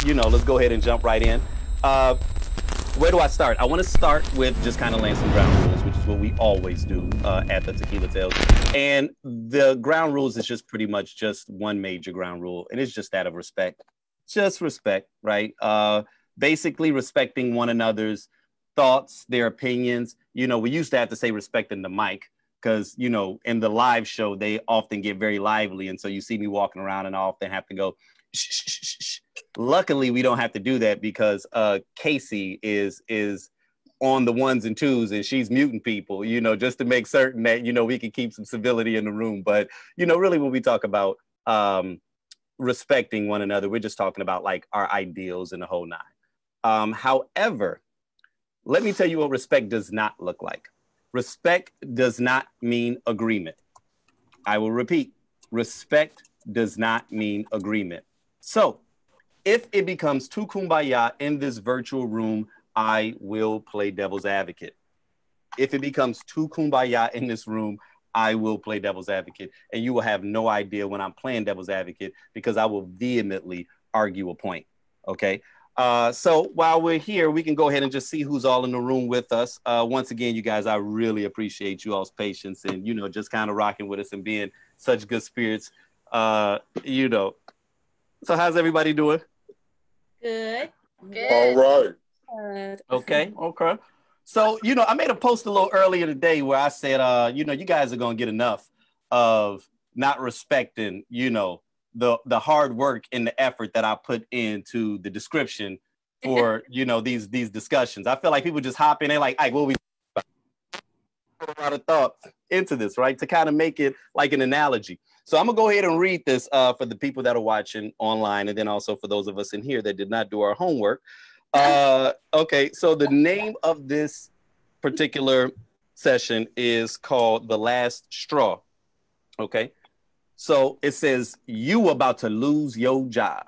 let's go ahead and jump right in. Where do I start? I want to start with just kind of laying some ground rules, which is what we always do at the Tequila Tales. And the ground rules is just pretty much just one major ground rule, and it's just that of respect. Just respect, right? Basically respecting one another's thoughts, their opinions. We used to have to say respecting the mic because, in the live show, they often get very lively. And so you see me walking around and I often have to go, shh, shh, shh, shh. Luckily, we don't have to do that because Casey is on the ones and twos and she's muting people, just to make certain that, we can keep some civility in the room. But, really when we talk about respecting one another, we're just talking about like our ideals and the whole nine. However, let me tell you what respect does not look like. Respect does not mean agreement. I will repeat, respect does not mean agreement. So if it becomes too kumbaya in this virtual room, I will play devil's advocate. If it becomes too kumbaya in this room, I will play devil's advocate. And you will have no idea when I'm playing devil's advocate because I will vehemently argue a point. Okay. So while we're here, we can go ahead and just see who's all in the room with us. Once again, you guys, I really appreciate you all's patience and, just kind of rocking with us and being such good spirits. So how's everybody doing? Good. All right. Good. Okay. So, I made a post a little earlier today where I said, you guys are going to get enough of not respecting, the hard work and the effort that I put into the description for, these discussions. I feel like people just hop in. They're like, what we put a lot of thought into this, right? To kind of make it like an analogy. So I'm gonna go ahead and read this for the people that are watching online, and then also for those of us in here that did not do our homework. Okay, so the name of this particular session is called The Last Straw. Okay, so it says, you about to lose your job.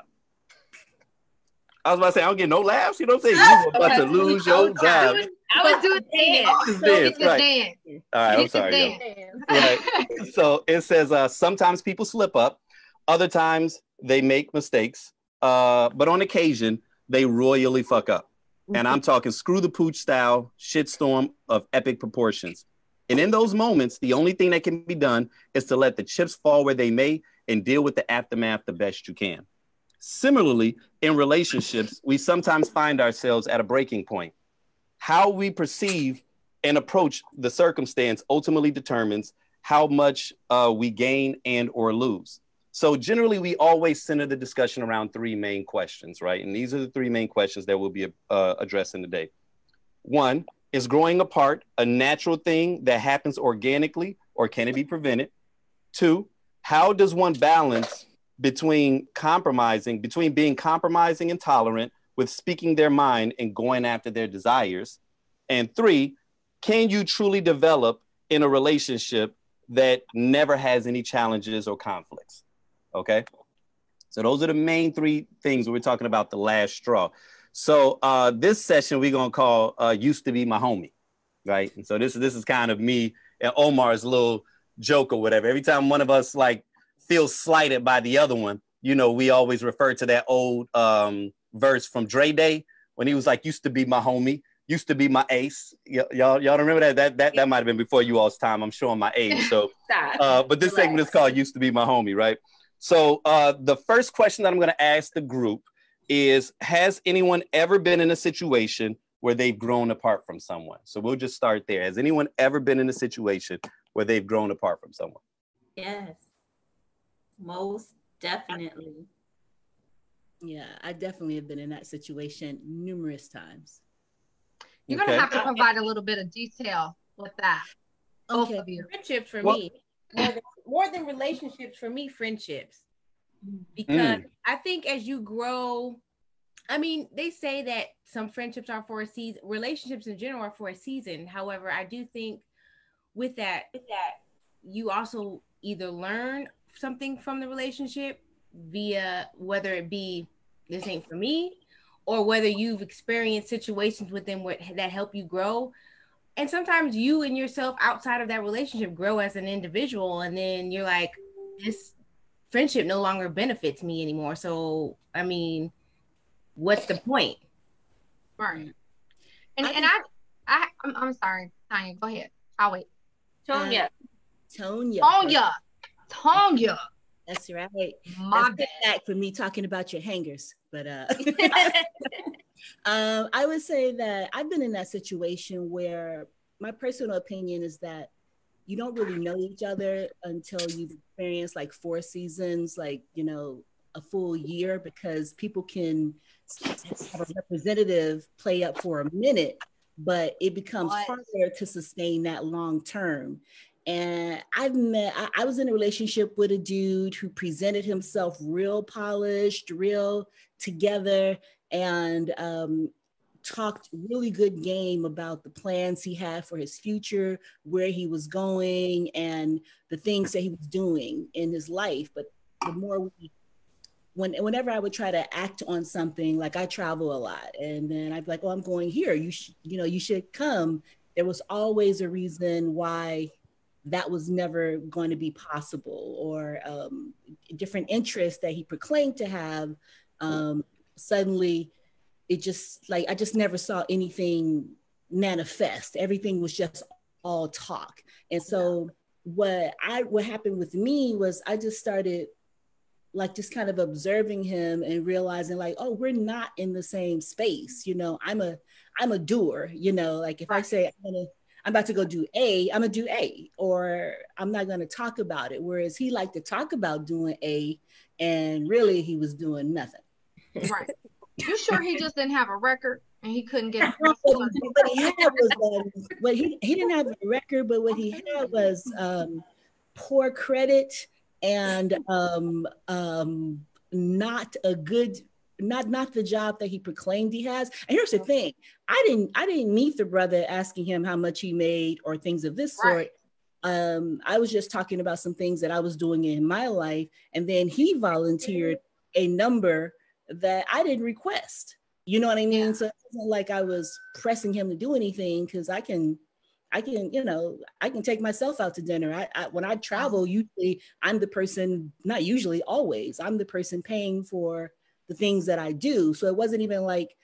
I was about to say, I don't get no laughs. You know what I'm saying? You about to lose your job. I was doing dance. Right. All right, I'm sorry. Right. So it says, sometimes people slip up. Other times they make mistakes. But on occasion, they royally fuck up. And I'm talking screw the pooch style shitstorm of epic proportions. And in those moments, the only thing that can be done is to let the chips fall where they may and deal with the aftermath the best you can. Similarly, in relationships, we sometimes find ourselves at a breaking point. How we perceive and approach the circumstance ultimately determines how much we gain and or lose. So generally, we always center the discussion around three main questions, right? And these are the three main questions that we'll be addressing today. One, is growing apart a natural thing that happens organically, or can it be prevented? Two, how does one balance between being compromising and tolerant with speaking their mind and going after their desires? And three, can you truly develop in a relationship that never has any challenges or conflicts? Okay. So those are the main three things we're talking about, the last straw. So this session we're going to call Used to Be My Homie, right? And so this is kind of me and Omar's little joke or whatever. Every time one of us like feels slighted by the other one, we always refer to that old verse from Dre Day when he was like, used to be my homie, used to be my ace. Y'all remember that might have been before you all's time. I'm showing my age. So, but this segment is called Used to Be My Homie, right? So the first question that I'm going to ask the group is, has anyone ever been in a situation where they've grown apart from someone? So we'll just start there. Has anyone ever been in a situation where they've grown apart from someone? Yes, most definitely. Yeah, I definitely have been in that situation numerous times. You're going to have to provide a little bit of detail with that. Okay. Both of you. Friendships for me. More than relationships, for me, friendships. Because I think as you grow, I mean, they say that some friendships are for a season, relationships in general are for a season. However, I do think with that, you also either learn something from the relationship via whether it be this ain't for me, or whether you've experienced situations with them that help you grow. And sometimes you and yourself outside of that relationship grow as an individual, and then you're like, this friendship no longer benefits me anymore. So, I mean, what's the point? Right. And I'm sorry, Tanya, go ahead. I'll wait. Tonya. That's right. My That's back for me talking about your hangers. But I would say that I've been in that situation where my personal opinion is that you don't really know each other until you've experienced like 4 seasons, like, you know, a full year, because people can have a representative play up for a minute, but it becomes harder to sustain that long term. And I was in a relationship with a dude who presented himself real polished, real together, and talked really good game about the plans he had for his future, where he was going, and the things that he was doing in his life. But the more whenever I would try to act on something, like I travel a lot, and then I'd be like, oh, I'm going here. You should come. There was always a reason why that was never going to be possible, or different interests that he proclaimed to have. Suddenly, it just like, I just never saw anything manifest. Everything was just all talk. And so what happened with me was I just started like just kind of observing him and realizing like, oh, we're not in the same space. You know, I'm a doer, you know, like if I say I'm about to go do A, I'm gonna do A, or I'm not gonna talk about it. Whereas he liked to talk about doing A, and really he was doing nothing. Right. You sure he just didn't have a record and he couldn't get what he had was he didn't have a record, but what he had was poor credit and not a good, not the job that he proclaimed he has. And here's the thing, I didn't meet the brother asking him how much he made or things of this sort. I was just talking about some things that I was doing in my life, and then he volunteered a number that I didn't request. You know what I mean? So it wasn't like I was pressing him to do anything, because I can, you know, I can take myself out to dinner. When I travel, usually I'm the person, not usually, always, I'm the person paying for the things that I do. So it wasn't even like,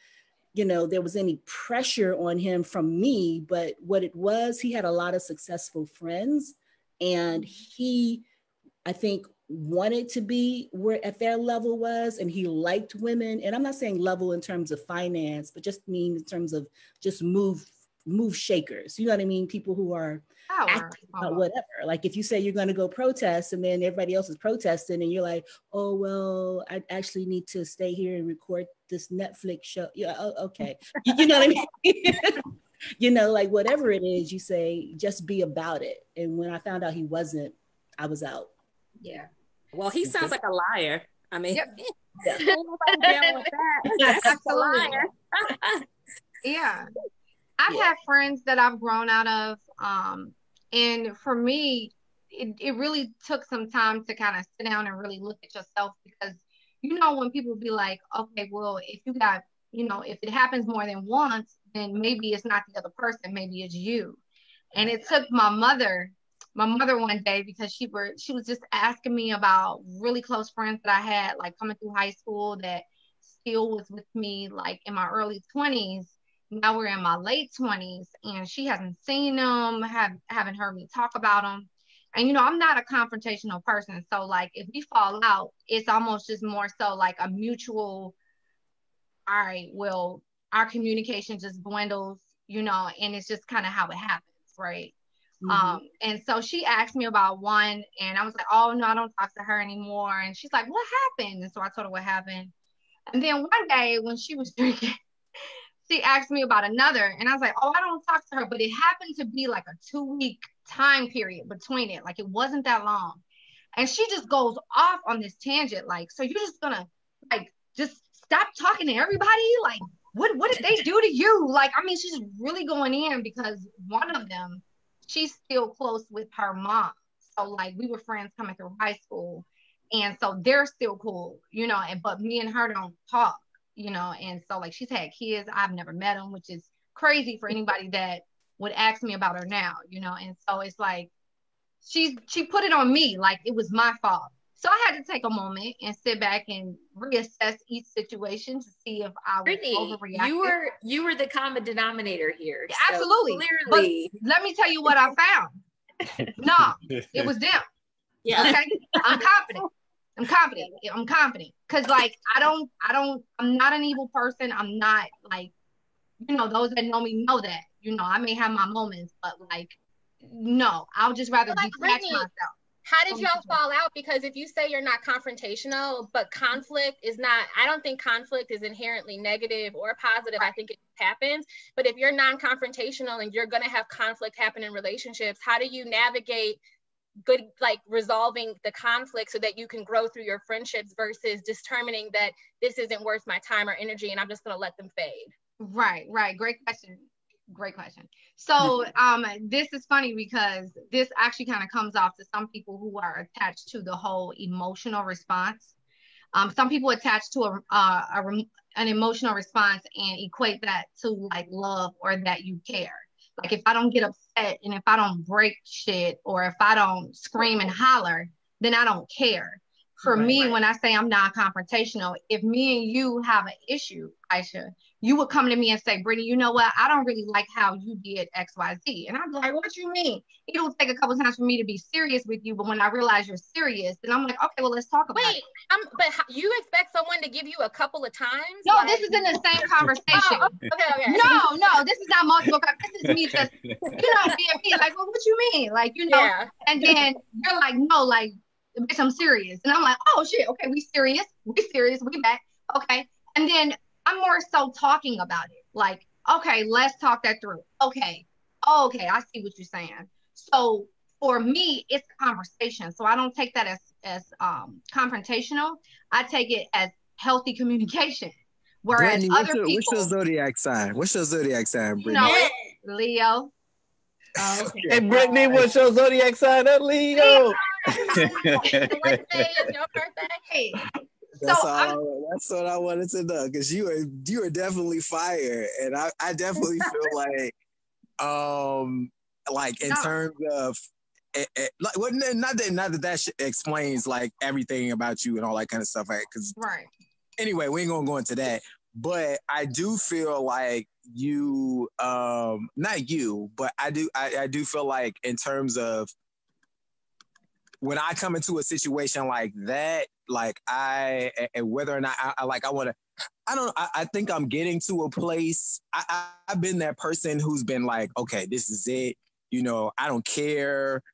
you know, there was any pressure on him from me, but what it was, he had a lot of successful friends, and he, I think, wanted to be where at their level was, and he liked women. And I'm not saying level in terms of finance, but just mean in terms of just move shakers. You know what I mean? People who are active about whatever. Like if you say you're going to go protest and then everybody else is protesting and you're like, oh, well, I actually need to stay here and record this Netflix show. Yeah, okay. You know what I mean? You know, like whatever it is, you say, just be about it. And when I found out he wasn't, I was out. Yeah. Well, he sounds like a liar. I mean, yeah. Absolutely. Yeah. I've had friends that I've grown out of. And for me, it really took some time to kind of sit down and really look at yourself, because, you know, when people be like, okay, well, if you got, you know, if it happens more than once, then maybe it's not the other person, maybe it's you. And it took my mother one day, because she was just asking me about really close friends that I had, like coming through high school, that still was with me like in my early 20s. Now we're in my late 20s, and she hasn't seen them, haven't heard me talk about them. And, you know, I'm not a confrontational person. So like if we fall out, it's almost just more so like a mutual, all right, well, our communication just dwindles, you know, and it's just kind of how it happens, right? Mm-hmm. And so she asked me about one, and I was like, oh no, I don't talk to her anymore. And she's like, what happened? And so I told her what happened. And then one day when she was drinking, she asked me about another, and I was like, oh, I don't talk to her. But it happened to be like a 2-week time period between it. Like it wasn't that long. And she just goes off on this tangent. Like, so you're just gonna like just stop talking to everybody? Like, what did they do to you? Like, I mean, she's really going in, because one of them, she's still close with her mom. So like we were friends coming through high school. And so they're still cool, you know, but me and her don't talk, you know. And so like she's had kids. I've never met them, which is crazy for anybody that would ask me about her now, you know. And so it's like she put it on me, like it was my fault. So I had to take a moment and sit back and reassess each situation to see if I was Brittany, overreacting. you were the common denominator here. Yeah, so absolutely. Clearly. But let me tell you what I found. No, it was them. Yeah. Okay. I'm confident. Cause like I'm not an evil person. I'm not like, those that know me know that. I may have my moments, but like, no, I'll just rather detach myself. How did y'all fall out? Because if you say you're not confrontational, but conflict is not, I don't think conflict is inherently negative or positive. I think it happens. But if you're non-confrontational and you're going to have conflict happen in relationships, how do you navigate good, like resolving the conflict so that you can grow through your friendships versus determining that this isn't worth my time or energy and I'm just going to let them fade? Right. Great question. So this is funny because this actually kind of comes off to some people who are attached to the whole emotional response. Some people attach to an emotional response and equate that to like love or that you care. Like if I don't get upset and if I don't break shit or if I don't scream and holler, then I don't care. For me, when I say I'm non-confrontational, if me and you have an issue, Aisha, you would come to me and say, Brittany, you know what? I don't really like how you did X, Y, Z. And I'm like, what you mean? It'll take a couple times for me to be serious with you. But when I realize you're serious, then I'm like, okay, well, let's talk about it. But you expect someone to give you a couple of times? No, this is in the same conversation. Okay. No, this is not multiple. This is me just, being me. Like, well, what you mean? Like, Yeah. And then you're like, no, like, bitch, I'm serious. And I'm like, oh shit, okay, we serious, we back. Okay. And then I'm more so talking about it. Like, okay, let's talk that through. Okay, I see what you're saying. So for me, it's a conversation. So I don't take that as confrontational. I take it as healthy communication. Whereas Brittany, other people, what's your zodiac sign? Brittany? Leo. Oh, okay. Hey, Brittany, what's your zodiac sign? Leo. What day is your birthday? That's what I wanted to know, because you are definitely fire, and I definitely feel like in terms of like, well, not that explains like everything about you and all that kind of stuff, right? Anyway, we ain't gonna go into that, but I do feel like you, not you, but I do feel like in terms of when I come into a situation like that, like and whether or not I think I'm getting to a place. I've been that person who's been like, okay, this is it. I don't care.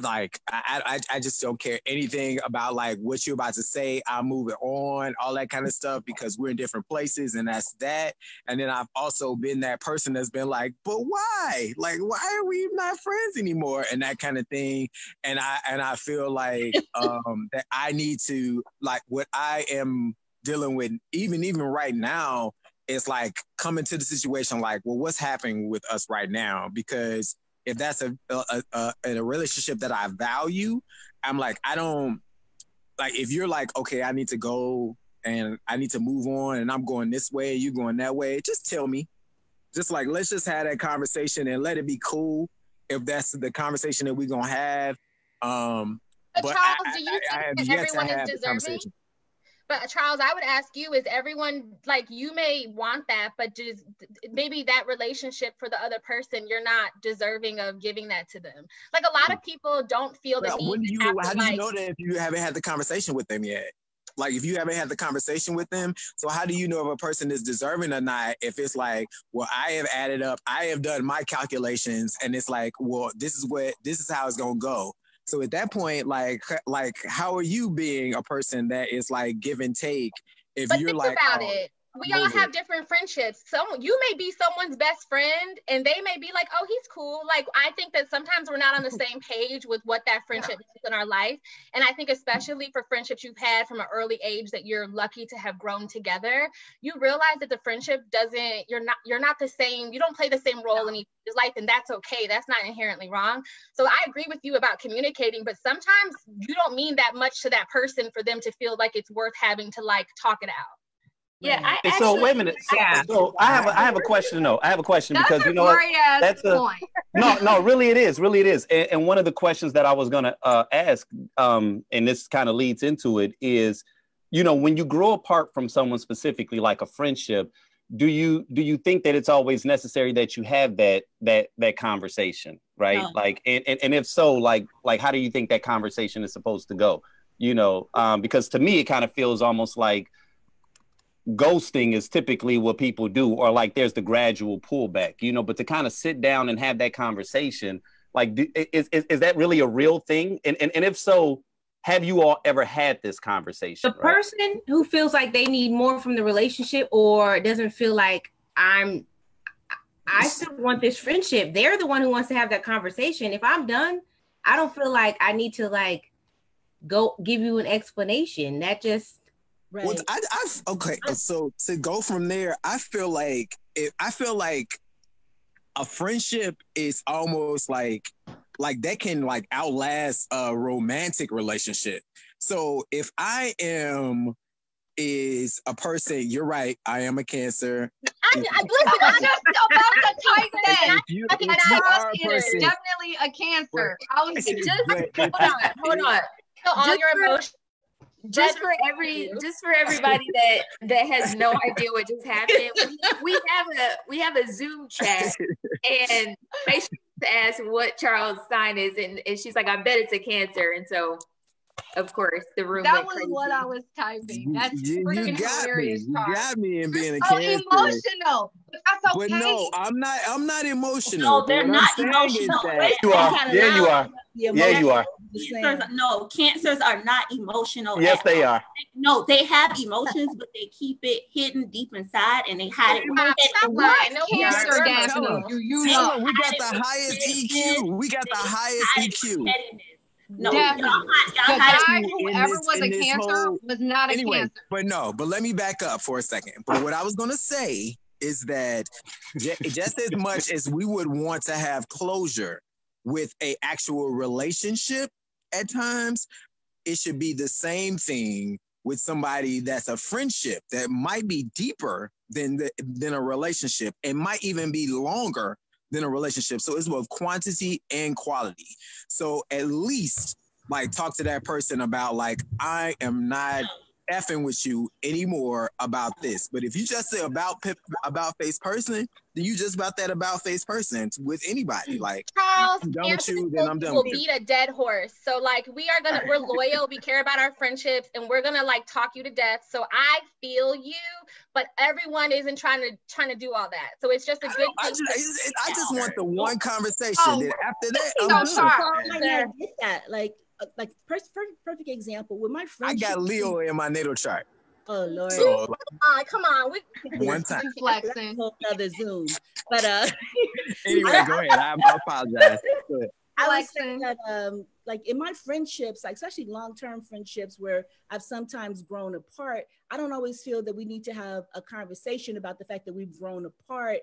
Like I just don't care anything about like what you're about to say. I'm moving on, all that kind of stuff, because we're in different places, and that's that. And then I've also been that person that's been like, but why? Like, why are we not friends anymore? And that kind of thing. And I feel like that I need to, like, what I am dealing with even right now is like coming to the situation like, well, what's happening with us right now? Because if that's a relationship that I value, I'm like, I don't, like, if you're like, okay, I need to go and I need to move on and I'm going this way, you going that way, just tell me. Just like, let's just have that conversation and let it be cool if that's the conversation that we're going to have. But Charles, do you think that everyone is deserving? But Charles, I would ask you, is everyone, like, you may want that, but just maybe that relationship for the other person, you're not deserving of giving that to them. Like, a lot of people don't feel the need. How do you know that if you haven't had the conversation with them yet? Like, if you haven't had the conversation with them, so how do you know if a person is deserving or not? If it's like, well, I have added up, I have done my calculations, and it's like, well, this is how it's gonna go. So at that point, like, how are you being a person that is like give and take? If you're like, about it. We all have different friendships. You may be someone's best friend and they may be like, oh, he's cool. Like, I think that sometimes we're not on the same page with what that friendship is in our life. And I think especially for friendships you've had from an early age that you're lucky to have grown together, you realize that the friendship you're not the same. You don't play the same role in each other's life, and that's okay. That's not inherently wrong. So I agree with you about communicating, but sometimes you don't mean that much to that person for them to feel like it's worth having to like talk it out. Yeah, I And actually, so wait a minute. So I have a question though. I have a question because you know what? That's a point. no, really it is. And one of the questions that I was gonna ask, and this kind of leads into it, is, you know, when you grow apart from someone specifically, like a friendship, do you think that it's always necessary that you have that conversation, right? No. Like, and if so, like how do you think that conversation is supposed to go? You know, because to me it kind of feels almost like ghosting is typically what people do, or like there's the gradual pullback, you know, but to kind of sit down and have that conversation, like, is that really a real thing? And if so, have you all ever had this conversation? The person who feels like they need more from the relationship or doesn't feel like I still want this friendship, they're the one who wants to have that conversation. If I'm done, I don't feel like I need to like go give you an explanation. That just right. Well, okay. So to go from there, I feel like a friendship is almost like that can like outlast a romantic relationship. So if I am is a person, you're right, I am a Cancer. I'm just about to type that. Charles is definitely a Cancer. I was just hold on. All your emotions. Just for everybody that has no idea what just happened, we have a Zoom chat, and they asked what Charles' sign is, and she's like, I bet it's a Cancer, and so of course the room that went was crazy. what I was typing. That's you got hilarious. Me. You got me in being a so Cancer. Emotional, but that's okay. But no, I'm not emotional. No, they're not emotional. You are. Yeah, you are. Yeah, you are. No, Cancers are not emotional. Yes, they are. No, they have emotions, but they keep it hidden deep inside, and they hide it. Cancer, Daphne? You know, we got the highest EQ. We got the highest EQ. No, the guy whoever was a Cancer was not a Cancer. But let me back up for a second. But what I was gonna say is that just as much as we would want to have closure with an actual relationship, at times it should be the same thing with somebody that's a friendship that might be deeper than a relationship and might even be longer than a relationship. So it's both quantity and quality. So at least like talk to that person about like, I am not effing with you anymore about this. But if you just say about face person, then you just about that about face person with anybody. Like, Charles, I'm done with you, then I'm done will with you. beat a dead horse. So like we're loyal, we care about our friendships, and we're gonna like talk you to death. So I feel you, but everyone isn't trying to do all that. So it's just a good I just want the one conversation. Then after that, I get that. Like perfect example with my friend. I got Leo in my natal chart. Oh Lord! So, come on. One time, flexing. Another Zoom, but anyway, go ahead. I apologize. Go ahead. I was saying that, like in my friendships, like especially long-term friendships where I've sometimes grown apart, I don't always feel that we need to have a conversation about the fact that we've grown apart,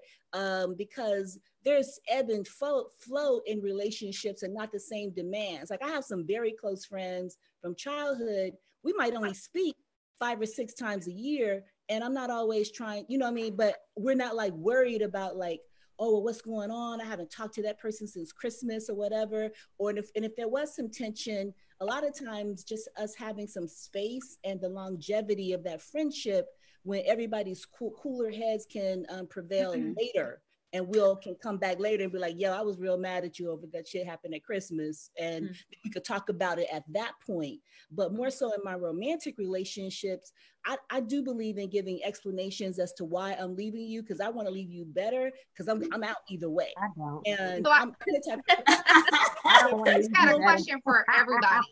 because there's ebb and flow in relationships and not the same demands. Like I have some very close friends from childhood. We might only speak 5 or 6 times a year, and I'm not always trying, you know what I mean? But we're not like worried about like, oh, well, what's going on? I haven't talked to that person since Christmas or whatever. Or if there was some tension, a lot of times just us having some space and the longevity of that friendship when everybody's cooler heads can prevail later. And can come back later and be like, yo, I was real mad at you over that shit happened at Christmas. And we could talk about it at that point. But more so in my romantic relationships, I do believe in giving explanations as to why I'm leaving you, because I want to leave you better, because I'm out either way. I don't. And so I got a question for everybody.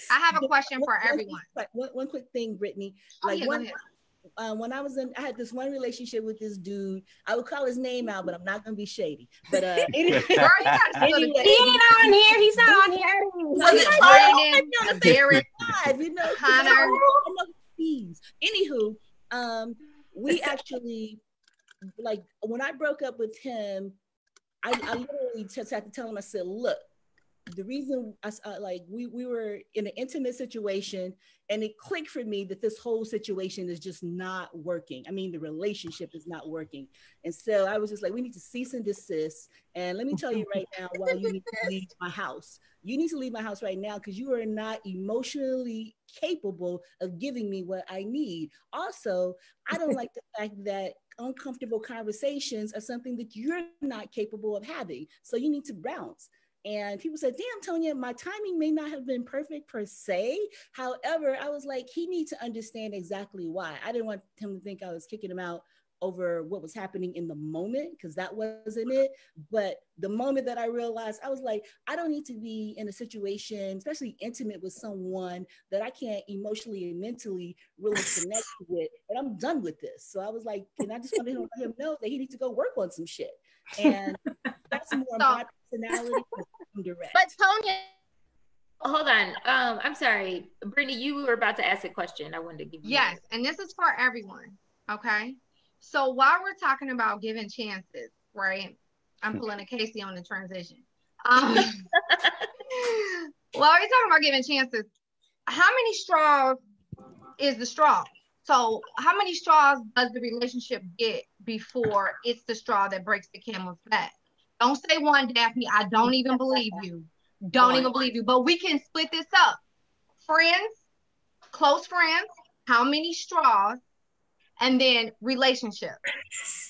I have a question for everyone. One quick thing, Brittany. When I had this one relationship with this dude. I would call his name out, but I'm not gonna be shady. But anyway, he ain't on here. He's not on here. Brandon, Derek, Connor. Anywho, we actually, like, when I broke up with him, I literally just had to tell him. I said, look, the reason like we were in an intimate situation, and it clicked for me that this whole situation is just not working. I mean, the relationship is not working. And so I was just like, we need to cease and desist. And let me tell you right now, why you need to leave my house. You need to leave my house right now because you are not emotionally capable of giving me what I need. Also, I don't like the fact that uncomfortable conversations are something that you're not capable of having. So you need to bounce. And people said, damn, Tonya, my timing may not have been perfect per se. However, I was like, he needs to understand exactly why. I didn't want him to think I was kicking him out over what was happening in the moment, because that wasn't it. But the moment that I realized, I was like, I don't need to be in a situation, especially intimate with someone that I can't emotionally and mentally really connect with. And I'm done with this. So I was like, and I just wanted to let him know that he needs to go work on some shit. And that's more my personality. Direct. But Tonya, hold on. I'm sorry, Brittany, you were about to ask a question. I wanted to give you. Yes, and this is for everyone. Okay. So while we're talking about giving chances, right? I'm pulling a Casey on the transition. While we're talking about giving chances, how many straws is the straw? So how many straws does the relationship get before it's the straw that breaks the camel's back? Don't say one, Daphne. I don't even believe you. Don't even believe you. But we can split this up. Friends, close friends, how many straws, and then relationship.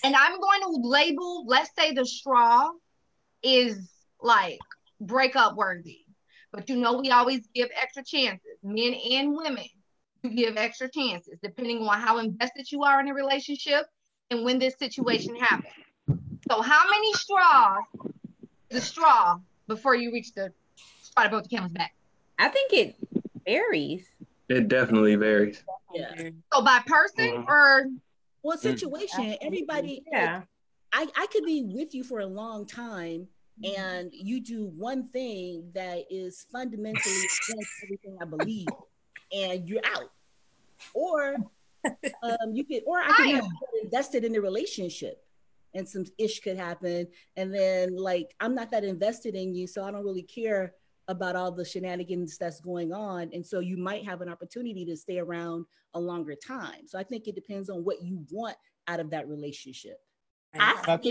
And I'm going to label, let's say the straw is like breakup worthy. But you know, we always give extra chances, men and women. You give extra chances depending on how invested you are in a relationship and when this situation happens. So how many straws is a straw before you reach the spot about the camel's back? I think it varies. It definitely varies. Yeah. So by person or well, situation, everybody, yeah. Like, I could be with you for a long time and you do one thing that is fundamentally against everything I believe, and you're out. Or you could, or I could have invested in the relationship and some ish could happen. And then like, I'm not that invested in you, so I don't really care about all the shenanigans that's going on. And so you might have an opportunity to stay around a longer time. So I think it depends on what you want out of that relationship. I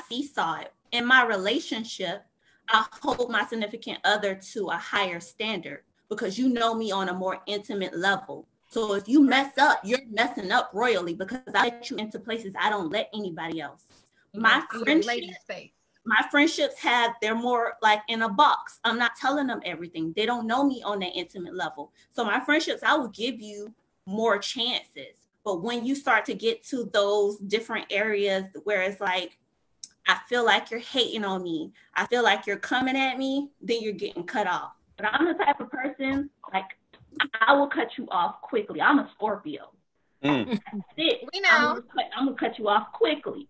seesaw it. In my relationship, I hold my significant other to a higher standard because you know me on a more intimate level. So if you mess up, you're messing up royally because I let you into places I don't let anybody else. My friendships they're more like in a box. I'm not telling them everything. They don't know me on that intimate level. So my friendships, I will give you more chances. But when you start to get to those different areas where it's like, I feel like you're hating on me, I feel like you're coming at me, then you're getting cut off. But I'm the type of person, like, I will cut you off quickly. I'm a Scorpio. That's it. We know. I'm gonna cut you off quickly.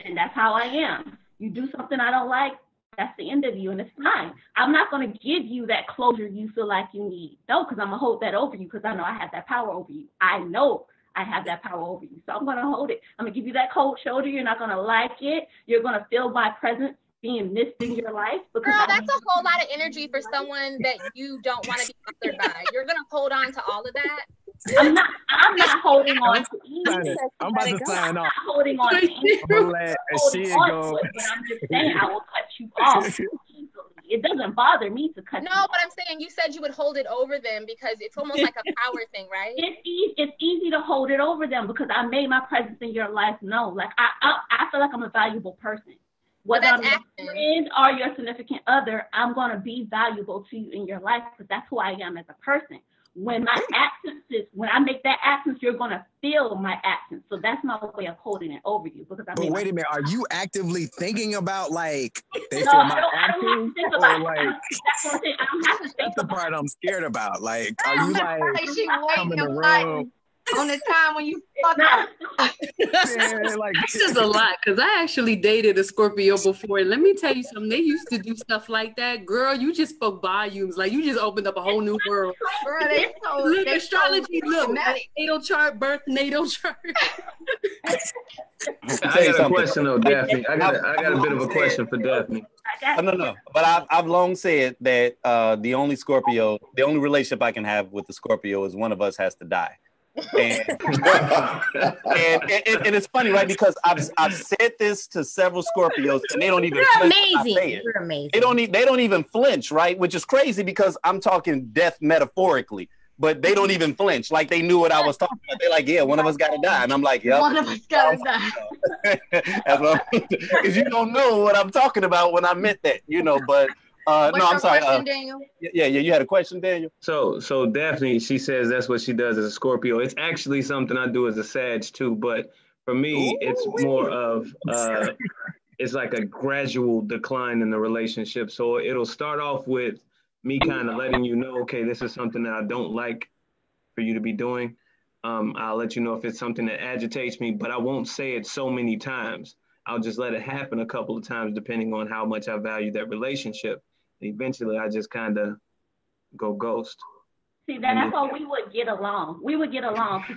And that's how I am. You do something I don't like, that's the end of you, and it's fine. I'm not going to give you that closure you feel like you need. No, because I'm going to hold that over you because I know I have that power over you. I know I have that power over you. So I'm going to hold it. I'm going to give you that cold shoulder. You're not going to like it. You're going to feel my presence being missed in your life. Because girl, that's a whole lot of energy for someone that you don't want to be bothered by. You're going to hold on to all of that. I'm not holding on to either. I'm about to sign off. I'm not holding on to either. I'm gonna let she go. But I'm just saying I will cut you off easily. It doesn't bother me to cut you off. No, but I'm saying you said you would hold it over them because it's almost like a power thing, right? It's easy to hold it over them because I made my presence in your life known. Like I feel like I'm a valuable person. Whether I'm your friend or your significant other, I'm gonna be valuable to you in your life because that's who I am as a person. When my when I make that absence, you're going to feel my absence. So that's my way of holding it over you. Because but wait a minute, are you actively thinking about like, they feel my absence? Or like, that's the part I'm scared about. Like, are you like, come in the room? On the time when you fuck up. Like, this is a lot because I actually dated a Scorpio before. And let me tell you something. They used to do stuff like that. Girl, you just spoke volumes. Like you just opened up a whole new world. Girl, look, astrology, look, natal chart, birth, natal chart. I got a question though, Daphne. I got a bit of a question for Daphne. No. But I've long said that the only relationship I can have with the Scorpio is one of us has to die. And it's funny, right? Because I've said this to several Scorpios, and they don't even. You're amazing. You're amazing. They don't even flinch, right? Which is crazy because I'm talking death metaphorically, but they don't even flinch. Like they knew what I was talking about. They're like, "Yeah, one of us got to die," and I'm like, "Yep, one of us got to die." Because you don't know what I'm talking about when I meant that, But. No, I'm sorry. Daniel? Yeah. You had a question, Daniel? So Daphne, she says that's what she does as a Scorpio. It's actually something I do as a Sag too, but for me, it's more of it's like a gradual decline in the relationship. So it'll start off with me kind of letting you know, okay, this is something that I don't like for you to be doing. I'll let you know if it's something that agitates me, but I won't say it so many times. I'll just let it happen a couple of times, depending on how much I value that relationship. Eventually, I just kind of go ghost. See, that's why we would get along.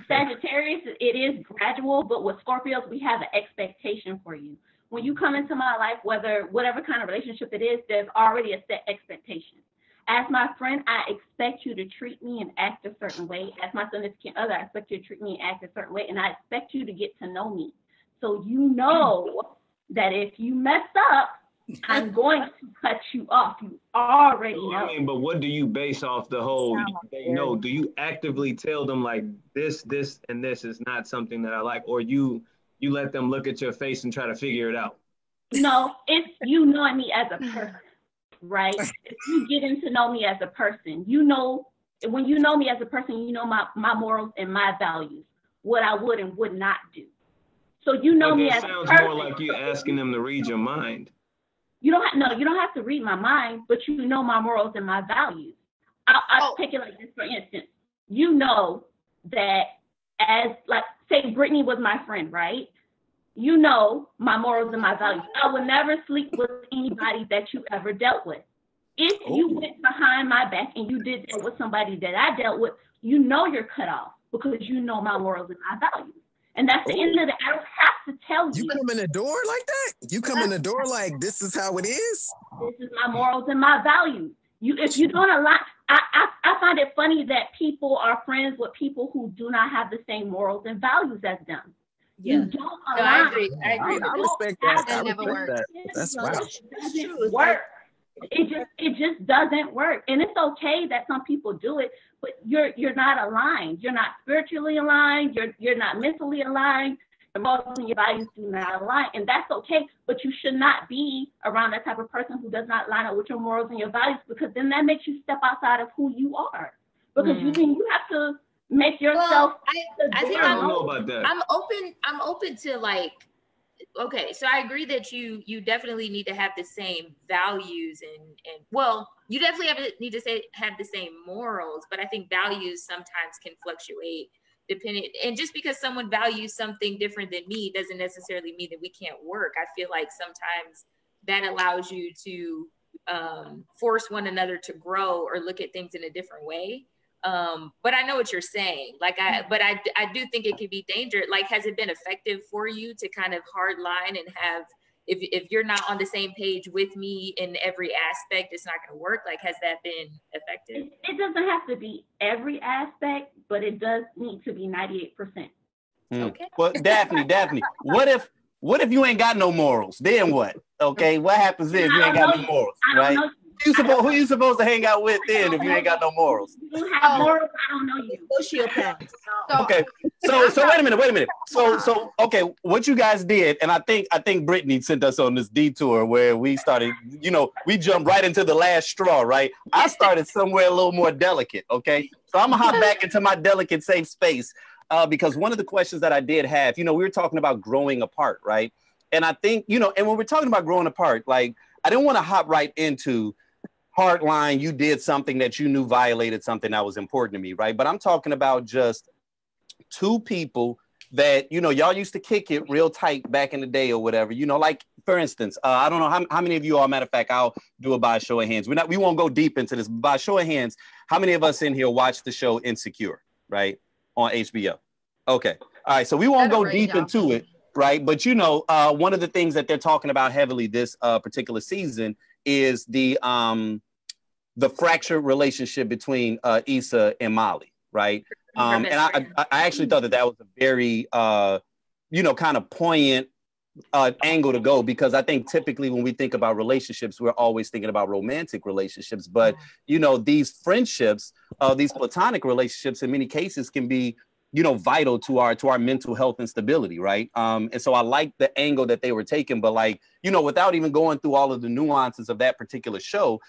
Sagittarius, it is gradual, but with Scorpios, we have an expectation for you. When you come into my life, whatever kind of relationship it is, there's already a set expectation. As my friend, I expect you to treat me and act a certain way. As my significant other, I expect you to treat me and act a certain way, and I expect you to get to know me. So you know that if you mess up, I'm going to cut you off. You already know. I mean, but what do you base off the whole, do you actively tell them like this, and this is not something that I like, or you let them look at your face and try to figure it out? No, it's you knowing me as a person, right? If you getting to know me as a person, when you know me as a person, you know my morals and my values, what I would and would not do. So you know me as a person. Sounds more like you asking them to read your mind. You don't have to read my mind, but you know my morals and my values. I'll take it like this, for instance. You know that say Brittany was my friend, right? You know my morals and my values. I would never sleep with anybody that you ever dealt with. If you went behind my back and you did that with somebody that I dealt with, you know you're cut off because you know my morals and my values. And that's the end of it. I don't have to tell you. You come in the door like that? You come in the door like this is how it is? This is my morals and my values. If you don't align, I find it funny that people are friends with people who do not have the same morals and values as them. Yeah. You don't align. I agree. I respect that. That never works. That's wow. It doesn't work. It just doesn't work. And it's okay that some people do it, but you're not aligned. You're not spiritually aligned. You're not mentally aligned. Your morals and your values do not align, and that's okay. But you should not be around that type of person who does not line up with your morals and your values, because then that makes you step outside of who you are. Because you have to make yourself. Well, I think I don't know about that. I'm open to like. Okay, so I agree that you definitely need to have the same values and well, you definitely need to have the same morals, but I think values sometimes can fluctuate depending. And just because someone values something different than me doesn't necessarily mean that we can't work. I feel like sometimes that allows you to force one another to grow or look at things in a different way. But I know what you're saying. But I do think it could be dangerous. Like, has it been effective for you to kind of hard line and have, if you're not on the same page with me in every aspect, it's not going to work? Like, has that been effective? It doesn't have to be every aspect, but it does need to be 98%. Okay. Well, Daphne, what if you ain't got no morals? Then what? Okay, what happens then if you ain't got no morals, right? Who you supposed to hang out with then if you ain't got no morals? You have morals, I don't know you. Sociopath. Okay. So wait a minute. So okay, what you guys did, and I think Brittany sent us on this detour where we started, we jumped right into the last straw, right? I started somewhere a little more delicate, okay? So I'm gonna hop back into my delicate safe space because one of the questions that I did have, we were talking about growing apart, right? And I think, and when we're talking about growing apart, like, I didn't want to hop right into hardline, you did something that you knew violated something that was important to me, right? But I'm talking about just two people that, y'all used to kick it real tight back in the day or whatever, like, for instance, I don't know how many of you are, matter of fact, I'll do it by a show of hands. We won't go deep into this, but by a show of hands, how many of us in here watched the show Insecure, right? On HBO? Okay. All right, so we won't go deep into it, right? But you know, one of the things that they're talking about heavily this particular season is the fractured relationship between Issa and Molly, right? And I actually thought that was a very you know, kind of poignant angle to go, because I think typically when we think about relationships, we're always thinking about romantic relationships, but you know, these friendships, these platonic relationships in many cases can be, you know, vital to our mental health and stability, right? And so I like the angle that they were taking, but like, you know, without even going through all of the nuances of that particular show,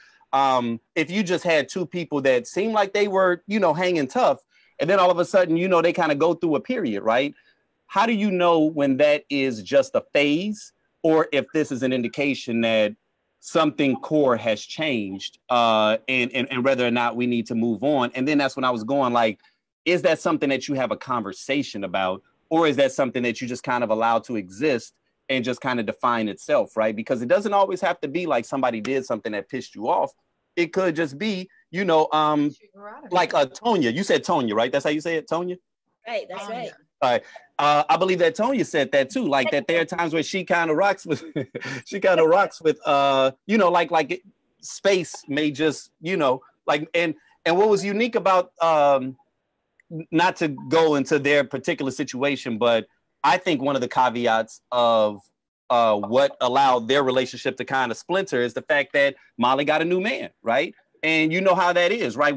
if you just had two people that seemed like they were, you know, hanging tough, and then all of a sudden, you know, they kind of go through a period, right? How do you know when that is just a phase, or if this is an indication that something core has changed, and whether or not we need to move on? And then that's when I was going, like, is that something that you have a conversation about, or is that something that you just kind of allow to exist and just kind of define itself, right? Because it doesn't always have to be like somebody did something that pissed you off. It could just be, you know, like Tonya. You said Tonya, right? That's how you say it, Tonya? Right, that's right. All right. I believe that Tonya said that too, like that there are times where she kind of rocks with, you know, like space may just, you know, like, and what was unique about, not to go into their particular situation, but I think one of the caveats of what allowed their relationship to kind of splinter is the fact that Molly got a new man, right? And you know how that is, right?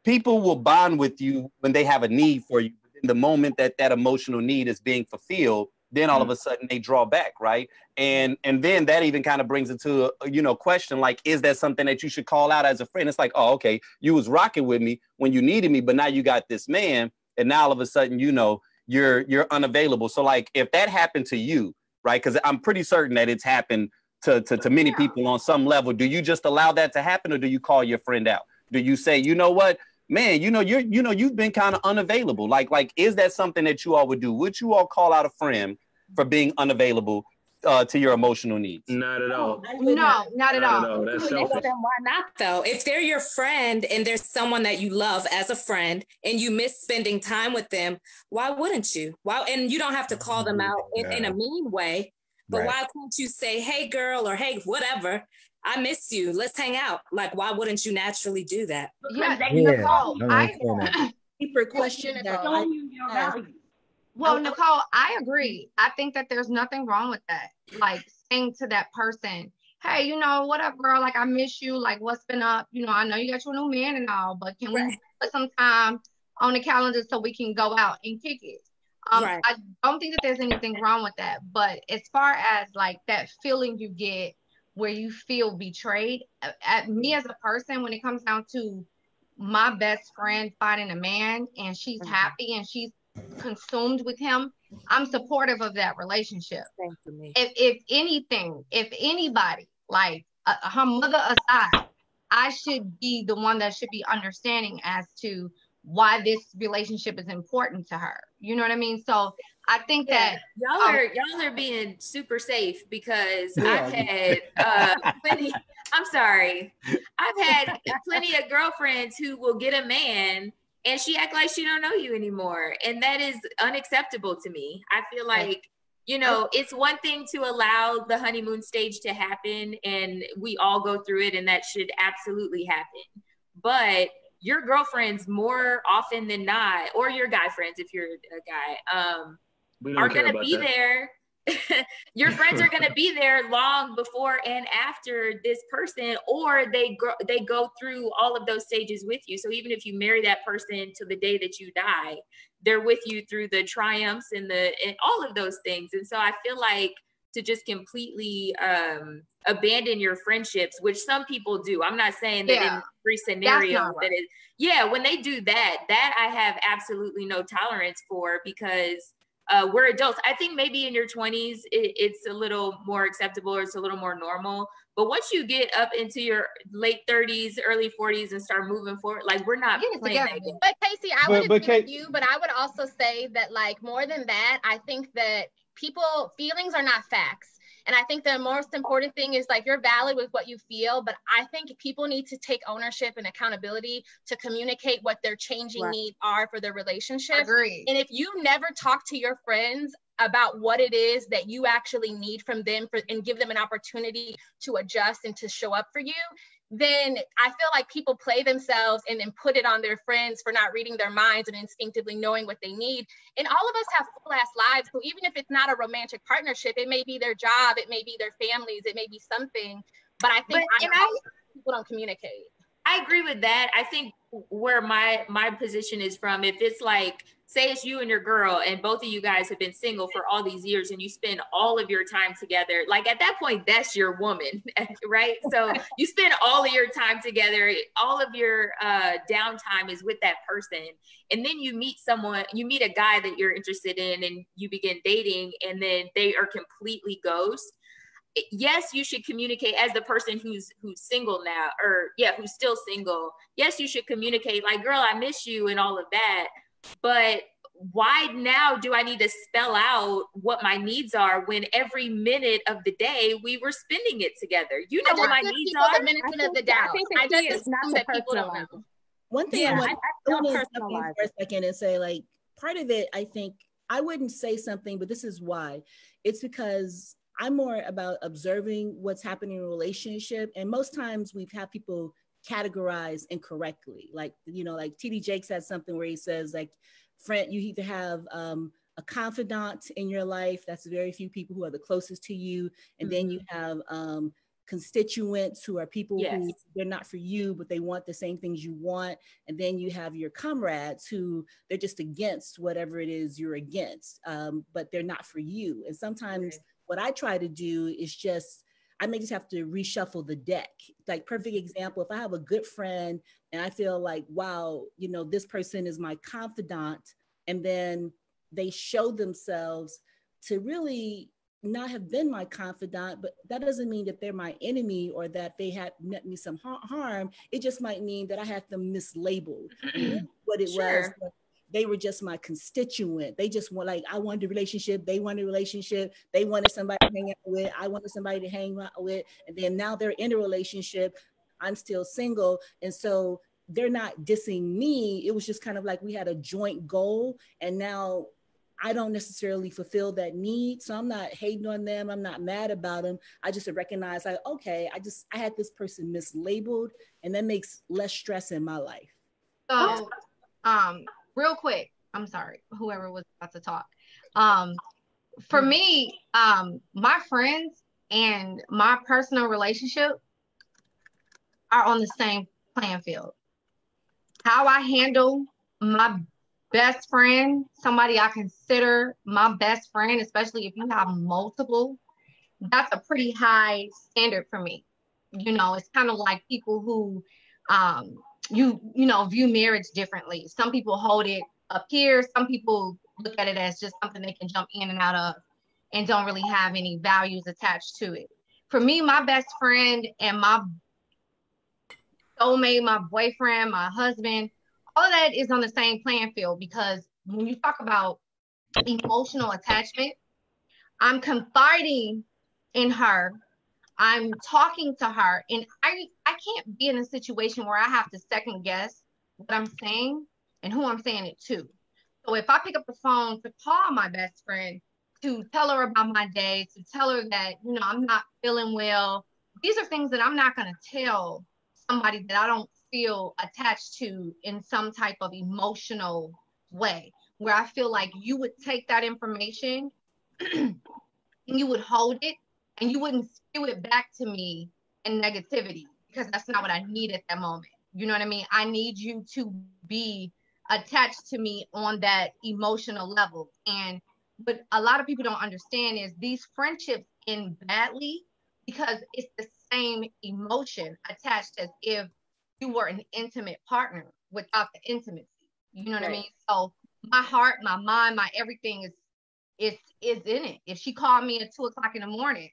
People will bond with you when they have a need for you. In the moment that emotional need is being fulfilled, then all of a sudden they draw back, right? And then that even kind of brings it to a, you know, question like, is that something that you should call out as a friend? It's like, oh, okay, you was rocking with me when you needed me, but now you got this man, and now all of a sudden, you know, you're unavailable. So like, if that happened to you, right? Because I'm pretty certain that it's happened to many people on some level. Do you just allow that to happen, or do you call your friend out? Do you say, you know what, man, you've been kind of unavailable. Like, is that something that you all would do? Would you all call out a friend for being unavailable to your emotional needs? Not at all. No, not at all. That's selfish. Then why not though? If they're your friend and there's someone that you love as a friend and you miss spending time with them, why wouldn't you? Why? And you don't have to call them out in a mean way, but why can't you say, hey girl, or hey, whatever, I miss you, let's hang out? Like, why wouldn't you naturally do that? Deeper question that Well, Nicole, I agree. I think that there's nothing wrong with that. Like saying to that person, hey, you know, what up, girl? Like, I miss you. Like, what's been up? You know, I know you got your new man and all, but can we put some time on the calendar so we can go out and kick it? I don't think that there's anything wrong with that. But as far as like that feeling you get where you feel betrayed, at me as a person, when it comes down to my best friend finding a man and she's happy and she's consumed with him, I'm supportive of that relationship. If anything, if anybody, like her mother aside, I should be the one that should be understanding as to why this relationship is important to her. You know what I mean? So I think that y'all are being super safe, because I've had plenty. I'm sorry, I've had plenty of girlfriends who will get a man and she act like she don't know you anymore, and that is unacceptable to me. I feel like, you know, it's one thing to allow the honeymoon stage to happen, and we all go through it, and that should absolutely happen. But your girlfriends, more often than not, or your guy friends, if you're a guy, are going to be there. Your friends are going to be there long before and after this person, or they go through all of those stages with you. So even if you marry that person to the day that you die, they're with you through the triumphs and all of those things. And so I feel like to just completely abandon your friendships, which some people do. I'm not saying that in every scenario that is, when they do that I have absolutely no tolerance for, because we're adults. I think maybe in your 20s, it's a little more acceptable, or it's a little more normal. But once you get up into your late 30s, early 40s and start moving forward, like, we're not playing that game. But Casey, I would agree with you, but I would also say that, like, more than that, I think that feelings are not facts. And I think the most important thing is like, you're valid with what you feel, but I think people need to take ownership and accountability to communicate what their changing needs are for their relationship. Agreed. And if you never talk to your friends about what it is that you actually need from them and give them an opportunity to adjust and to show up for you, then I feel like people play themselves and then put it on their friends for not reading their minds and instinctively knowing what they need. And all of us have full ass lives. So even if it's not a romantic partnership, it may be their job, it may be their families, it may be something. But I think people don't communicate. I agree with that. I think where my position is from, if it's like, say it's you and your girl and both of you guys have been single for all these years and you spend all of your time together, like at that point, that's your woman, right? So you spend all of your time together, all of your downtime is with that person. And then you meet a guy that you're interested in and you begin dating, and then they are completely ghost. Yes, you should communicate as the person who's single now, or who's still single. Yes, you should communicate like, girl, I miss you and all of that. But why now do I need to spell out what my needs are when every minute of the day we were spending it together? You know what my needs are. The benefit of the doubt. I just assume that people don't know. One thing I want to for a second and say, like, part of it, I think I wouldn't say something, but this is why. It's because I'm more about observing what's happening in a relationship. And most times we've had people categorize incorrectly. Like, you know, like TD Jakes has something where he says, like, friend, you either have a confidant in your life. That's very few people who are the closest to you. And then you have constituents who are people who they're not for you, but they want the same things you want. And then you have your comrades who they're just against whatever it is you're against, but they're not for you. And sometimes what I try to do is I may just have to reshuffle the deck. Like, perfect example, if I have a good friend and I feel like, wow, you know, this person is my confidant, and then they show themselves to really not have been my confidant, but that doesn't mean that they're my enemy or that they had met me some harm. It just might mean that I had them mislabeled. What it was. They were just my constituent. They just want, like, I wanted a relationship. They wanted a relationship. They wanted somebody to hang out with. I wanted somebody to hang out with. And then now they're in a relationship. I'm still single. And so they're not dissing me. It was just kind of like we had a joint goal. And now I don't necessarily fulfill that need. So I'm not hating on them. I'm not mad about them. I just recognize, like, okay, I had this person mislabeled, and that makes less stress in my life. So, real quick, I'm sorry, whoever was about to talk. For me, my friends and my personal relationship are on the same playing field. How I handle my best friend, somebody I consider my best friend, especially if you have multiple, that's a pretty high standard for me. You know, it's kind of like people who you know, view marriage differently. Some people hold it up here. Some people look at it as just something they can jump in and out of and don't really have any values attached to it. For me, my best friend and my soulmate, my boyfriend, my husband, all of that is on the same playing field, because when you talk about emotional attachment, I'm confiding in her. I'm talking to her, and I can't be in a situation where I have to second guess what I'm saying and who I'm saying it to. So if I pick up the phone to call my best friend, to tell her about my day, to tell her that, you know, I'm not feeling well, these are things that I'm not going to tell somebody that I don't feel attached to in some type of emotional way, where I feel like you would take that information and you would hold it, and you wouldn't spew it back to me in negativity, because that's not what I need at that moment. You know what I mean? I need you to be attached to me on that emotional level. And what a lot of people don't understand is these friendships end badly because it's the same emotion attached as if you were an intimate partner without the intimacy. You know what I mean? So my heart, my mind, my everything is in it. If she called me at 2:00 in the morning,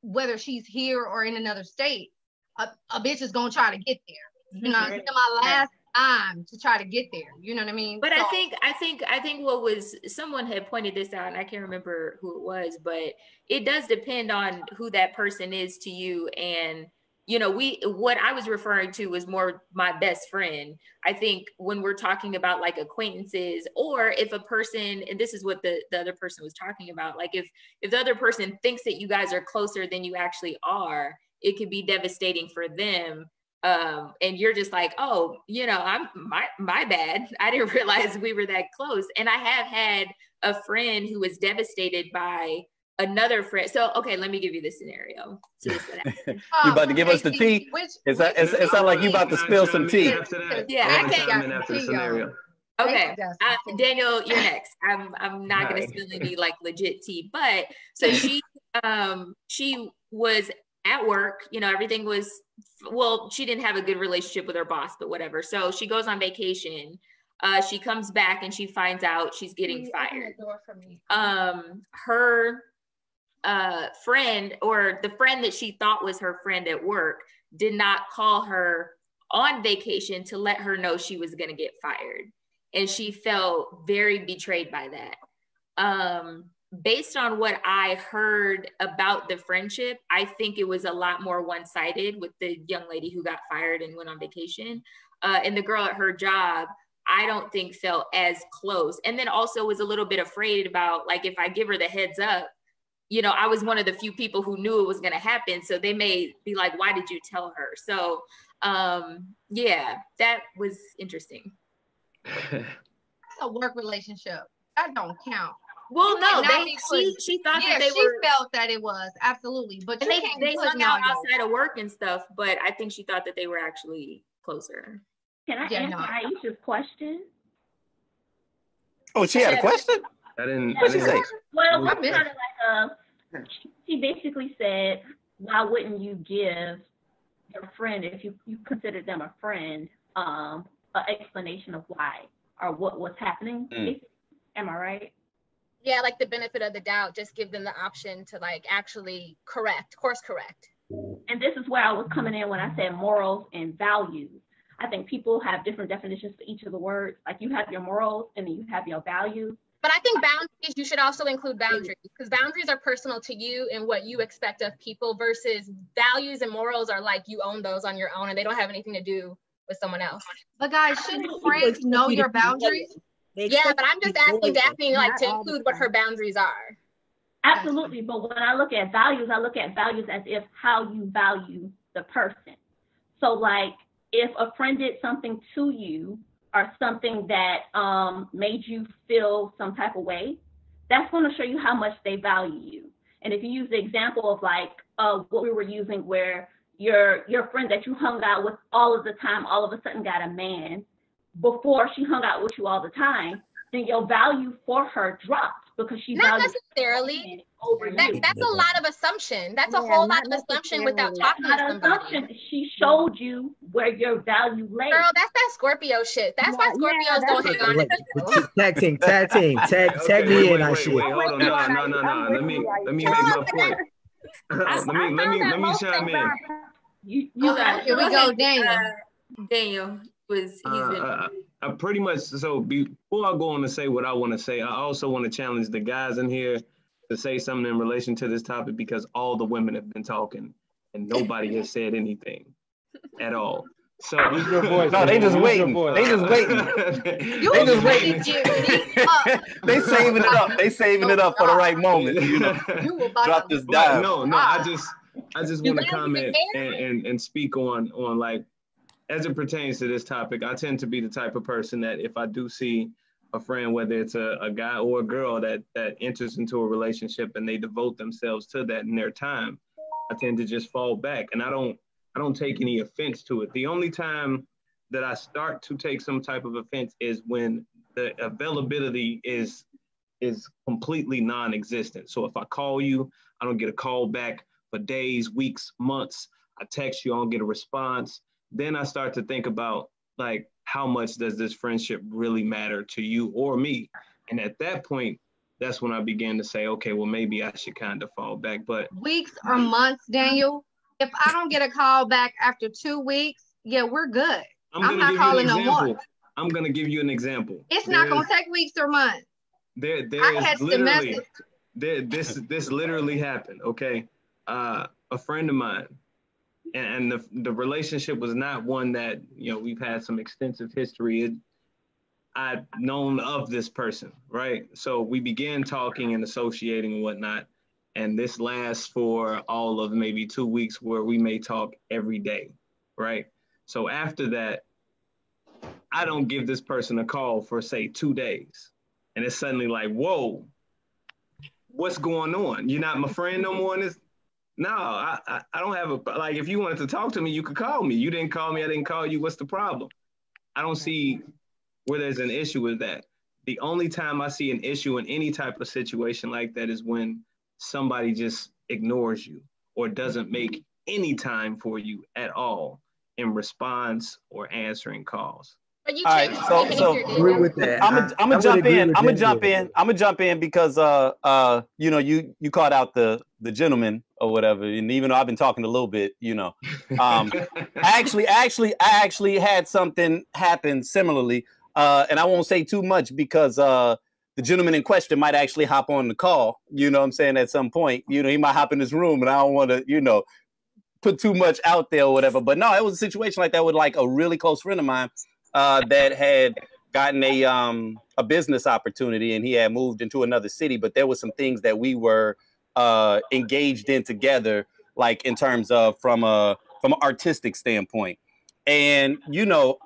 whether she's here or in another state, a bitch is gonna try to get there. You know, my time to try to get there. You know what I mean? But so, I think what was, someone had pointed this out, and I can't remember who it was, but it does depend on who that person is to you. And you know, what I was referring to was more my best friend. I think when we're talking about like acquaintances, or if a person, and this is what the other person was talking about, like if the other person thinks that you guys are closer than you actually are, it could be devastating for them. And you're just like, oh, you know, I'm my bad. I didn't realize we were that close. And I have had a friend who was devastated by another friend. So, okay, let me give you this scenario. So this what happened. You about to give us the tea? It's not like you about to spill some tea. Yeah, I can't. After the scenario. Okay, Daniel, you're next. I'm not gonna spill any like legit tea, but so she was at work. You know, everything was, well, she didn't have a good relationship with her boss, but whatever. So she goes on vacation. She comes back and she finds out she's getting fired. Her friend, or the friend that she thought was her friend at work, did not call her on vacation to let her know she was going to get fired. And she felt very betrayed by that. Based on what I heard about the friendship, I think it was a lot more one-sided with the young lady who got fired and went on vacation. And the girl at her job, I don't think felt as close. And then also was a little bit afraid about, like, if I give her the heads up, you know, I was one of the few people who knew it was going to happen. So they may be like, why did you tell her? So yeah, that was interesting. That's a work relationship. That don't count. Well, no, she thought that they were. She felt that it was, absolutely. But they hung out outside of work and stuff, but I think she thought that they were actually closer. Can I answer Aisha's question? Oh, she had a question? I didn't. What'd she say? Well, it's kind of like she basically said, why wouldn't you give your friend, if you consider them a friend, an explanation of why or what was happening? Am I right? Yeah, like the benefit of the doubt, just give them the option to like actually course correct. And this is where I was coming in when I said morals and values. I think people have different definitions for each of the words. Like you have your morals and then you have your values. But I think boundaries, you should also include boundaries, because boundaries are personal to you and what you expect of people, versus values and morals are like you own those on your own and they don't have anything to do with someone else. But guys, shouldn't friends know your boundaries? Yeah, but I'm just asking Daphne like to include what her boundaries are. Absolutely, but when I look at values as if how you value the person. So like if a friend did something to you or something that made you feel some type of way, that's going to show you how much they value you. And if you use the example of like what we were using, where your friend that you hung out with all of the time all of a sudden got a man before she hung out with you all the time, then your value for her dropped because she not necessarily over you. That's a lot of assumption. That's a whole lot of assumption without talking to somebody. She showed you where your value lay. Girl, that's that Scorpio shit. That's why Scorpios don't hang on to people. Tag me in on shit. Wait, hold on, no. Let me make my point. let me chime in. Here we go, Daniel. I pretty much, so before I go on to say what I want to say, I also want to challenge the guys in here to say something in relation to this topic, because all the women have been talking and nobody has said anything at all. So no, they just waiting. They just waiting. They saving it up. They saving it up for the right moment. You know, drop this dive. No. I just want to comment and speak on like, as it pertains to this topic. I tend to be the type of person that if I do see a friend, whether it's a guy or a girl that enters into a relationship and they devote themselves to that in their time, I tend to just fall back, and I don't take any offense to it. The only time that I start to take some type of offense is when the availability is completely non-existent. So if I call you, I don't get a call back for days, weeks, months. I text you, I don't get a response. Then I start to think about, like, how much does this friendship really matter to you or me? And at that point, that's when I began to say, okay, well, maybe I should kind of fall back. But weeks or months, Daniel, if I don't get a call back after 2 weeks, yeah, we're good. I'm not calling no more. I'm gonna give you an example. It's not gonna take weeks or months. I catch the message. This literally happened. Okay, a friend of mine, and the relationship was not one that, you know, we've had some extensive history. I'd known of this person, right? So we began talking and associating and whatnot, and this lasts for all of maybe 2 weeks where we may talk every day, right? So after that, I don't give this person a call for, say, 2 days. And it's suddenly like, whoa, what's going on? You're not my friend no more? No, I don't have like, if you wanted to talk to me, you could call me. You didn't call me, I didn't call you. What's the problem? I don't see where there's an issue with that. The only time I see an issue in any type of situation like that is when somebody just ignores you or doesn't make any time for you at all in response or answering calls. But you all right, so agree with that. I'm gonna jump in. I'm gonna jump in because you know, you called out the gentleman or whatever, and even though I've been talking a little bit, you know, I actually had something happen similarly, and I won't say too much because the gentleman in question might actually hop on the call. You know what I'm saying? At some point, you know, he might hop in this room, and I don't want to, you know, put too much out there or whatever. But no, it was a situation like that with like a really close friend of mine. That had gotten a business opportunity, and he had moved into another city, but there were some things that we were engaged in together, like in terms of from an artistic standpoint. And you know,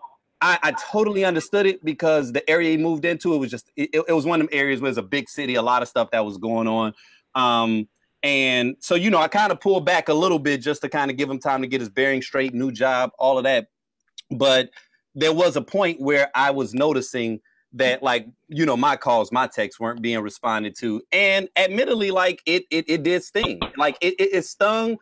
I totally understood it because the area he moved into, it was just it was one of them areas where it's a big city, a lot of stuff that was going on. And so, you know, I kind of pulled back a little bit just to kind of give him time to get his bearings straight, new job, all of that. But there was a point where I was noticing that, like, you know, my calls, my texts weren't being responded to. And admittedly, like, it did sting. Like, it stung.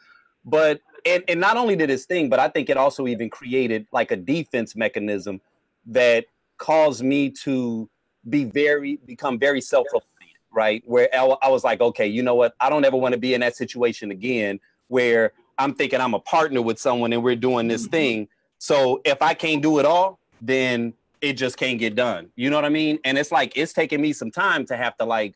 But, and not only did it sting, but I think it also even created, like, a defense mechanism that caused me to become very self-reliant, right? Where I was like, okay, you know what? I don't ever want to be in that situation again where I'm thinking I'm a partner with someone and we're doing this thing. So if I can't do it all, then it just can't get done. You know what I mean? And it's like, it's taking me some time to have to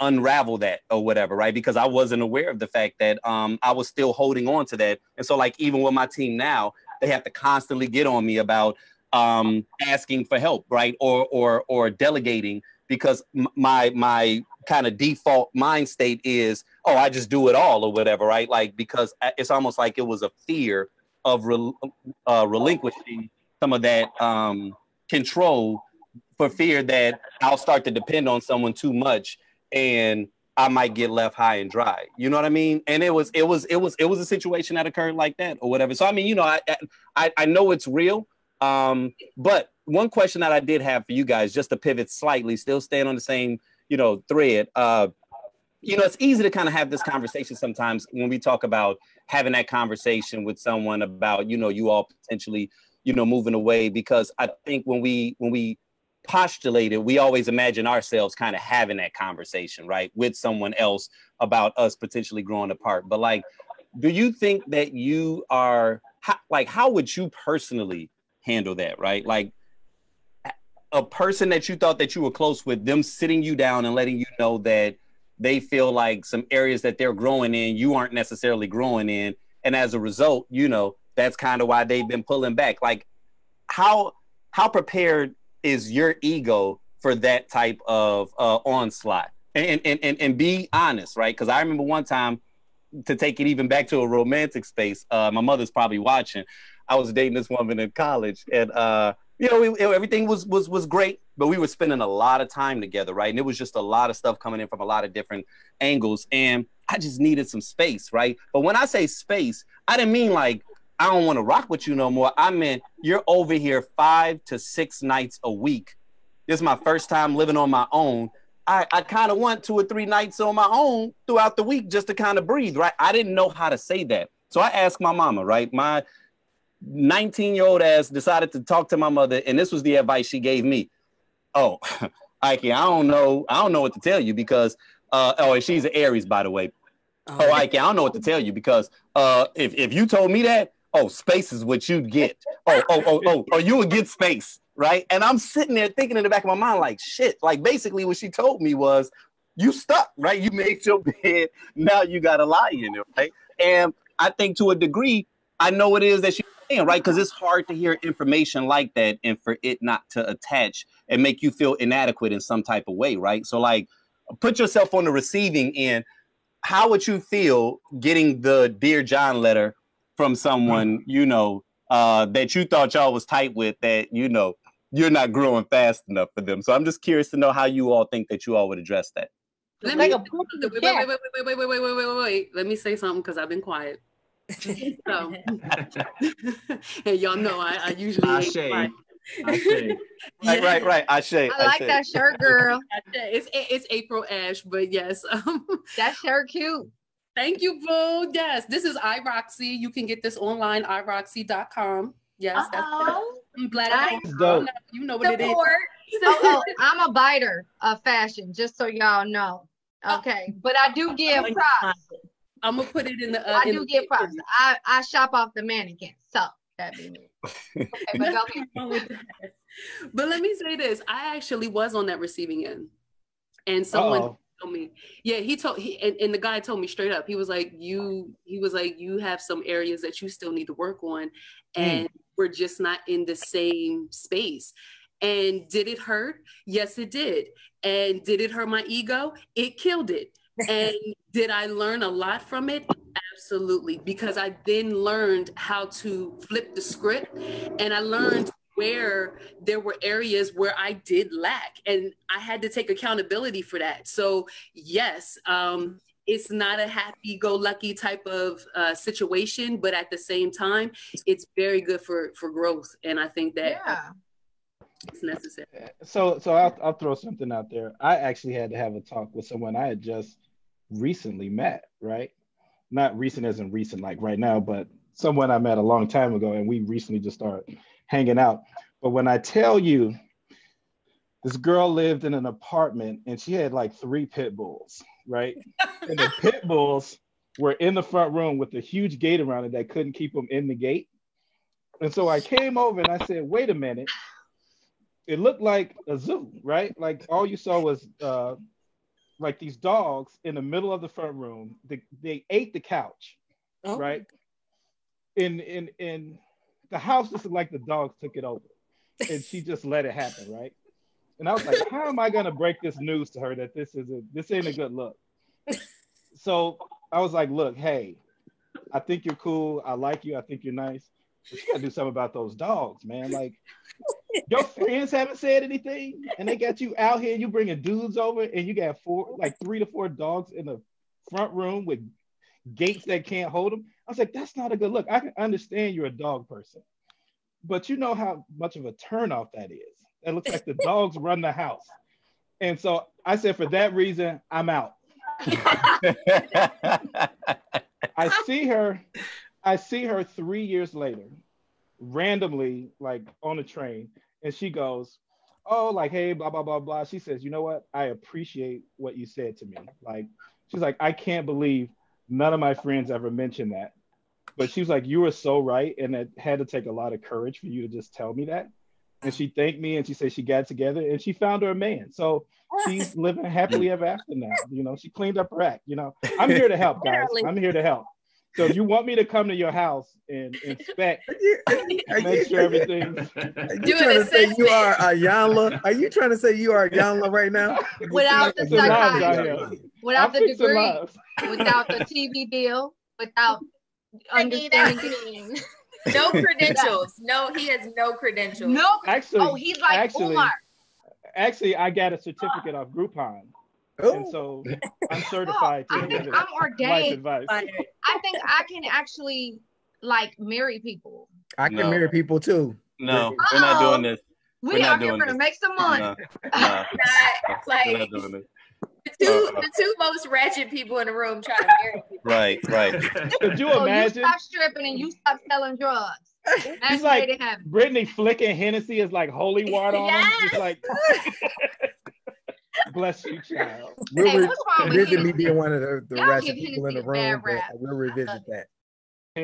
unravel that or whatever, right? Because I wasn't aware of the fact that I was still holding on to that. And so, like, even with my team now, they have to constantly get on me about asking for help, right? Or delegating, because my kind of default mind state is, oh, I just do it all or whatever, right? Like, because it's almost like it was a fear of relinquishing some of that control for fear that I'll start to depend on someone too much and I might get left high and dry. You know what I mean? And it was a situation that occurred like that or whatever. So I mean, you know, I know it's real. But one question that I did have for you guys, just to pivot slightly, still staying on the same, you know, thread. You know, it's easy to kind of have this conversation sometimes when we talk about having that conversation with someone about, you know, you all potentially, you know, moving away, because I think when we postulate it, we always imagine ourselves kind of having that conversation, right, with someone else about us potentially growing apart. But like, do you think that you are how would you personally handle that, right? Like, a person that you thought that you were close with, them sitting you down and letting you know that they feel like some areas that they're growing in, you aren't necessarily growing in. And as a result, you know, that's kind of why they've been pulling back. Like, how prepared is your ego for that type of onslaught? And be honest, right? Because I remember one time, to take it even back to a romantic space, my mother's probably watching. I was dating this woman in college, and you know, everything was great, but we were spending a lot of time together, right? And it was just a lot of stuff coming in from a lot of different angles, and I just needed some space, right? But when I say space, I didn't mean like, I don't want to rock with you no more. I meant, you're over here 5 to 6 nights a week. This is my first time living on my own. I kind of want 2 or 3 nights on my own throughout the week just to kind of breathe, right? I didn't know how to say that. So I asked my mama, right? My 19-year-old ass decided to talk to my mother, and this was the advice she gave me. Oh, Ike, I don't know what to tell you because, and she's an Aries, by the way. Oh, Ike, I don't know what to tell you because if you told me that, oh, space is what you'd get. Oh, you would get space, right? And I'm sitting there thinking in the back of my mind, like, shit. Like, basically what she told me was, you stuck, right? You made your bed, now you got to lie in it, right? And I think to a degree, I know it is that she's saying, right? Because it's hard to hear information like that and for it not to attach and make you feel inadequate in some type of way, right? So, like, put yourself on the receiving end. How would you feel getting the Dear John letter from someone, you know, that you thought y'all was tight with, that, you know, you're not growing fast enough for them? So I'm just curious to know how you all think that you all would address that. Wait. Let me say something because I've been quiet. So, and y'all know I usually ain't quiet. Right. I like that shirt, girl. It's April Ash, but yes. That shirt cute. Thank you, boo. Yes, this is iRoxy. You can get this online, iRoxy.com. Yes, that's Black. Nice. You know what it is. I'm a biter of fashion, just so y'all know. Okay, but I do give props. I'm gonna put it in the. I do give props. I shop off the mannequin, so that be me. Okay, but go ahead. But let me say this: I actually was on that receiving end, and someone told me, yeah, and the guy told me straight up, he was like, you have some areas that you still need to work on, and we're just not in the same space. And did it hurt? Yes, it did. And did it hurt my ego? It killed it. And did I learn a lot from it? Absolutely. Because I then learned how to flip the script, and I learned where there were areas where I did lack, and I had to take accountability for that. So yes, it's not a happy-go-lucky type of situation, but at the same time, it's very good for growth. And I think that it's necessary. So I'll throw something out there. I actually had to have a talk with someone I had just recently met, right? Not recent as in recent, like right now, but someone I met a long time ago, and we recently just started hanging out. But when I tell you, this girl lived in an apartment and she had like 3 pit bulls, right? And the pit bulls were in the front room with a huge gate around it that couldn't keep them in the gate. And so I came over and I said, wait a minute. It looked like a zoo, right? Like all you saw was like these dogs in the middle of the front room. They ate the couch, right? In the house just looked like the dogs took it over, and she just let it happen, right? And I was like, how am I gonna break this news to her that this ain't a good look? So I was like, look, hey, I think you're cool. I like you. I think you're nice. But you gotta do something about those dogs, man. Like, your friends haven't said anything, and they got you out here. You bringing dudes over, and you got 3 to 4 dogs in the front room with gates that can't hold them. I was like, that's not a good look. I can understand you're a dog person, but you know how much of a turnoff that is. It looks like the dogs run the house. And so I said, for that reason, I'm out. I see her 3 years later, randomly, like on a train, and she goes, oh, like, hey, blah, blah, blah, blah. She says, you know what? I appreciate what you said to me. Like, she's like, I can't believe none of my friends ever mentioned that. But she was like, you were so right. And it had to take a lot of courage for you to just tell me that. And she thanked me, and she said she got together and she found her a man. So she's living happily ever after now. You know, she cleaned up her act. You know, I'm here to help, guys. I'm here to help. So if you want me to come to your house and inspect, make sure everything. Are you trying to say you are Ayanla? Are you trying to say you are Ayanla right now? Without the psychology, without the degree, without the TV deal, without understanding. No credentials. No, he has no credentials. No. Actually, he's like Umar. Actually, I got a certificate of Groupon. And so I'm certified to give I'm ordained. life advice. I think I can actually like marry people. I can marry people too. No, we're not doing this. We are here to make some money. No. We're not doing this. The two most ratchet people in the room trying to marry people. Right. Could you imagine? You stop stripping and you stop selling drugs. It's like Brittany flicking Hennessy is like holy water on him. Just like, bless you, child. We'll revisit me being one of the ratchet people in the room, but we'll revisit that.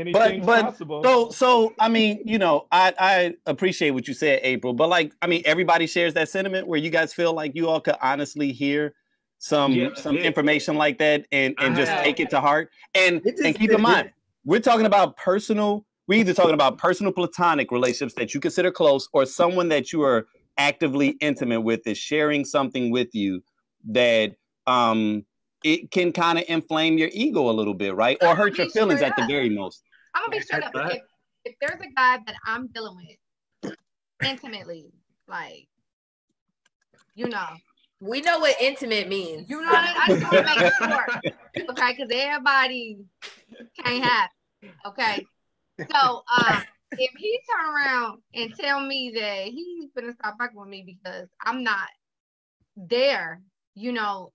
Anything's possible. So I mean, you know, I appreciate what you said, April, but like, I mean, everybody shares that sentiment where you guys feel like you all could honestly hear some information like that and just take it to heart. And keep in mind, we're talking about we're either talking about personal platonic relationships that you consider close, or someone that you are actively intimate with is sharing something with you that it can kind of inflame your ego a little bit, right? Or hurt your feelings at the very most. I'm gonna be straight up. If there's a guy that I'm dealing with intimately, like, you know. We know what intimate means. You know what I just want to make sure. Okay, because everybody can't have it. Okay. So if he turn around and tell me that he's gonna stop fucking with me because I'm not there, you know,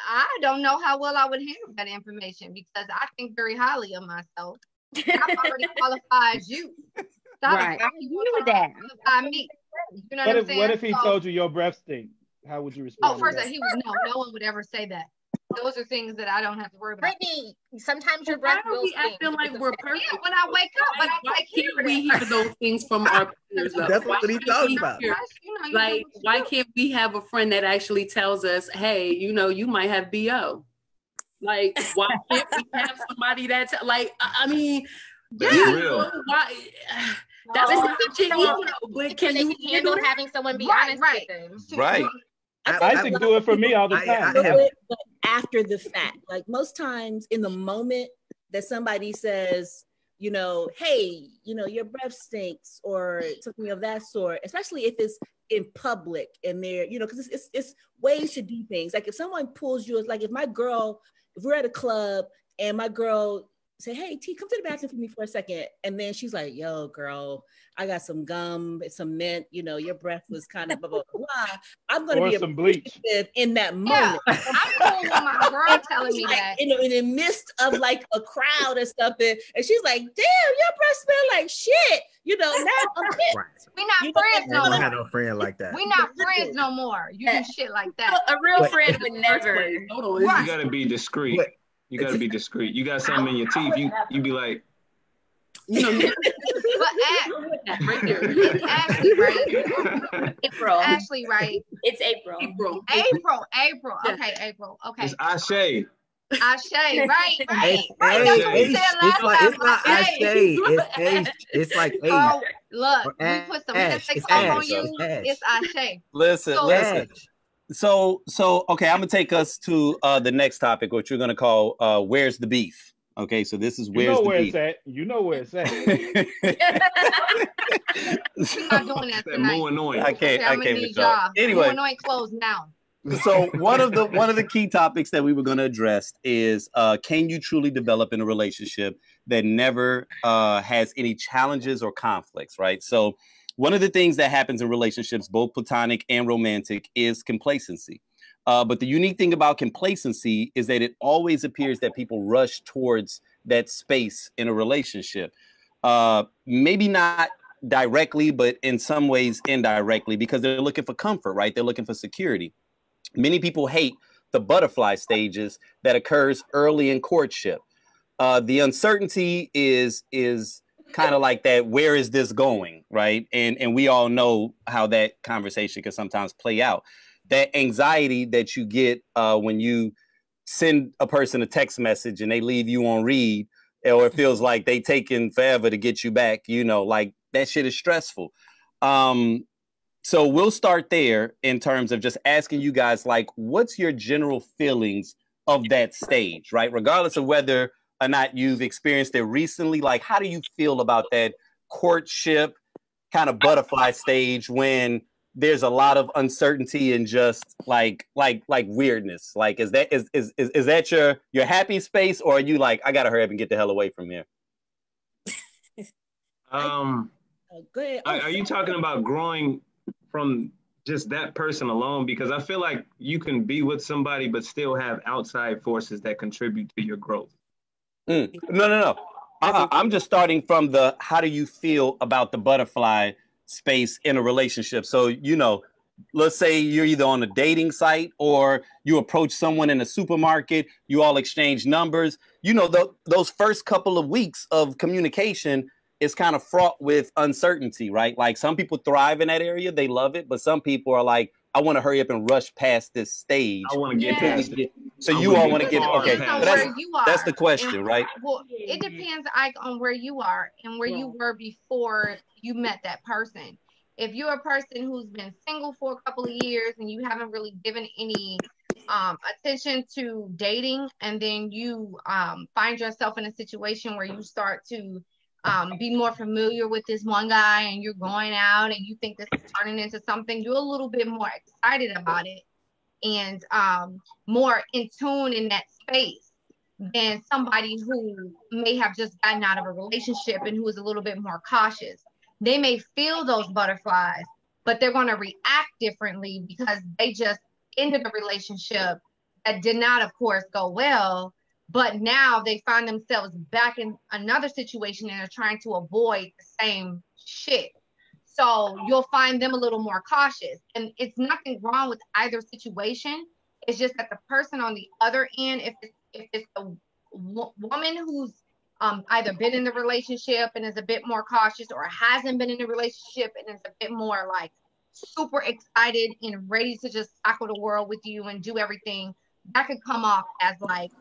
I don't know how well I would handle that information because I think very highly of myself. I've already qualified you. Right. I agree with that. Me. You know what I'm saying? What if he told you your breath stink? How would you respond? Oh, first, he was no one would ever say that. Those are things that I don't have to worry about. Brittany, sometimes your breath will stink. I feel like we're perfect. Yeah, when I wake up, but why can't we hear those things from our peers? That's what he's talking about. Like, why can't we have a friend that actually tells us, hey, you know, you might have BO? Like, why can't we have somebody that's like, I mean, you know, why? That's such an ego, but can you handle having someone be honest with them? Right. Isaac do it for me all the time. But after the fact, like most times in the moment that somebody says, you know, hey, you know, your breath stinks or something of that sort, especially if it's in public and they're, you know, because it's ways to do things. Like if someone pulls you, it's like if we're at a club and my girl say, hey, T, come to the bathroom for me for a second. And then she's like, yo, girl, I got some gum, some mint, you know, your breath was kind of blah, blah, blah. I'm going to be some bleach in that moment. Yeah, I'm cool with my girl telling me that. You know, in the midst of like a crowd and stuff. And she's like, damn, your breath smell like shit. You know, now I'm We're not friends no more. I don't have no friend like that. We're not friends no more. You do shit like that. A real friend would never. You gotta be discreet. You gotta be discreet. You got something in your teeth, you be like, you know, but it's Ashley, right? April. Ashley, right? It's April. April. Okay, April. Okay. It's Ashe. Ashe, right. It's not Ashe. It's like H. Oh, look, we put some lipstick on you. It's Ashe. Listen. So okay, I'm gonna take us to the next topic, which we're gonna call "Where's the Beef?" Okay, so this is where's the beef. You know where it's at. We're not doing that tonight. More annoying. I can't with y'all. Anyway, more annoying clothes now. So one of the key topics that we were going to address is can you truly develop in a relationship that never has any challenges or conflicts, right? So one of the things that happens in relationships, both platonic and romantic, is complacency. But the unique thing about complacency is that it always appears that people rush towards that space in a relationship. Maybe not directly, but in some ways indirectly, because they're looking for comfort, right? They're looking for security. Many people hate the butterfly stages that occurs early in courtship. The uncertainty is kind of like that. Where is this going, right? And we all know how that conversation can sometimes play out. That anxiety that you get when you send a person a text message and they leave you on read, or it feels like they taking forever to get you back, you know, like that shit is stressful. So we'll start there in terms of just asking you guys, like, what's your general feelings of that stage, right? Regardless of whether or not you've experienced it recently, like, how do you feel about that courtship kind of butterfly stage when there's a lot of uncertainty and just like weirdness? Like, is that your happy space, or are you like, I gotta hurry up and get the hell away from here? Are you talking about growing from just that person alone? Because I feel like you can be with somebody but still have outside forces that contribute to your growth. No. I'm just starting from how do you feel about the butterfly space in a relationship? So, you know, let's say you're either on a dating site or you approach someone in a supermarket, you all exchange numbers. You know, those first couple of weeks of communication is kind of fraught with uncertainty, right? Like some people thrive in that area, they love it, but some people are like, I want to hurry up and rush past this stage. I want to get past it. So you all want to get, okay. That's the question, right? Well, it depends, Ike, on where you are and where you were before you met that person. If you're a person who's been single for a couple of years and you haven't really given any attention to dating, and then you find yourself in a situation where you start to be more familiar with this one guy and you're going out and you think this is turning into something, you're a little bit more excited about it and more in tune in that space than somebody who may have just gotten out of a relationship and who is a little bit more cautious. They may feel those butterflies, but they're going to react differently because they just ended a relationship that did not, of course, go well. But now they find themselves back in another situation and are trying to avoid the same shit. So you'll find them a little more cautious. And it's nothing wrong with either situation. It's just that the person on the other end, if it's a woman who's either been in the relationship and is a bit more cautious, or hasn't been in a relationship and is a bit more like super excited and ready to just tackle the world with you and do everything, that could come off as like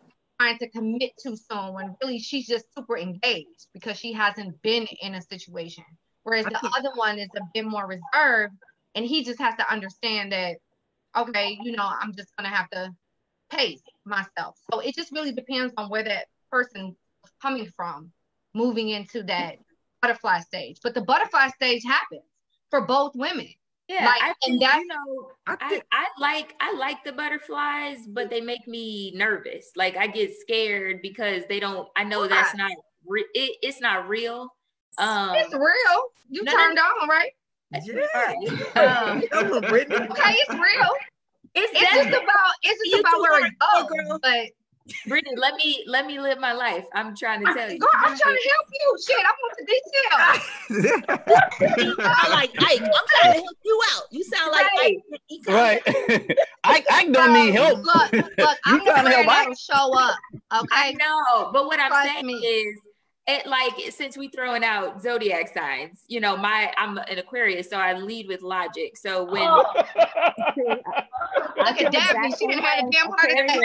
trying to commit too soon when really she's just super engaged because she hasn't been in a situation. Whereas the other one is a bit more reserved and he just has to understand that, okay, you know, I'm just going to have to pace myself. So it just really depends on where that person is coming from moving into that butterfly stage. But the butterfly stage happens for both women. Yeah, like, I like the butterflies, but they make me nervous. Like I get scared because they don't. I know that's not. It's not real. It's real. You turned on, right? Yeah. Okay, it's real. It's just about where it goes. But Brittany, let me live my life. I'm trying to tell you. Girl, I'm trying to help you. Shit, I want the details. I like Ike. I'm trying to help you out. You sound like Ike. Right. I don't need help. Look, I'm trying to help Ike show up. Okay. I know, but what I'm saying is, it like since we throwing out zodiac signs, you know, I'm an Aquarius, so I lead with logic. So when look at Daphne, she didn't have a damn heart attack.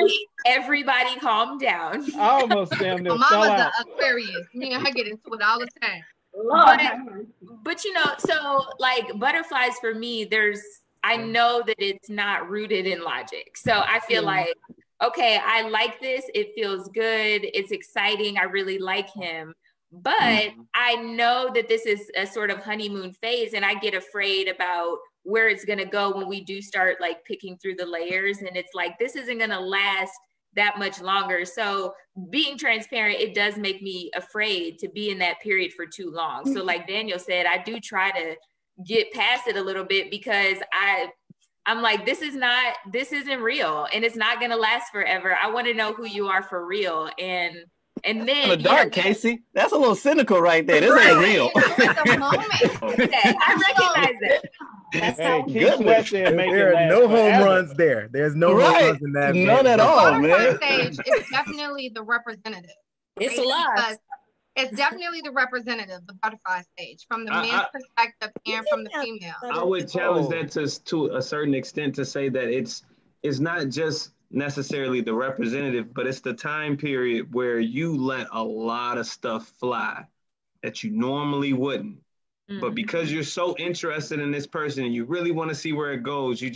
Everybody calm down. I almost damn near Mama's an Aquarius. Me and her get into it all the time. But you know, so like butterflies for me, I know that it's not rooted in logic. So I feel like, okay, I like this. It feels good. It's exciting. I really like him. But I know that this is a sort of honeymoon phase, and I get afraid about where it's going to go when we do start like picking through the layers. And it's like, this isn't going to last that much longer. So being transparent, it does make me afraid to be in that period for too long. So like Daniel said, I do try to get past it a little bit because I'm like, this isn't real, and it's not gonna last forever. I want to know who you are for real, and then the dark, Casey. That's a little cynical right there. This ain't real. I recognize it. That's how there are no home runs there. There's no home runs in that. None at all, man. Stage is definitely the representative. It's a lot. It's definitely the representative, the butterfly stage, from the man's perspective and from the female. I would challenge that to a certain extent to say that it's not just necessarily the representative, but it's the time period where you let a lot of stuff fly that you normally wouldn't. But because you're so interested in this person and you really want to see where it goes, you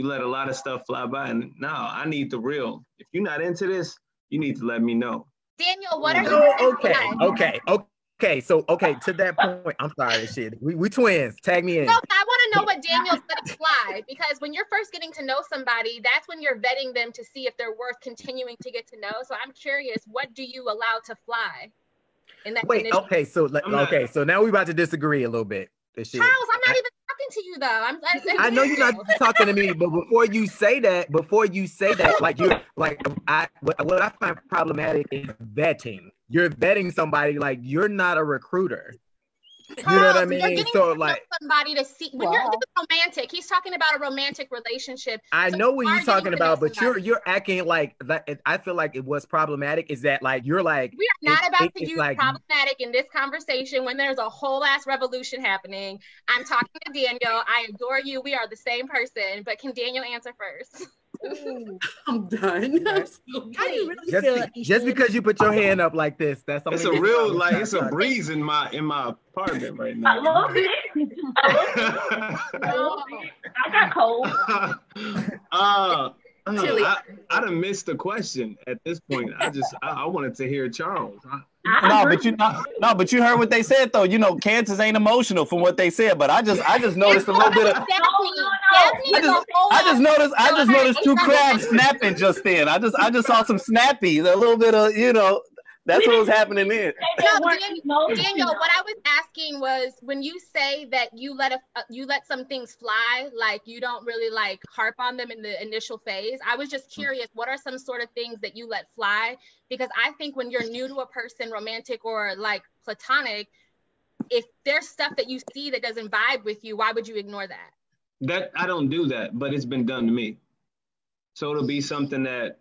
let a lot of stuff fly by. And now I need the real. If you're not into this, you need to let me know. Daniel, what are you? Okay. So, to that point, I'm sorry, shit. We twins. Tag me in. No, I want to know what Daniel's gonna fly, because when you're first getting to know somebody, that's when you're vetting them to see if they're worth continuing to get to know. So I'm curious, what do you allow to fly? In that okay. So now we're about to disagree a little bit. Charles, I'm not even talking to you though. I know you're not talking to me, but before you say that, what I find problematic is vetting. You're vetting somebody like you're not a recruiter. You know what I mean? You're getting So to know like somebody to see when you're romantic. He's talking about a romantic relationship. I So know what you're talking about, but somebody. you're acting like that. I feel like it was problematic. Is that like you're like we are not about to use like, problematic in this conversation when there's a whole ass revolution happening. I'm talking to Daniel. I adore you. We are the same person, but can Daniel answer first? I'm done. I'm so how do you really feel? Just because you put your hand up like this, that's it's a real like it's a breeze in my apartment right now. I love it. I got cold. I done missed the question at this point. I wanted to hear Charles. But you heard what they said though. You know, cancers ain't emotional from what they said. But I just noticed a little bit of. I just noticed two crabs snapping just then. I just saw some snappies, a little bit of, you know. That's what was happening then. Daniel, what I was asking was when you say that you let some things fly, like you don't really like harp on them in the initial phase. I was just curious, what are some sort of things that you let fly? Because I think when you're new to a person, romantic or like platonic, if there's stuff that you see that doesn't vibe with you, why would you ignore that? That I don't do that, but it's been done to me. So it'll be something that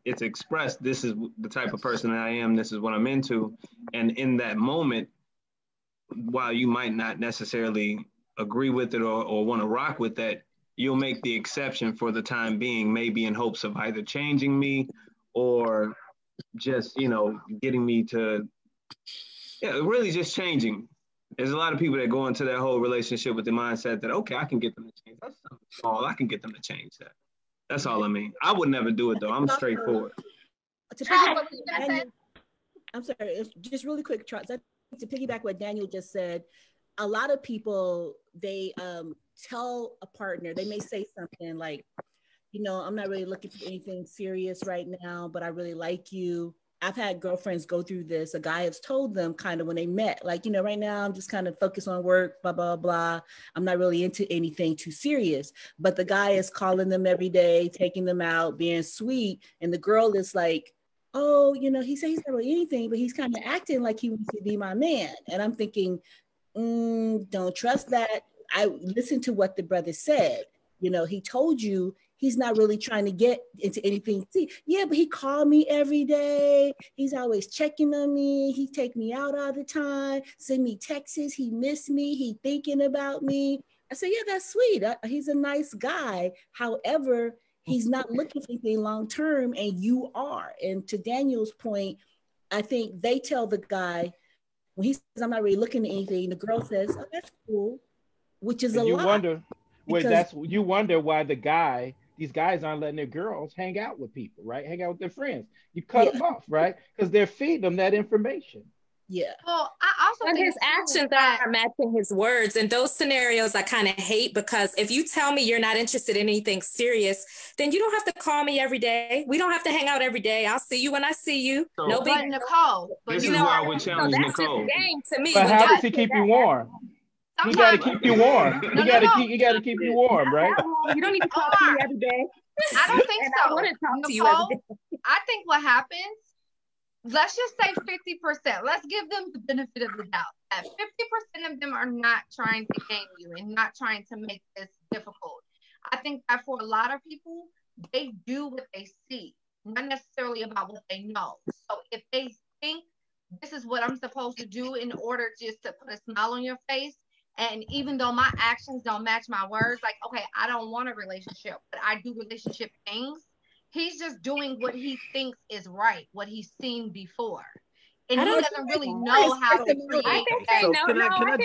it's expressed. This is the type of person that I am. This is what I'm into. And in that moment, while you might not necessarily agree with it or want to rock with that, you'll make the exception for the time being, maybe in hopes of either changing me or just, you know, getting me to, really just changing. There's a lot of people that go into that whole relationship with the mindset that, okay, I can get them to change. That's something small. I can get them to change that. That's all I mean. I would never do it though. I'm straightforward. I'm sorry, just really quick, Charles. To piggyback what Daniel just said, a lot of people, they tell a partner, they may say something like, you know, I'm not really looking for anything serious right now, but I really like you. I've had girlfriends go through this. A guy has told them kind of when they met, like, you know, right now I'm just kind of focused on work, blah, blah, blah. I'm not really into anything too serious. But the guy is calling them every day, taking them out, being sweet. And the girl is like, oh, you know, he said he's not really anything, but he's kind of acting like he wants to be my man. And I'm thinking, don't trust that. I listened to what the brother said. You know, he told you he's not really trying to get into anything. See, yeah, but he called me every day. He's always checking on me. He take me out all the time, send me texts. He miss me. He thinking about me. I said, yeah, that's sweet. He's a nice guy. However, he's not looking for anything long-term, and you are. And to Daniel's point, I think they tell the guy, when he says, I'm not really looking at anything, the girl says, oh, that's cool, which is a lie. You wonder why these guys aren't letting their girls hang out with people, right? Hang out with their friends. You cut them off, right? Because they're feeding them that information. Yeah. Well, I also think his actions are matching his words. And those scenarios I kind of hate, because if you tell me you're not interested in anything serious, then you don't have to call me every day. We don't have to hang out every day. I'll see you when I see you. So, no big Nicole. This is why we challenge Nicole. That's just game to me. But how does he keep you warm? He got to keep you warm. He got to keep you warm, right? You don't need to talk to me every day. I don't think so. I want to talk to you Nicole, every day. I think what happens, let's just say 50%. Let's give them the benefit of the doubt. That 50% of them are not trying to game you and not trying to make this difficult. I think that for a lot of people, they do what they see, not necessarily about what they know. So if they think this is what I'm supposed to do in order just to put a smile on your face, and even though my actions don't match my words, like, okay, I don't want a relationship, but I do relationship things. He's just doing what he thinks is right, what he's seen before. And he doesn't really know how to create. So can I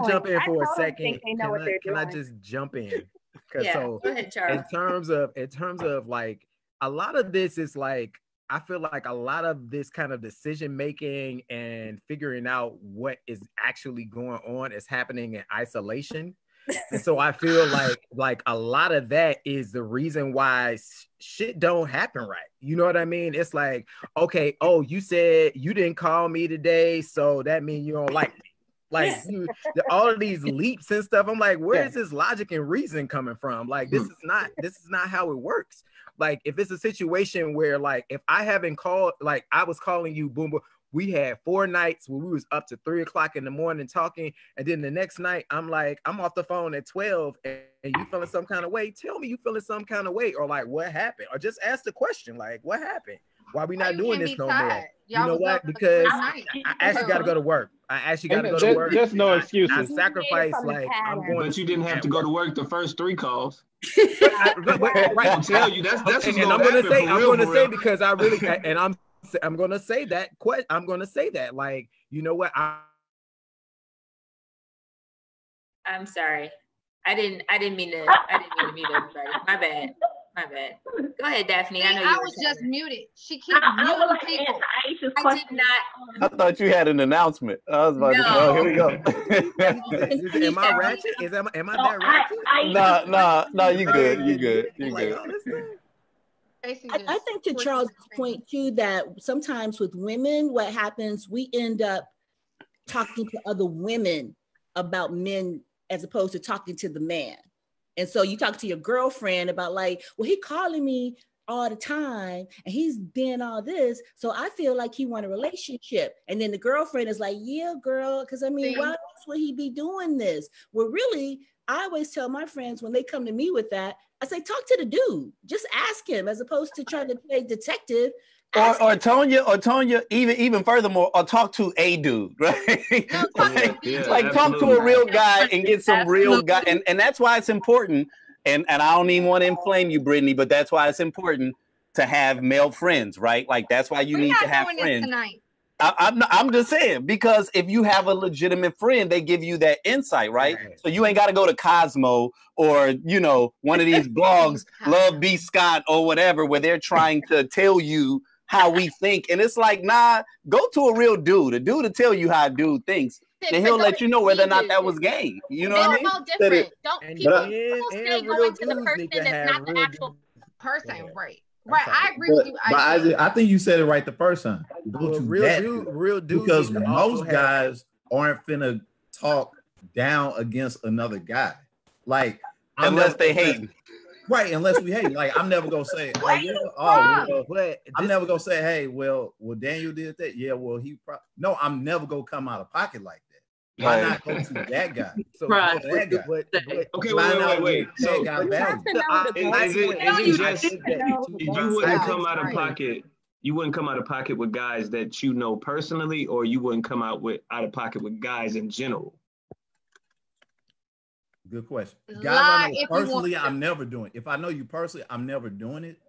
jump in for a second? Can I just jump in? Yeah, so go ahead, Charles. in terms of like a lot of this is like, I feel like a lot of this kind of decision making and figuring out what is actually going on is happening in isolation. And so I feel like a lot of that is the reason why shit don't happen right. You know what I mean? It's like, okay, oh, you said you didn't call me today, so that means you don't like me. Like all of these leaps and stuff. I'm like, where is this logic and reason coming from? Like, this is not how it works. Like, if it's a situation where, like, if I haven't called, like, I was calling you, boom, boom, We had 4 nights where we was up to 3 o'clock in the morning talking, and then the next night I'm like, I'm off the phone at 12, and you feeling some kind of way? Tell me you feeling some kind of way, or like what happened, or just ask the question like what happened? Why we not doing this no more? You know what? Because I actually got to go to work. I actually got to go to work. There's no excuses. I sacrifice like I'm going. But you didn't have to go to work the first 3 calls. Right. I'll tell you that's what's and gonna I'm gonna happen say, for I'm real, gonna for say real. because I really, and I'm gonna say that. I'm gonna say that. Like, you know what? I'm sorry. I didn't mean to mute everybody. My bad. Go ahead, Daphne. I know I was just muted. She keeps muting people. I did not. I thought you had an announcement. I was about to say, oh, here we go. Am I ratchet? Am I that ratchet? No, you good. You good. I think to Charles' point too, that sometimes with women, what happens, we end up talking to other women about men as opposed to talking to the man. And so you talk to your girlfriend about like, well, he calling me all the time and he's doing all this. So I feel like he want a relationship. And then the girlfriend is like, yeah, girl, because I mean, why else would he be doing this? Well, really, I always tell my friends when they come to me with that, I say, talk to the dude. Just ask him as opposed to trying to play detective. Or Tonya, even furthermore, or talk to a dude, right? like talk to a real guy and get some real guy. And that's why it's important. And I don't even want to inflame you, Brittany, but that's why it's important to have male friends, right? Like that's why you need to have friends. I'm just saying, because if you have a legitimate friend, they give you that insight, right? So you ain't got to go to Cosmo or, you know, one of these blogs, Love B. Scott or whatever, where they're trying to tell you how we think. And it's like, nah, go to a real dude. A dude to tell you how a dude thinks. And he'll let you know whether or not that was game. You know what I mean? All different. People stay going to the person that's not the actual person, right? Right, I agree with you. I think you said it right the first time. Go to real dude, because most guys aren't finna talk down against another guy. Like unless they hate. Right, unless we hate. Like I'm never gonna say, I'm never gonna say, hey, well, Daniel did that. Yeah, well, no, I'm never gonna come out of pocket like that. Why not go to that guy? So right. That guy. Okay, wait. So you wouldn't come out of pocket. You wouldn't come out of pocket with guys that you know personally, or you wouldn't come out of pocket with guys in general. Good question. Guys I know personally, I'm never doing it. If I know you personally, I'm never doing it.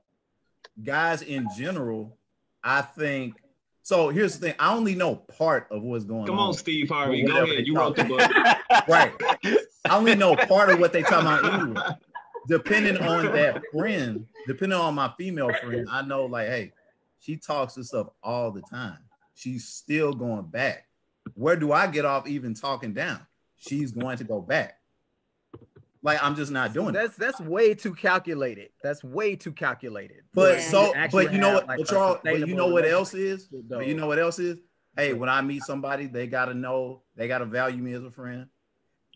Guys in general, I think. So here's the thing. I only know part of what's going on. Come on, Steve Harvey. Go ahead. You wrote the book. Right. I only know part of what they talking about anyway. Depending on that friend, depending on my female friend, I know like, hey, she talks this stuff all the time. She's still going back. Where do I get off even talking down? She's going to go back. Like I'm just not doing it. That's way too calculated. That's way too calculated. But but you know what? Like but you know what else is? But you know what else is? Hey, when I meet somebody, they gotta know, they gotta value me as a friend.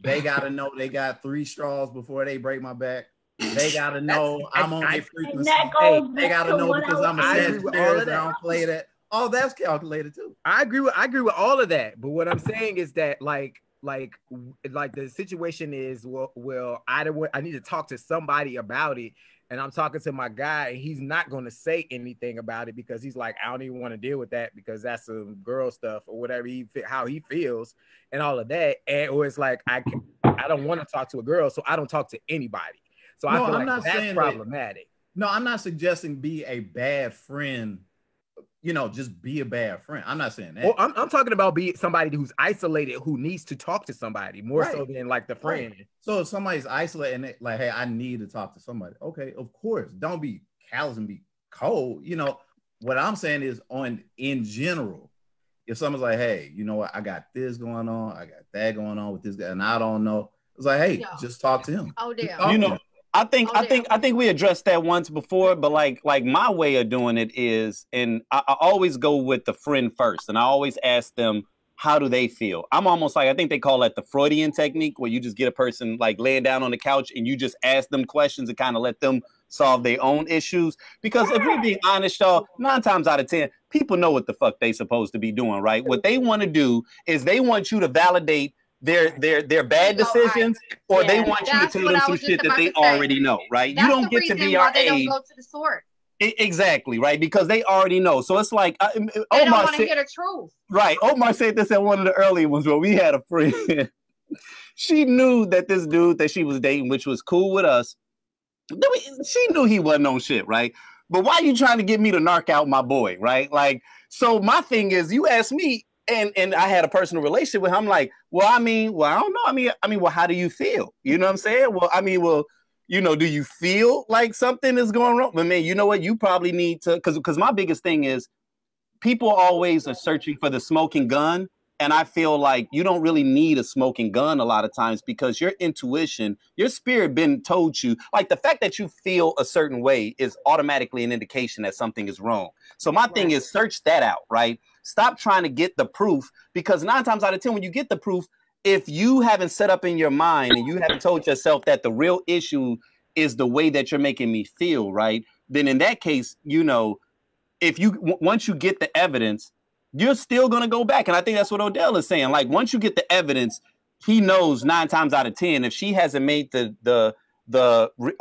They gotta know they got 3 straws before they break my back. They gotta know I'm on their frequency. They gotta know because I'm a Sagittarius. I don't play that. All that's calculated too. I agree with all of that. But what I'm saying is that like the situation is well I need to talk to somebody about it, and I'm talking to my guy and he's not going to say anything about it because he's like, I don't even want to deal with that because that's some girl stuff or whatever how he feels and all of that, or it's like I don't want to talk to a girl, so I don't talk to anybody. So I feel like that's problematic. No, I'm not suggesting be a bad friend. You know, just be a bad friend. I'm not saying that. Well, I'm talking about be somebody who's isolated, who needs to talk to somebody more so than like the friend. Right. So if somebody's isolated and like, hey, I need to talk to somebody. Okay, of course. Don't be callous and be cold. You know, what I'm saying is in general, if someone's like, hey, you know what, I got this going on, I got that going on with this guy, and I don't know. It's like, hey, just talk to him. Oh, damn. You know, I think we addressed that once before, but like my way of doing it is, and I always go with the friend first, and I always ask them, how do they feel? I'm almost like, I think they call that the Freudian technique, where you just get a person like laying down on the couch and you just ask them questions and kind of let them solve their own issues. Because if we're being honest, y'all, 9 times out of 10, people know what the fuck they supposed to be doing, right? What they want to do is they want you to validate their bad decisions, or they want you to tell them some shit that they already know, right? You don't get to be our age. They don't go to the source. Exactly, right? Because they already know. So it's like they don't want to hear the truth. Right. Omar said this at one of the earlier ones where we had a friend. She knew that this dude that she was dating, which was cool with us, she knew he wasn't on shit, right? But why are you trying to get me to narc out my boy, right? Like, so my thing is, you asked me, and I had a personal relationship with him. I'm like, I don't know. Well, how do you feel? You know what I'm saying? Do you feel like something is going wrong? But man, you know what? You probably need to, because my biggest thing is people always are searching for the smoking gun. And I feel like you don't really need a smoking gun a lot of times, because your intuition, your spirit been told you, like the fact that you feel a certain way is automatically an indication that something is wrong. So my thing is, search that out, right? Stop trying to get the proof, because 9 times out of 10, when you get the proof, if you haven't set up in your mind and you haven't told yourself that the real issue is the way that you're making me feel, right? Then in that case, once you get the evidence, you're still going to go back. And I think that's what Odell is saying. Like, once you get the evidence, he knows 9 times out of 10, if she hasn't made or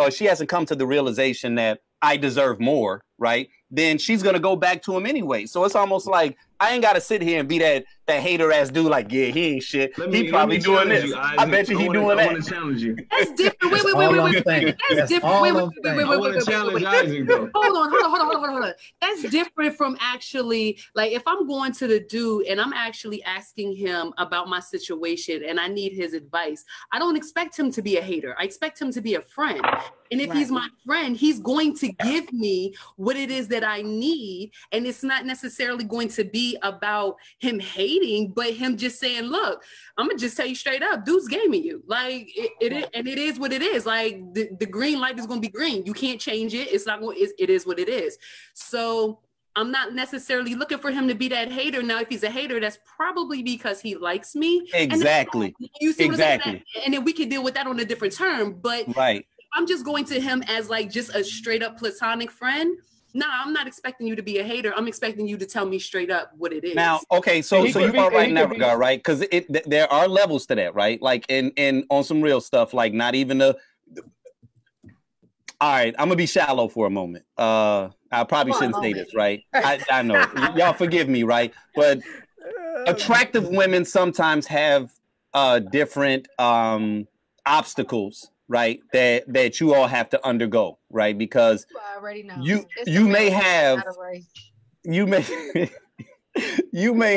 she hasn't come to the realization that I deserve more, right? Then she's going to go back to him anyway. So it's almost like I ain't got to sit here and be that hater ass dude. Like, yeah, he ain't shit. He probably doing this. I bet you he doing that. I want to challenge you. That's different. Wait. That's different. Wait. I want to challenge Isaac though. Hold on. That's different from actually, like, if I'm going to the dude and I'm actually asking him about my situation and I need his advice, I don't expect him to be a hater. I expect him to be a friend. And if he's my friend, he's going to give me what it is that I need. And it's not necessarily going to be about him hating, but him just saying, look, I'm gonna just tell you straight up, dude's gaming you. Like it is what it is. Like the green light is gonna be green. You can't change it. It's not going, it is what it is. So I'm not necessarily looking for him to be that hater. Now, if he's a hater, that's probably because he likes me. Exactly. You see what I'm saying? And then we can deal with that on a different term. But I'm just going to him as like just a straight up platonic friend. No, I'm not expecting you to be a hater. I'm expecting you to tell me straight up what it is. Now, okay, so you are right in that regard, right? Because there are levels to that, right? Like in on some real stuff, like not even all right, I'm gonna be shallow for a moment. I probably shouldn't say this, right? I know. Y'all forgive me, right? But attractive women sometimes have different obstacles, right? That you all have to undergo, right? Because I already know. you may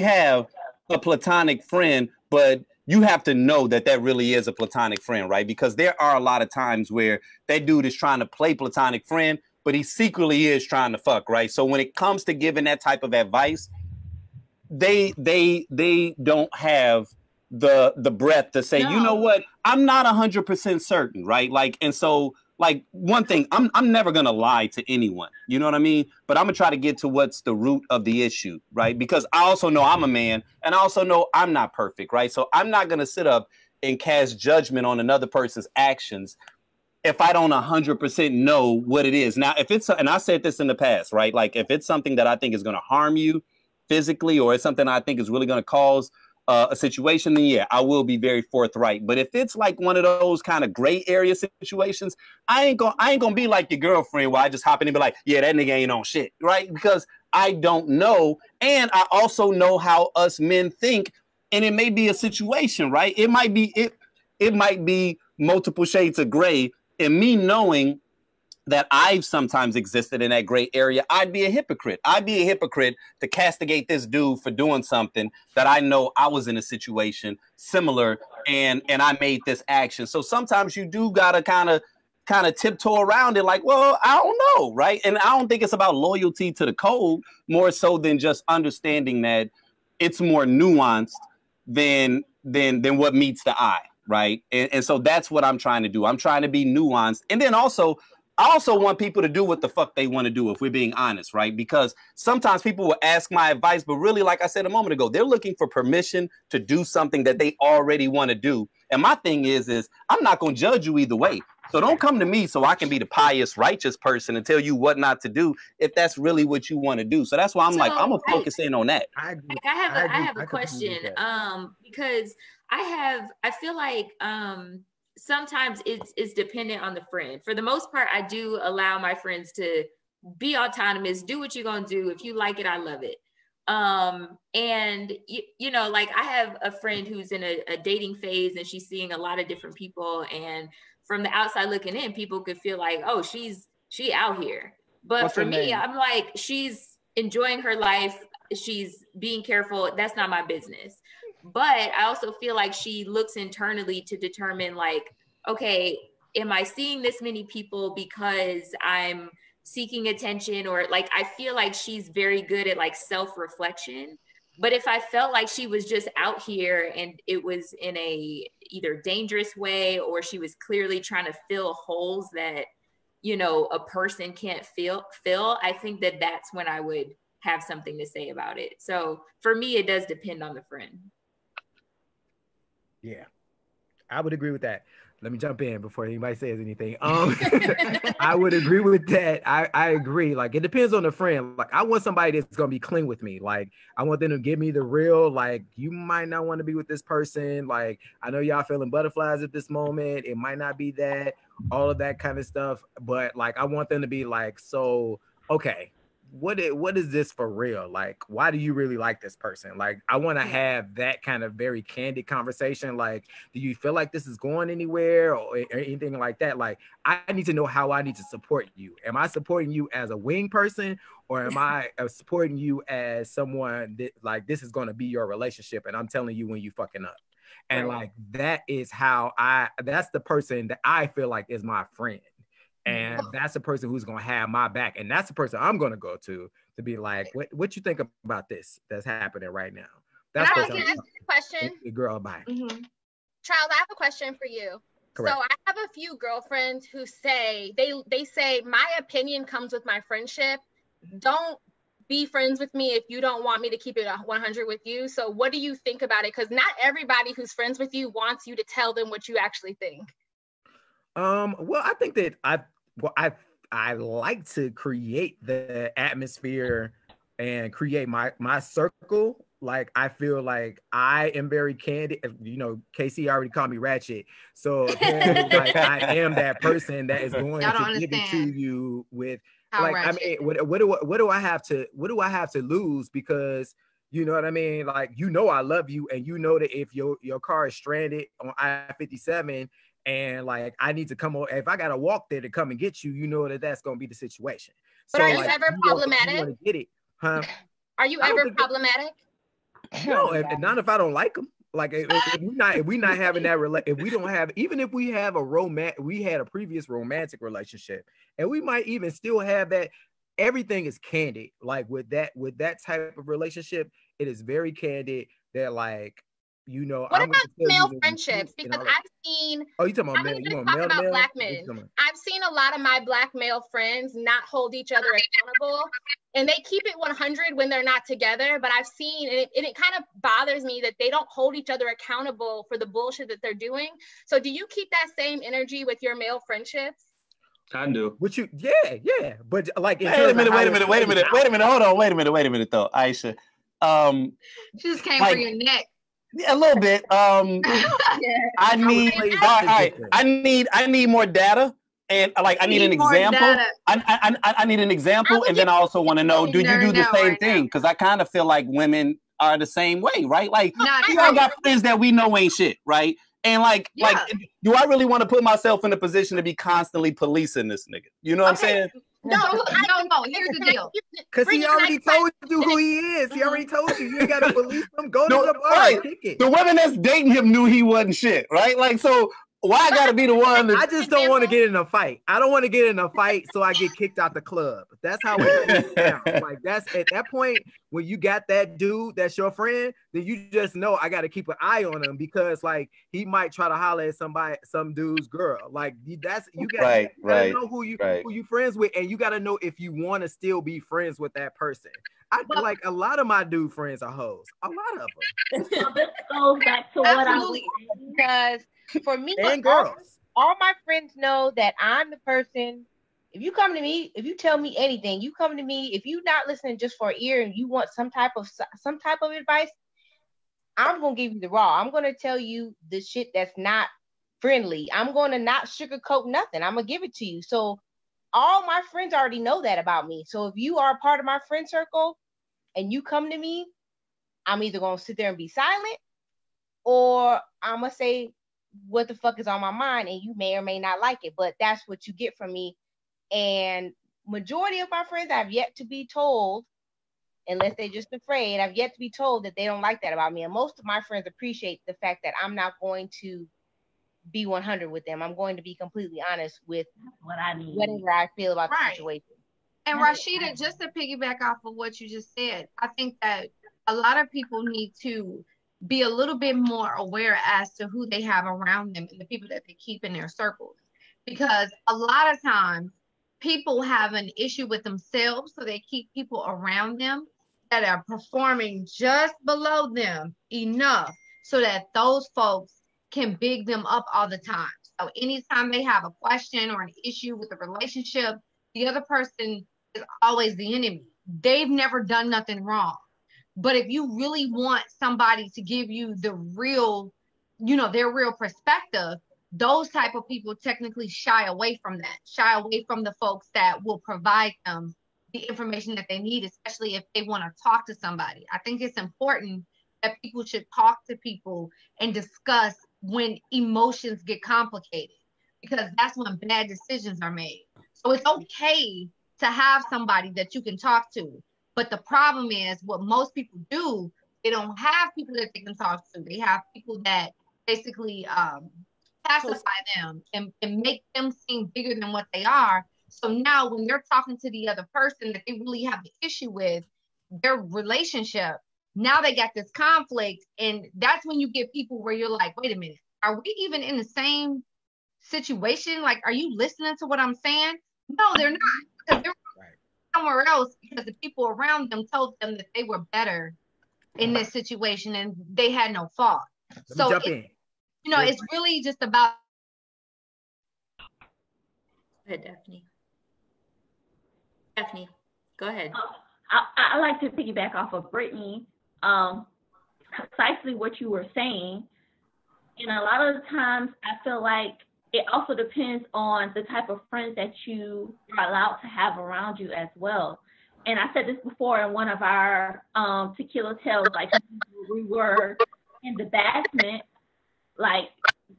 have a platonic friend, but you have to know that really is a platonic friend, right? Because there are a lot of times where that dude is trying to play platonic friend, but he secretly is trying to fuck, right? So when it comes to giving that type of advice, they don't have the breath to say, you know what, I'm not 100% certain, right? Like, and so like one thing, I'm never gonna lie to anyone, you know what I mean? But I'm gonna try to get to what's the root of the issue, right? Because I also know I'm a man, and I also know I'm not perfect, right? So I'm not gonna sit up and cast judgment on another person's actions if I don't 100% know what it is. Now, if it's, and I said this in the past, right? Like if it's something that I think is gonna harm you physically, or it's something I think is really gonna cause a situation, then yeah, I will be very forthright. But if it's like one of those kind of gray area situations, I ain't gonna be like your girlfriend where I just hop in and be like, yeah, that nigga ain't on shit, right? Because I don't know, and I also know how us men think, and it may be a situation, right? It might be multiple shades of gray, and me knowing that I've sometimes existed in that gray area, I'd be a hypocrite. I'd be a hypocrite to castigate this dude for doing something that I know I was in a situation similar and I made this action. So sometimes you do gotta kind of tiptoe around it like, well, I don't know, right? And I don't think it's about loyalty to the code more so than just understanding that it's more nuanced than what meets the eye, right? And so that's what I'm trying to do. I'm trying to be nuanced. And then also, I also want people to do what the fuck they want to do, if we're being honest, right? Because sometimes people will ask my advice, but really, like I said a moment ago, they're looking for permission to do something that they already want to do. And my thing is I'm not going to judge you either way. So don't come to me so I can be the pious, righteous person and tell you what not to do if that's really what you want to do. So that's why I'm like, I'm gonna focus in on that. I have a question. Because I feel like sometimes it's dependent on the friend. For the most part, I do allow my friends to be autonomous, do what you're gonna do. If you like it, I love it. And you know, like I have a friend who's in a dating phase and she's seeing a lot of different people, and from the outside looking in, people could feel like, oh, she out here. But for me, I'm like, she's enjoying her life, she's being careful, that's not my business. But I also feel like she looks internally to determine like, okay, am I seeing this many people because I'm seeking attention? Or like, I feel like she's very good at like self-reflection. But if I felt like she was just out here and it was in a either dangerous way, or she was clearly trying to fill holes that, you know, a person can't fill, I think that that's when I would have something to say about it. So for me, it does depend on the friend. Yeah, I would agree with that. Let me jump in before anybody says anything. I would agree with that. I agree. Like, it depends on the friend. Like, I want somebody that's going to be clean with me. Like, I want them to give me the real, like, you might not want to be with this person. Like, I know y'all feeling butterflies at this moment. It might not be that, all of that kind of stuff. But like, I want them to be like, so, okay, what is this for real? Like, why do you really like this person? Like, I want to have that kind of very candid conversation. Like, do you feel like this is going anywhere or anything like that? Like, I need to know how I need to support you. Am I supporting you as a wing person, or am I supporting you as someone that like, this is going to be your relationship and I'm telling you when you fucking up? And like, that is how that's the person that I feel like is my friend. And that's the person who's gonna have my back, and that's the person I'm gonna go to be like, what you think about this that's happening right now? That's can I ask you a question? Girl, bye. Charles, I have a question for you. Correct. So I have a few girlfriends who say they say my opinion comes with my friendship. Don't be friends with me if you don't want me to keep it 100 with you. So what do you think about it? Because not everybody who's friends with you wants you to tell them what you actually think. Well, I think that I like to create the atmosphere and create my circle. Like, I feel like I am very candid. You know, KC already called me ratchet. So apparently, like, I am that person that is going to give it to you with like, I mean, what do I have to lose? Because, you know what I mean? Like, you know, I love you, and you know that if your car is stranded on I-57 and like, I need to come over, if I gotta walk there to come and get you, you know that that's gonna be the situation. But so, are you ever problematic? You get it, huh? Are you ever problematic? No, not if I don't like them. Like, if we not having that if we don't have, even if we have we had a previous romantic relationship, and we might even still have that. Everything is candid. Like, with that type of relationship, it is very candid. That, like, you know, what about male friendships? Because I've seen. Oh, you talking about male? You talk about black men. I've seen a lot of my black male friends not hold each other accountable, and they keep it 100 when they're not together. But I've seen, and it kind of bothers me that they don't hold each other accountable for the bullshit that they're doing. So, do you keep that same energy with your male friendships? I do. Would you? Yeah. But like, wait a minute. Hold on. Wait a minute though, Aisha. She just came for your neck. Yeah, a little bit. I need. All right. I need more data, and like, I need an example. I need an example, and then I also want to know: do you do the same thing? Because I kind of feel like women are the same way, right? Like, we all got friends that we know ain't shit, right? And like, do I really want to put myself in a position to be constantly policing this nigga? You know what I'm saying? No. Here's the deal. Because he already told you who he is. He already told you. You ain't got to police him. Go to the bar and kick it. The women that's dating him knew he wasn't shit, right? Like, so why I gotta be the one that... I just don't want to get in a fight. I don't want to get in a fight so I get kicked out the club. That's how it goes. Like, that's at that point when you got that dude that's your friend, then you just know I got to keep an eye on him, because like, he might try to holler at some dude's girl. Like, that's, you got to know who you friends with, and you got to know if you want to still be friends with that person. I feel like a lot of my dude friends are hoes. A lot of them. So this goes back to what I was because for me, and girls. all my friends know that I'm the person. If you come to me, if you tell me anything, you come to me. If you're not listening just for an ear and you want some type of advice, I'm gonna give you the raw. I'm gonna tell you the shit that's not friendly. I'm gonna not sugarcoat nothing. I'm gonna give it to you. So all my friends already know that about me. So if you are a part of my friend circle and you come to me, I'm either gonna sit there and be silent, or I'm gonna say what the fuck is on my mind, and you may or may not like it, but that's what you get from me. And majority of my friends I've yet to be told, unless they're just afraid, I've yet to be told that they don't like that about me. And most of my friends appreciate the fact that I'm not going to be 100 with them. I'm going to be completely honest with what I need, whatever I feel about the situation. And Rashida, just to piggyback off of what you just said, I think that a lot of people need to be a little bit more aware as to who they have around them and the people that they keep in their circles. Because a lot of times people have an issue with themselves, so they keep people around them that are performing just below them enough so that those folks can big them up all the time. So anytime they have a question or an issue with a relationship, the other person is always the enemy. They've never done nothing wrong. But if you really want somebody to give you the real, their real perspective, those type of people technically shy away from that, shy away from the folks that will provide them the information that they need, especially if they want to talk to somebody. I think it's important that people should talk to people and discuss when emotions get complicated, because that's when bad decisions are made. So it's okay to have somebody that you can talk to. But the problem is what most people do, they don't have people that they can talk to. They have people that basically pacify them and make them seem bigger than what they are. So now when they're talking to the other person that they really have the issue with, their relationship, now they got this conflict. And that's when you get people where you're like, wait a minute, are we even in the same situation? Like, are you listening to what I'm saying? No, they're not, because they're somewhere else because the people around them told them that they were better in this situation and they had no fault. So it's really just about. Go ahead, Daphne. Daphne, go ahead. I like to piggyback off of Brittany, precisely what you were saying. And a lot of the times I feel like it also depends on the type of friends that you are allowed to have around you as well. And I said this before in one of our tequila tales, like we were in the basement, like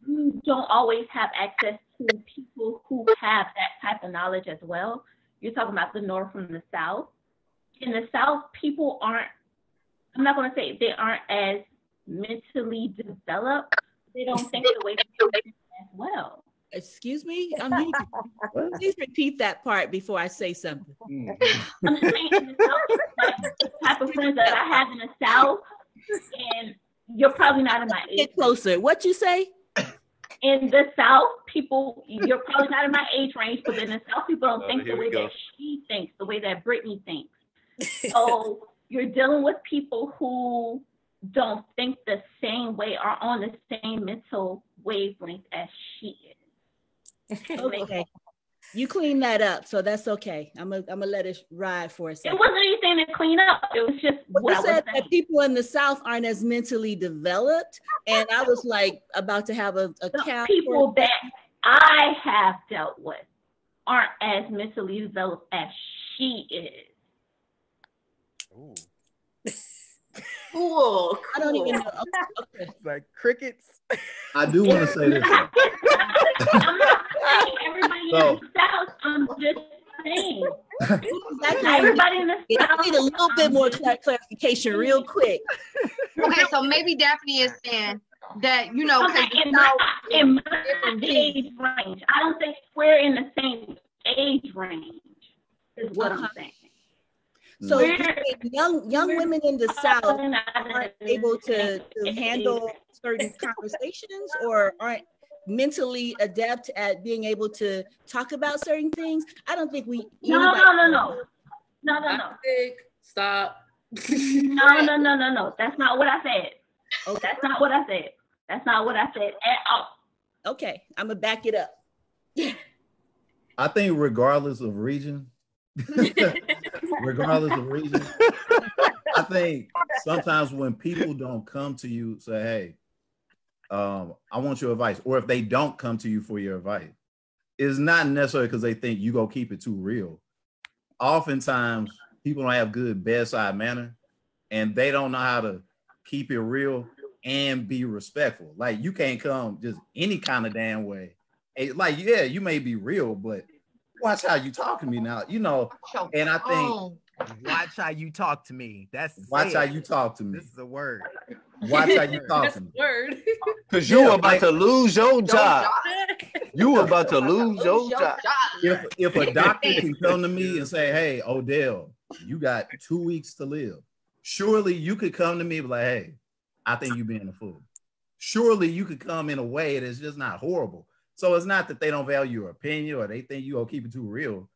you don't always have access to people who have that type of knowledge as well. You're talking about the North and the South. In the South, people aren't, I'm not going to say they aren't as mentally developed. They don't think the way people think as well. Excuse me? Please repeat that part before I say something. I'm just saying, in the South, like the type of friends that I have in the South, and you're probably not in my age. Get closer. What you say? In the South, people, you're probably not in my age range, but in the South, people don't think the way that she thinks, the way that Brittany thinks. So you're dealing with people who don't think the same way or on the same mental wavelength as she is. Okay. You clean that up, so that's okay. I'm gonna let it ride for a second. It wasn't anything to clean up. It was just what I was saying. That people in the South aren't as mentally developed, and I was like about to have a the people that I have dealt with aren't as mentally developed as she is. Ooh. Cool. I don't even know. Okay. Like crickets. I do want to say this. I'm not saying everybody in the South. I'm just saying. Everybody in the South. I need a little bit more clarification, real quick. Okay, so maybe Daphne is saying that in my age range. I don't think we're in the same age range. Is what I'm saying. So young women in the South aren't able to handle certain conversations or aren't mentally adept at being able to talk about certain things. I don't think we. No. Stop. No. That's not what I said. Oh, that's not what I said. That's not what I said at all. Okay, I'm gonna back it up. I think regardless of region, I think sometimes when people don't come to you, say, hey, I want your advice, or if they don't come to you for your advice, it's not necessarily because they think you go keep it too real. Oftentimes, people don't have good bedside manner, and they don't know how to keep it real and be respectful. Like, you can't come just any kind of damn way. Like, yeah, you may be real, but watch how you talk to me now, you know. And I think watch how you talk to me. Watch how you talk to me. This is a word. Watch how you talk to me. Word. Because you about to lose your job. You about to lose your job. If a doctor can come to me and say, hey, Odell, you got 2 weeks to live, surely you could come to me and be like, hey, I think you're being a fool. Surely you could come in a way that's just not horrible. So it's not that they don't value your opinion or they think you gonna keep it too real.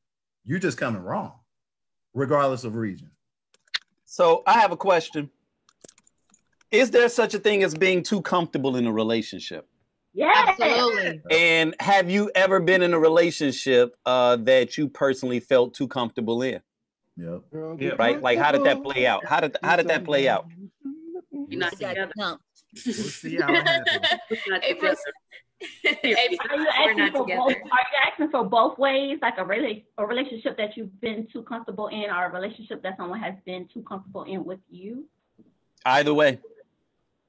You're just coming wrong, regardless of region. So I have a question. Is there such a thing as being too comfortable in a relationship? Yeah, absolutely. And have you ever been in a relationship that you personally felt too comfortable in? Yep. Right? Like, how did that play out? How did that play out? You're not together. No. We'll see how it happens. Are you asking for both ways, like a relationship that you've been too comfortable in, or a relationship that someone has been too comfortable in with you? Either way.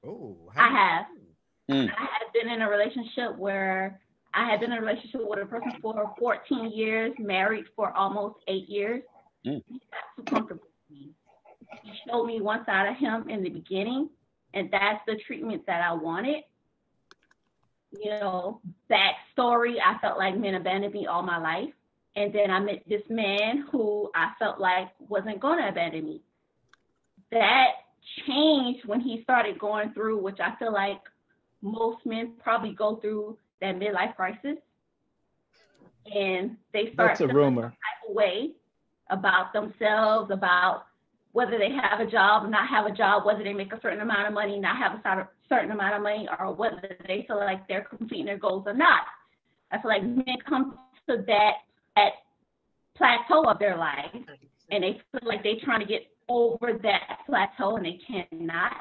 Oh, I have. I have been in a relationship where I had been in a relationship with a person for 14 years, married for almost 8 years. He got too comfortable with me. He showed me one side of him in the beginning, and that's the treatment that I wanted. You know, backstory, I felt like men abandoned me all my life. And then I met this man who I felt like wasn't going to abandon me. That changed when he started going through, which I feel like most men probably go through, that midlife crisis. And they start feeling some type of way about themselves, about whether they have a job or not have a job, whether they make a certain amount of money, not have a certain amount of money, or whether they feel like they're completing their goals or not. I feel like men come to that plateau of their life, and they feel like they're trying to get over that plateau, and they cannot.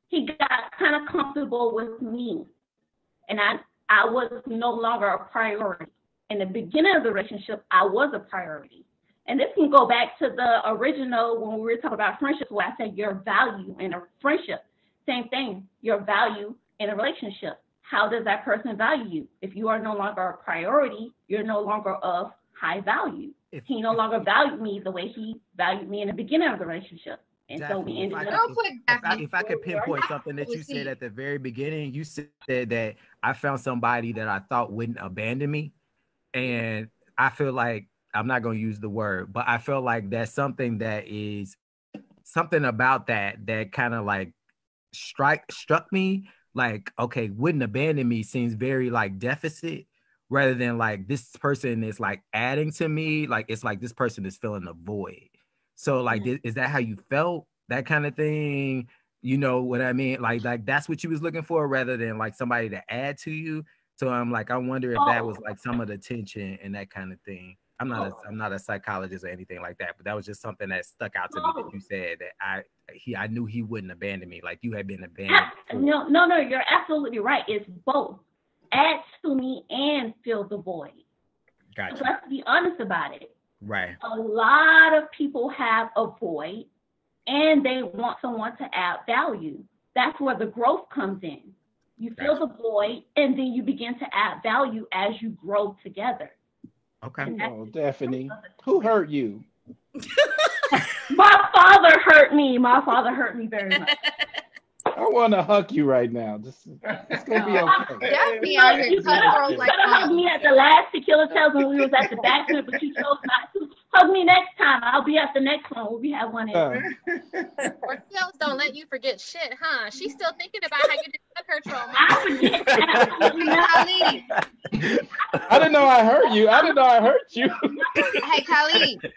He got kind of comfortable with me, and I was no longer a priority. In the beginning of the relationship, I was a priority. And this can go back to the original when we were talking about friendships, where I said your value in a friendship. Same thing, your value in a relationship. How does that person value you? If you are no longer a priority, you're no longer of high value. He no longer valued me the way he valued me in the beginning of the relationship. And so we ended up. If I could pinpoint something that you said at the very beginning, you said that I found somebody that I thought wouldn't abandon me. And I feel like, I'm not going to use the word, but I feel like that's something that is something about that kind of like struck me. Like, okay, wouldn't abandon me seems very like deficit, rather than like this person is like adding to me. Like, it's like this person is filling a void. So like, is that how you felt? That kind of thing? You know what I mean? Like that's what you was looking for, rather than like somebody to add to you. So I'm like, I wonder if that was like some of the tension and that kind of thing. I'm not a psychologist or anything like that, but that was just something that stuck out to me that you said, that I knew he wouldn't abandon me, like you had been abandoned before. No, you're absolutely right. It's both. Add to me and fill the void. Gotcha. So let's be honest about it. Right. A lot of people have a void and they want someone to add value. That's where the growth comes in. You fill the void and then you begin to add value as you grow together. Okay. Oh, Daphne, who hurt you? My father hurt me. My father hurt me very much. I want to hug you right now. It's gonna be okay. Daphne out here cutthroat like hug me at the last tequila tales when we was at the bachelor, but you chose not to. Hug me next time. I'll be at the next one when we have one. Ortels don't let you forget shit, huh? She's still thinking about how you did her trauma. I didn't know I hurt you. I didn't know I hurt you. Hey, Khalid.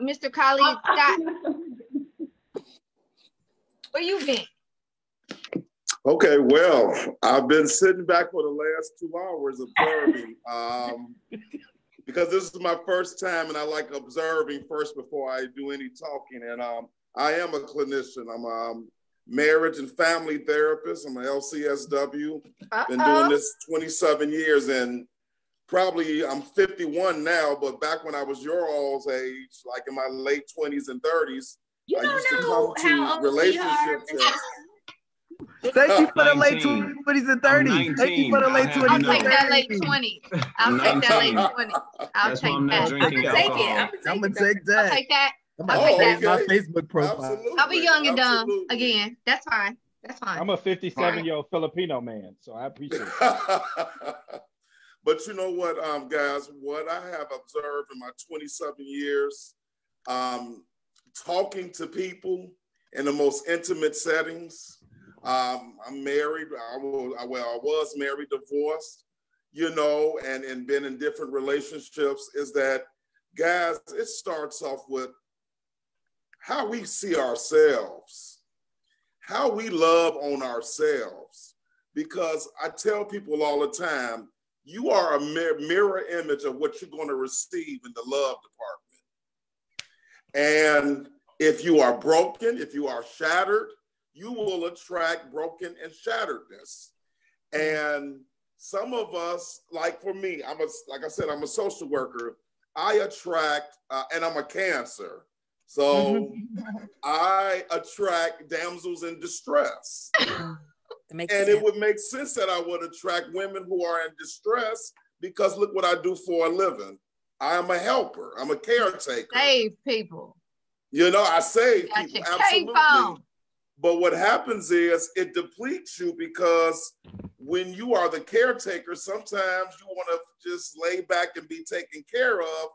Mr. Khalid Scott. Where you been? Okay, well, I've been sitting back for the last 2 hours observing, because this is my first time, and I like observing first before I do any talking. And I am a clinician. I'm a marriage and family therapist. I'm an LCSW. Been doing this 27 years, and probably I'm 51 now. But back when I was your all's age, like in my late 20s and 30s, I used to come to relationship tests. Thank you for the late 20s and 30s. Thank you for the late 20s and 30s. I'll take that late 20. I'll take that late 20. I'll take that. I'm gonna take that. I'll take that. I'll take my Facebook profile. Absolutely. I'll be young and dumb again. That's fine. That's fine. I'm a 57-year-old Filipino man, so I appreciate it. But you know what, guys, what I have observed in my 27 years, talking to people in the most intimate settings. I'm married. I was married, divorced, you know, and been in different relationships. Is that, guys, it starts off with how we see ourselves, how we love on ourselves. Because I tell people all the time, you are a mirror image of what you're going to receive in the love department. And if you are broken, if you are shattered, you will attract broken and shatteredness. And some of us, like for me, like I said, I'm a social worker. I attract, and I'm a Cancer. So I attract damsels in distress. And it would make sense that I would attract women who are in distress, because look what I do for a living. I am a helper. I'm a caretaker. Save people. You know, I save people, absolutely. But what happens is it depletes you, because when you are the caretaker, sometimes you want to just lay back and be taken care of.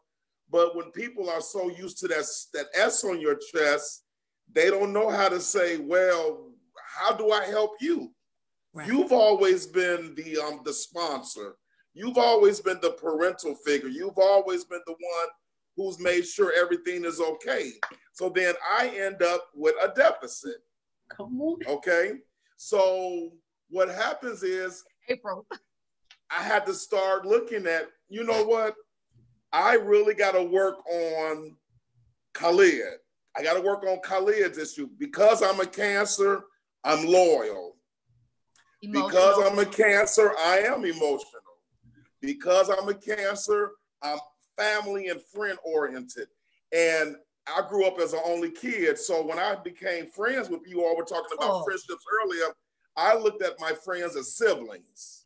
But when people are so used to that S on your chest, they don't know how to say, well, how do I help you? Right. You've always been the sponsor. You've always been the parental figure. You've always been the one who's made sure everything is okay. So then I end up with a deficit. Come on. Okay. So what happens is, April, I had to start looking at, you know what? I really got to work on Khalid. I got to work on Khalid's issue. Because I'm a Cancer, I'm loyal. Because I'm a Cancer, I am emotional. Because I'm a Cancer, I'm family and friend oriented. And I grew up as an only kid. So when I became friends with you all, were talking about friendships earlier, I looked at my friends as siblings.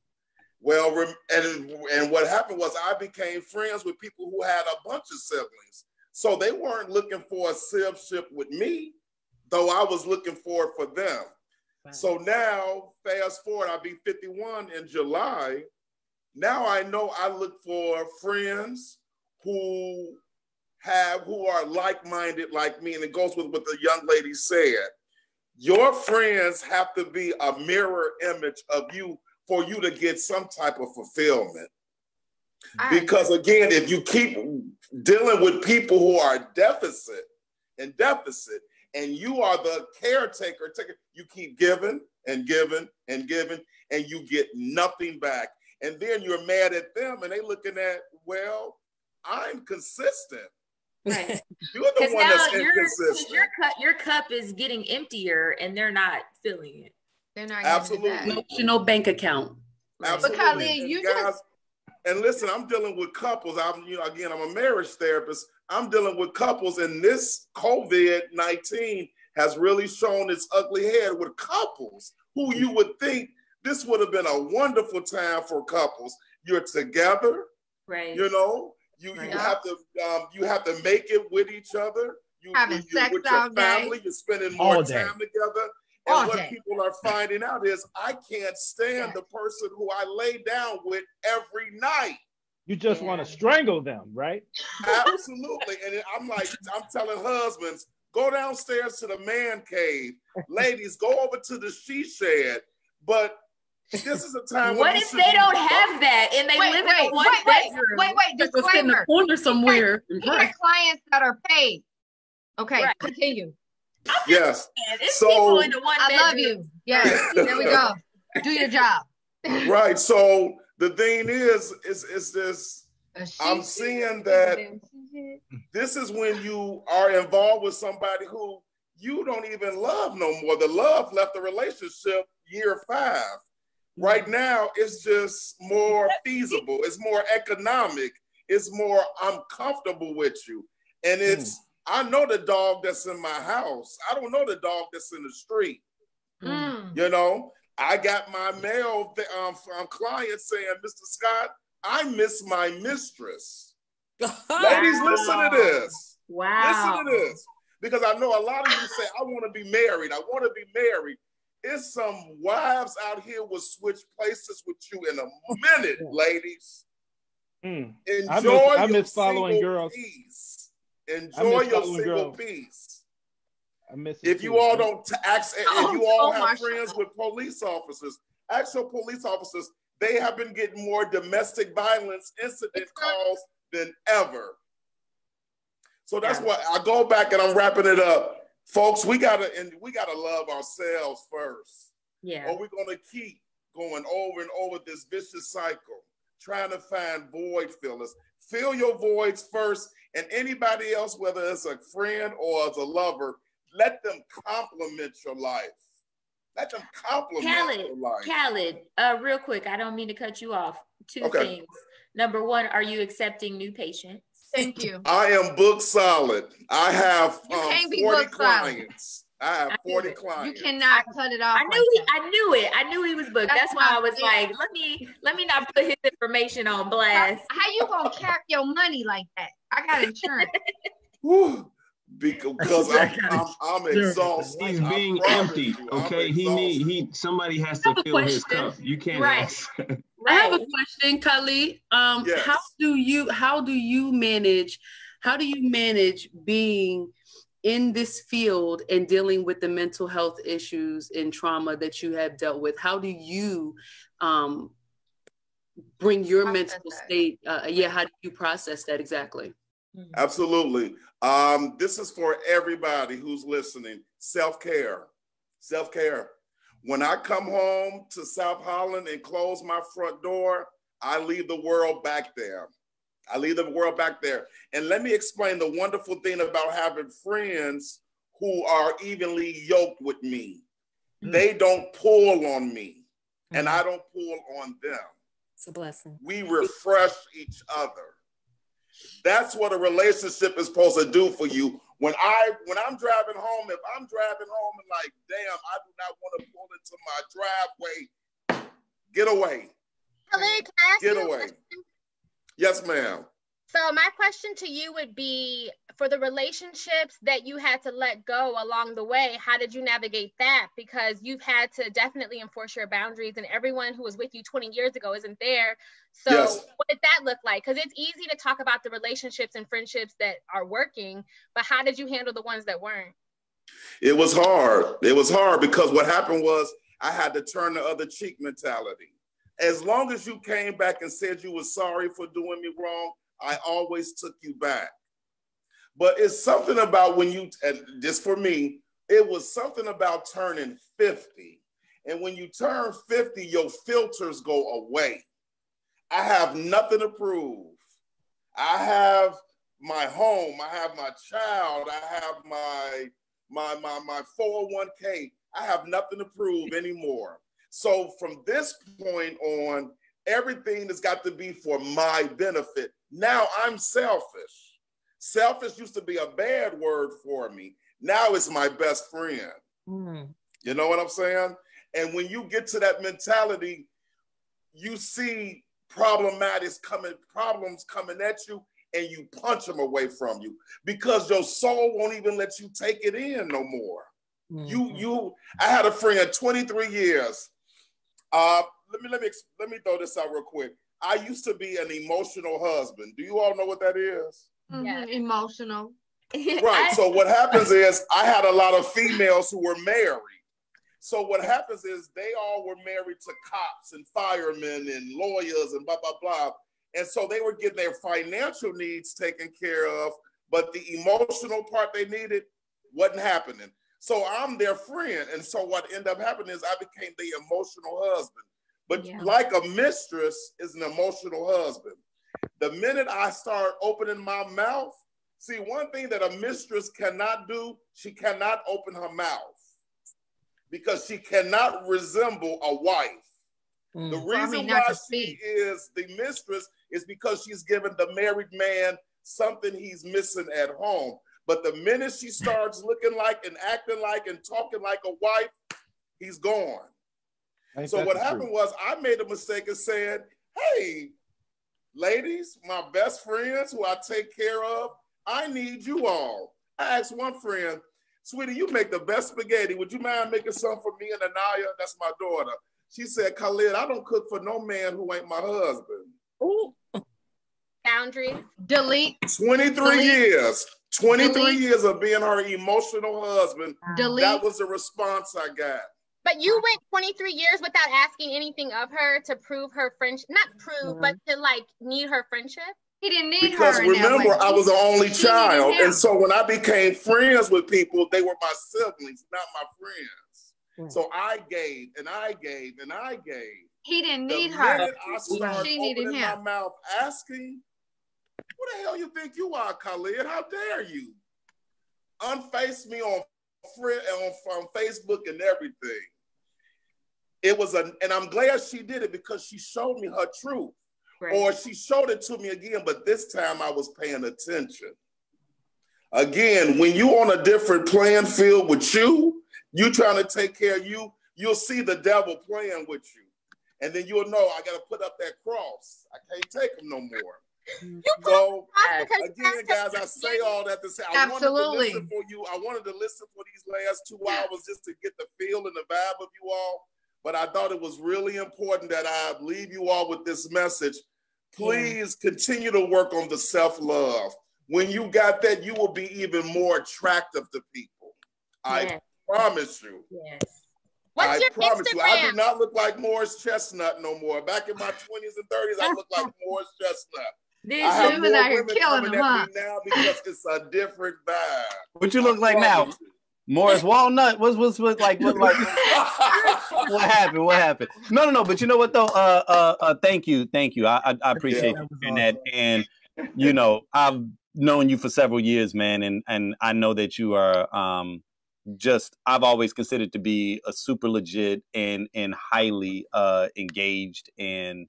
Well, and what happened was I became friends with people who had a bunch of siblings. So they weren't looking for a sibship with me, though I was looking for it for them. Right. So now, fast forward, I'll be 51 in July. Now I know I look for friends who are like-minded like me, and it goes with what the young lady said. Your friends have to be a mirror image of you for you to get some type of fulfillment. Because again, if you keep dealing with people who are deficit, and you are the caretaker, you keep giving and giving and giving, and you get nothing back. And then you're mad at them, and they looking at, well, I'm consistent. Right. You're the one that's inconsistent. Your cup is getting emptier, and they're not filling it. They're not. Absolutely. Emotional bank account. Absolutely. And listen, I'm dealing with couples. I'm a marriage therapist. I'm dealing with couples, and this COVID-19 has really shown its ugly head with couples who you would think this would have been a wonderful time for couples. You're together, right? You know, you have to make it with each other. Having sex with your family, you're spending more time together. And what people are finding out is I can't stand the person who I lay down with every night. You just want to strangle them, right? Absolutely. And I'm telling husbands, go downstairs to the man cave. Ladies, go over to the she shed. But this is a time. What if they don't have that and they live in a one bedroom? Wait, disclaimer. In the corner somewhere. He has clients that are paid. Okay, continue. Yes. It's people in the one bedroom. I love you. Yes. There we go. Do your job. Right. So the thing is this. I'm seeing that this is when you are involved with somebody who you don't even love no more. The love left the relationship year 5. Right now, it's just more feasible. It's more economic. It's more, I'm comfortable with you. And it's, I know the dog that's in my house. I don't know the dog that's in the street. You know, I got my male client saying, Mr. Scott, I miss my mistress. Ladies, listen to this. Wow. Listen to this. Because I know a lot of you say, I want to be married. I want to be married. It's some wives out here will switch places with you in a minute, ladies. Enjoy I miss your following single girls. peace. Enjoy your single peace. I miss if too. you all don't ask, if you all have friends with police officers, actual police officers, they have been getting more domestic violence incident calls than ever. So that's why I go back and I'm wrapping it up. Folks, we gotta love ourselves first. Yeah. Or we're gonna keep going over and over this vicious cycle, trying to find void fillers. Fill your voids first, and anybody else, whether it's a friend or as a lover, let them complement your life. Let them complement your life. Khaled, real quick, I don't mean to cut you off. Two things. Number one, are you accepting new patients? Thank you. I am booked solid. I have 40 clients. I have 40 clients. You cannot cut it off. I knew he was booked. That's why I was like, let me not put his information on blast. How you gonna cap your money like that? I got insurance. Because I'm exhausted. He's being empty. Okay, somebody has to fill his cup. You can't ask. I have a question, Khalid. Yes. How do you manage being in this field and dealing with the mental health issues and trauma that you have dealt with? How do you bring your mental state? How do you process that exactly? Absolutely. This is for everybody who's listening. Self-care. Self-care. When I come home to South Holland and close my front door, I leave the world back there. I leave the world back there. And let me explain the wonderful thing about having friends who are evenly yoked with me. They don't pull on me, and I don't pull on them. It's a blessing. We refresh each other. That's what a relationship is supposed to do for you. When I'm driving home, if I'm driving home and like, damn, I do not want to pull into my driveway, get away. Khalid, can I ask Get you a away. question? Yes, ma'am. So my question to you would be, for the relationships that you had to let go along the way, how did you navigate that? Because you've had to definitely enforce your boundaries, and everyone who was with you 20 years ago isn't there. So what did that look like? Because it's easy to talk about the relationships and friendships that are working, but how did you handle the ones that weren't? It was hard. It was hard because what happened was I had to turn the other cheek mentality. As long as you came back and said you were sorry for doing me wrong, I always took you back. But it's something about when you, and just for me, it was something about turning 50. And when you turn 50, your filters go away. I have nothing to prove. I have my home. I have my child. I have my 401k. I have nothing to prove anymore. So from this point on, everything has got to be for my benefit. Now I'm selfish. Selfish used to be a bad word for me. Now it's my best friend. You know what I'm saying? And when you get to that mentality, you see problems coming at you, and you punch them away from you because your soul won't even let you take it in no more. I had a friend 23 years. Let me throw this out real quick. I used to be an emotional husband. Do you all know what that is? Yeah, emotional. Right. So what happens is I had a lot of females who were married. So what happens is they all were married to cops and firemen and lawyers and blah, blah, blah. And so they were getting their financial needs taken care of, but the emotional part they needed wasn't happening. So I'm their friend. And so what ended up happening is I became the emotional husband. But like a mistress is an emotional husband. The minute I start opening my mouth, see, one thing that a mistress cannot do, she cannot open her mouth because she cannot resemble a wife. The reason why she is the mistress is because she's given the married man something he's missing at home. But the minute she starts looking like and acting like and talking like a wife, he's gone. So what happened was I made a mistake of saying, hey, ladies, my best friends who I take care of, I need you all. I asked one friend, sweetie, you make the best spaghetti. Would you mind making some for me and Anaya? That's my daughter. She said, Khalid, I don't cook for no man who ain't my husband. Ooh. Boundaries. Delete. 23 years. 23 years of being her emotional husband. That was the response I got. But you went 23 years without asking anything of her to prove her friendship. Not prove, but to like need her friendship. He didn't need because her. Because remember, I was the only child. And so when I became friends with people, they were my siblings, not my friends. So I gave and I gave and I gave. He didn't need her. The minute I started opening my mouth asking, who the hell you think you are, Khalid? How dare you? Unface me on Facebook and everything. It was and I'm glad she did it because she showed me her truth. Right. Or she showed it to me again, but this time I was paying attention. Again, when you on a different playing field with you trying to take care of you, you'll see the devil playing with you. And then you'll know I got to put up that cross. I can't take him no more. So again, guys, I say all that to say I wanted to listen for you. I wanted to listen for these last 2 hours just to get the feel and the vibe of you all. But I thought it was really important that I leave you all with this message. Please continue to work on the self-love. When you got that, you will be even more attractive to people. I promise you. Yes. What's your promise Instagram? You, I do not look like Morris Chestnut no more. Back in my 20s and 30s, I look like Morris Chestnut. I have more women coming at me now because it's a different vibe. What you look like now? Morris Walnut? What's like? What happened? What happened? No. But you know what though? Thank you. I appreciate you doing that. And you know, I've known you for several years, man, and I know that you are I've always considered to be a super legit and highly engaged and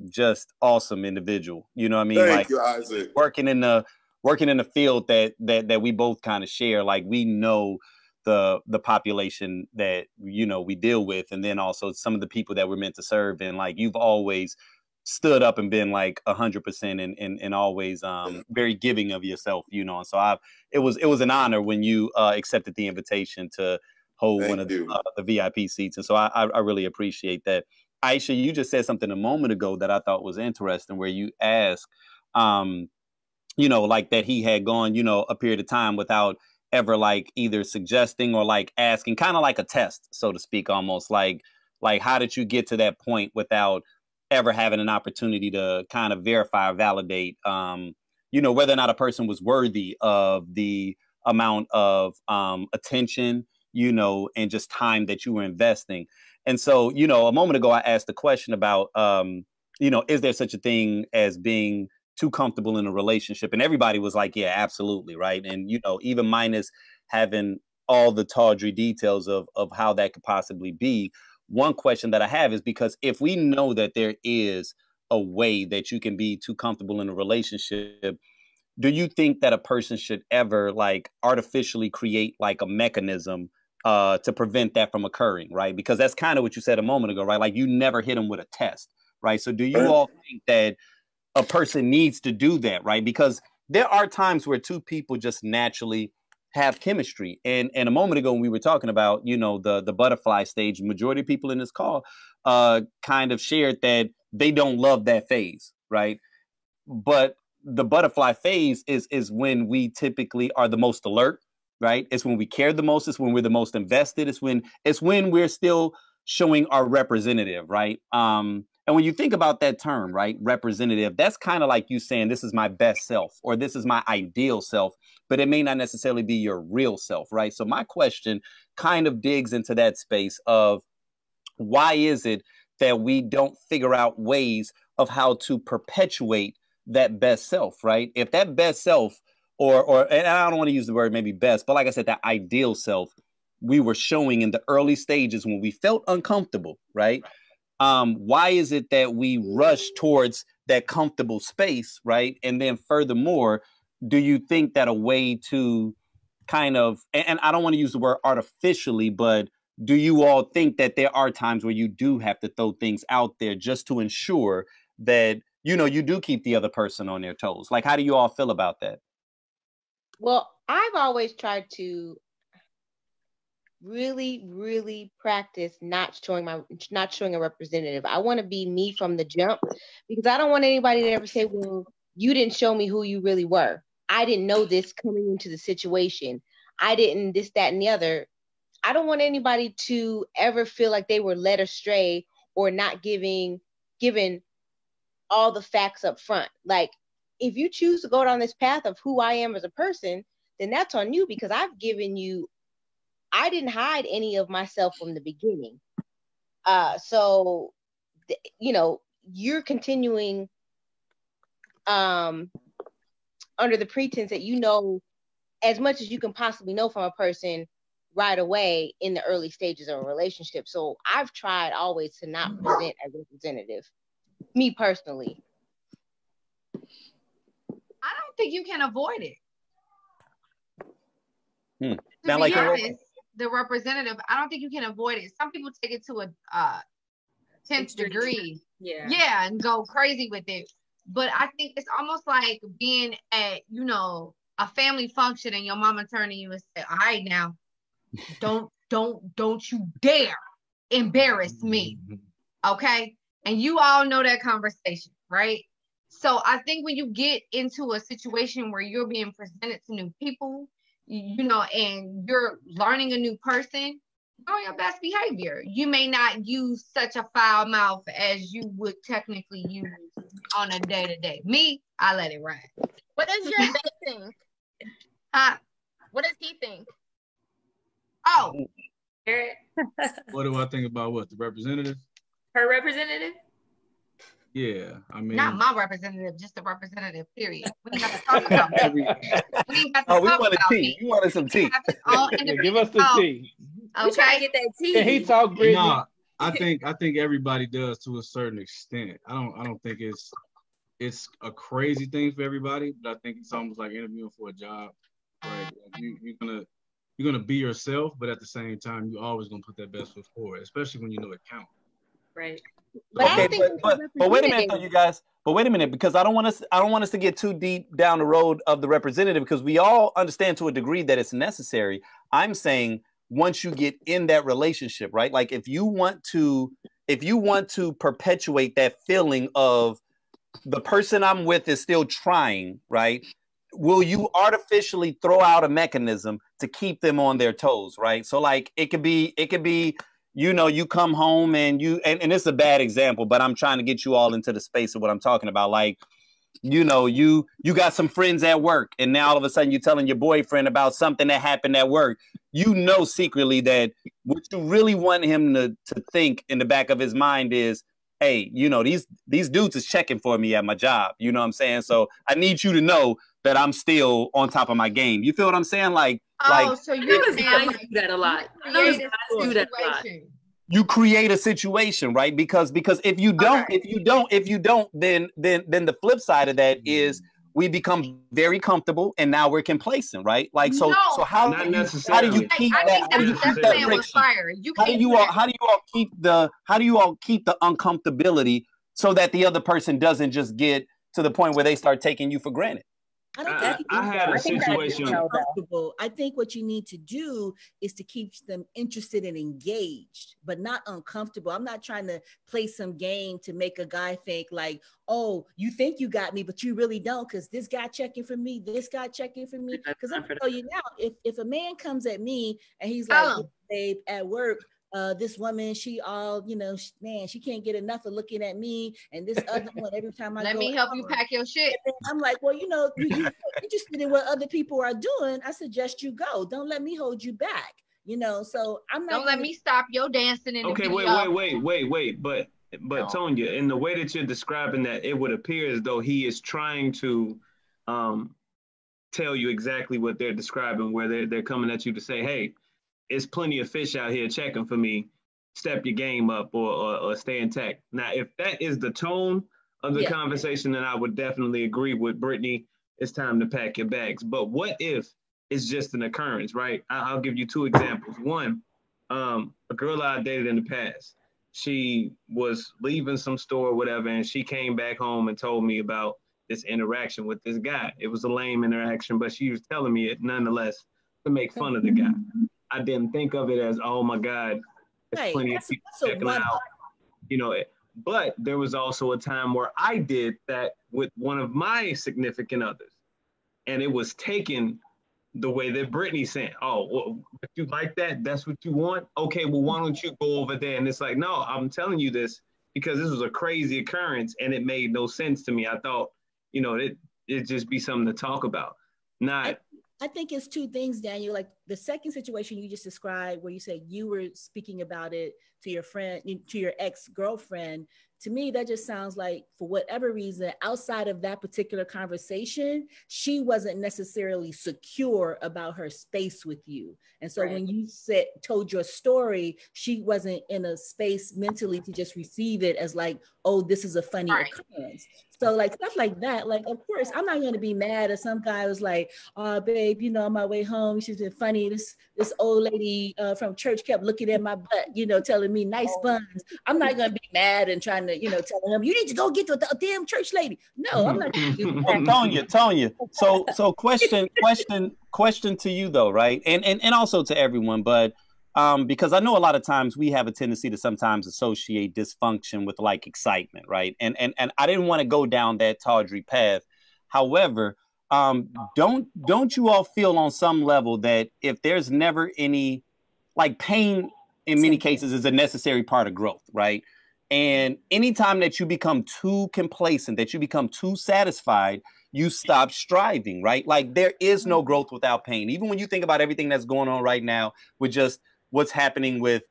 just awesome individual. You know what I mean? Thank you, Isaac. Working in the field that we both kind of share. Like we know the population that we deal with, and then also some of the people that we're meant to serve. And like you've always stood up and been like 100% and always very giving of yourself, and so it was an honor when you accepted the invitation to hold one of the VIP seats, and so I really appreciate that. Aisha, you just said something a moment ago that I thought was interesting, where you asked like that he had gone a period of time without ever like either suggesting or like asking, kind of like a test, so to speak, almost like how did you get to that point without ever having an opportunity to kind of verify or validate, whether or not a person was worthy of the amount of attention, and just time that you were investing. And so, a moment ago, I asked the question about, is there such a thing as being too comfortable in a relationship? And everybody was like, yeah, absolutely. Right. And, even minus having all the tawdry details of how that could possibly be. One question that I have is because if we know that there is a way that you can be too comfortable in a relationship, do you think that a person should ever like artificially create like a mechanism to prevent that from occurring? Right. Because that's kind of what you said a moment ago, right? Like you never hit them with a test. Right. So do you all think that a person needs to do that? Right. Because there are times where two people just naturally have chemistry. And a moment ago when we were talking about, the butterfly stage, majority of people in this call kind of shared that they don't love that phase, right? But the butterfly phase is when we typically are the most alert, right? It's when we care the most. It's when we're the most invested. It's when we're still showing our representative, right? And And when you think about that term, right, representative, that's kind of like you saying, this is my best self, or this is my ideal self, but it may not necessarily be your real self, right? So my question kind of digs into that space of, why is it that we don't figure out ways of how to perpetuate that best self, right? If that best self, or and I don't want to use the word maybe best, but like I said, that ideal self we were showing in the early stages when we felt uncomfortable, right? Why is it that we rush towards that comfortable space, right? And then furthermore, do you think that a way to kind of, and I don't want to use the word artificially, but do you all think that there are times where you do have to throw things out there just to ensure that, you know, you do keep the other person on their toes? Like, how do you all feel about that? Well, I've always tried to really practice not showing a representative. I want to be me from the jump, because I don't want anybody to ever say, well, you didn't show me who you really were. I didn't know this coming into the situation. I didn't this, that, and the other. I don't want anybody to ever feel like they were led astray or not given all the facts up front. Like, if you choose to go down this path of who I am as a person, then that's on you, because I've given you, I didn't hide any of myself from the beginning. So, you know, you're continuing under the pretense that you know as much as you can possibly know from a person right away in the early stages of a relationship. So I've tried always to not present as a representative, me personally. I don't think you can avoid it. To be honest, the representative, I don't think you can avoid it. Some people take it to a 10th degree. Yeah, and go crazy with it. But I think it's almost like being at, you know, a family function and your mama turning you and say, all right, now, don't you dare embarrass me. Okay? And you all know that conversation, right? So I think when you get into a situation where you're being presented to new people, you know, and you're learning a new person, go on your best behavior. You may not use such a foul mouth as you would technically use on a day-to-day. Me, I let it ride. What does your bae think? What does he think? Oh. What do I think about what? The representative? Her representative? Yeah, I mean, not my representative, just the representative, period. We ain't got to talk about me. We ain't got to we wanted tea. You wanted some tea. Yeah, give us the tea. Okay. We try to get that tea. Can he talk, Brittany? No, I think everybody does to a certain extent. I don't think it's a crazy thing for everybody, but I think it's almost like interviewing for a job. Right? You're gonna be yourself, but at the same time, you're always gonna put that best foot forward, especially when you know it counts. Right. But wait a minute, though, you guys. But wait a minute, because I don't want us to get too deep down the road of the representative, because we all understand to a degree that it's necessary. I'm saying once you get in that relationship, right? Like if you want to perpetuate that feeling of the person I'm with is still trying, right? Will you artificially throw out a mechanism to keep them on their toes, right? So like it could be, you know, you come home and and it's a bad example, but I'm trying to get you all into the space of what I'm talking about. Like, you know, you got some friends at work, and now all of a sudden you're telling your boyfriend about something that happened at work. You know secretly that what you really want him to think in the back of his mind is, hey, you know, these dudes is checking for me at my job. You know what I'm saying? So I need you to know that I'm still on top of my game. You feel what I'm saying? Like, so you're saying do that a lot. Do that a lot. You create a situation, right? Because if you don't, then the flip side of that is we become very comfortable and now we're complacent, right? Like so how do you keep that? How do you keep that friction? How do you all keep the uncomfortability so that the other person doesn't just get to the point where they start taking you for granted? I had a situation. I think what you need to do is to keep them interested and engaged, but not uncomfortable. I'm not trying to play some game to make a guy think like, oh, you think you got me, but you really don't, because this guy checking for me, this guy checking for me. Because I'm tell you now, if a man comes at me and he's like, babe, at work, this woman, she all, man, she can't get enough of looking at me. And this other one, every time I let me help you pack your shit. I'm like, well, you're interested in what other people are doing. I suggest you go. Don't let me hold you back. So I'm not. Don't let me stop your dancing in the video. Wait. But Tonya, in the way that you're describing that, it would appear as though he is trying to tell you exactly what they're describing, where they're coming at you to say, hey, it's plenty of fish out here checking for me. Step your game up or stay intact. Now, if that is the tone of the conversation, then I would definitely agree with Brittany. It's time to pack your bags. But what if it's just an occurrence, right? I'll give you two examples. One, a girl I dated in the past, she was leaving some store or whatever, and she came back home and told me about this interaction with this guy. It was a lame interaction, but she was telling me it nonetheless to make fun of the guy. I didn't think of it as, oh my God, there's plenty of people checking out. But there was also a time where I did that with one of my significant others. And it was taken the way that Brittany's saying, oh, well, if you like that, that's what you want? Okay, well, why don't you go over there? And it's like, no, I'm telling you this because this was a crazy occurrence and it made no sense to me. I thought, it'd just be something to talk about. I think it's two things, Daniel. Like the second situation you just described where you said you were speaking about it to your friend, to your ex-girlfriend. To me, that just sounds like for whatever reason, outside of that particular conversation, she wasn't necessarily secure about her space with you. And so when you told your story, she wasn't in a space mentally to just receive it as like, oh, this is a funny occurrence. So like stuff like that, like, of course, I'm not going to be mad if some guy was like, oh, babe, on my way home, she's been funny. This old lady from church kept looking at my butt, telling me nice buns. I'm not going to be mad and trying to, telling him, you need to go get with the damn church lady. No, I'm not going to do that. Tonya. So question to you though, right? And also to everyone, but because I know a lot of times we have a tendency to sometimes associate dysfunction with like excitement, right? And I didn't want to go down that tawdry path. However, don't you all feel on some level that if there's never any, like pain in many cases is a necessary part of growth, right? And anytime that you become too complacent, that you become too satisfied, you stop striving, right? Like there is no growth without pain. Even when you think about everything that's going on right now with just what's happening with,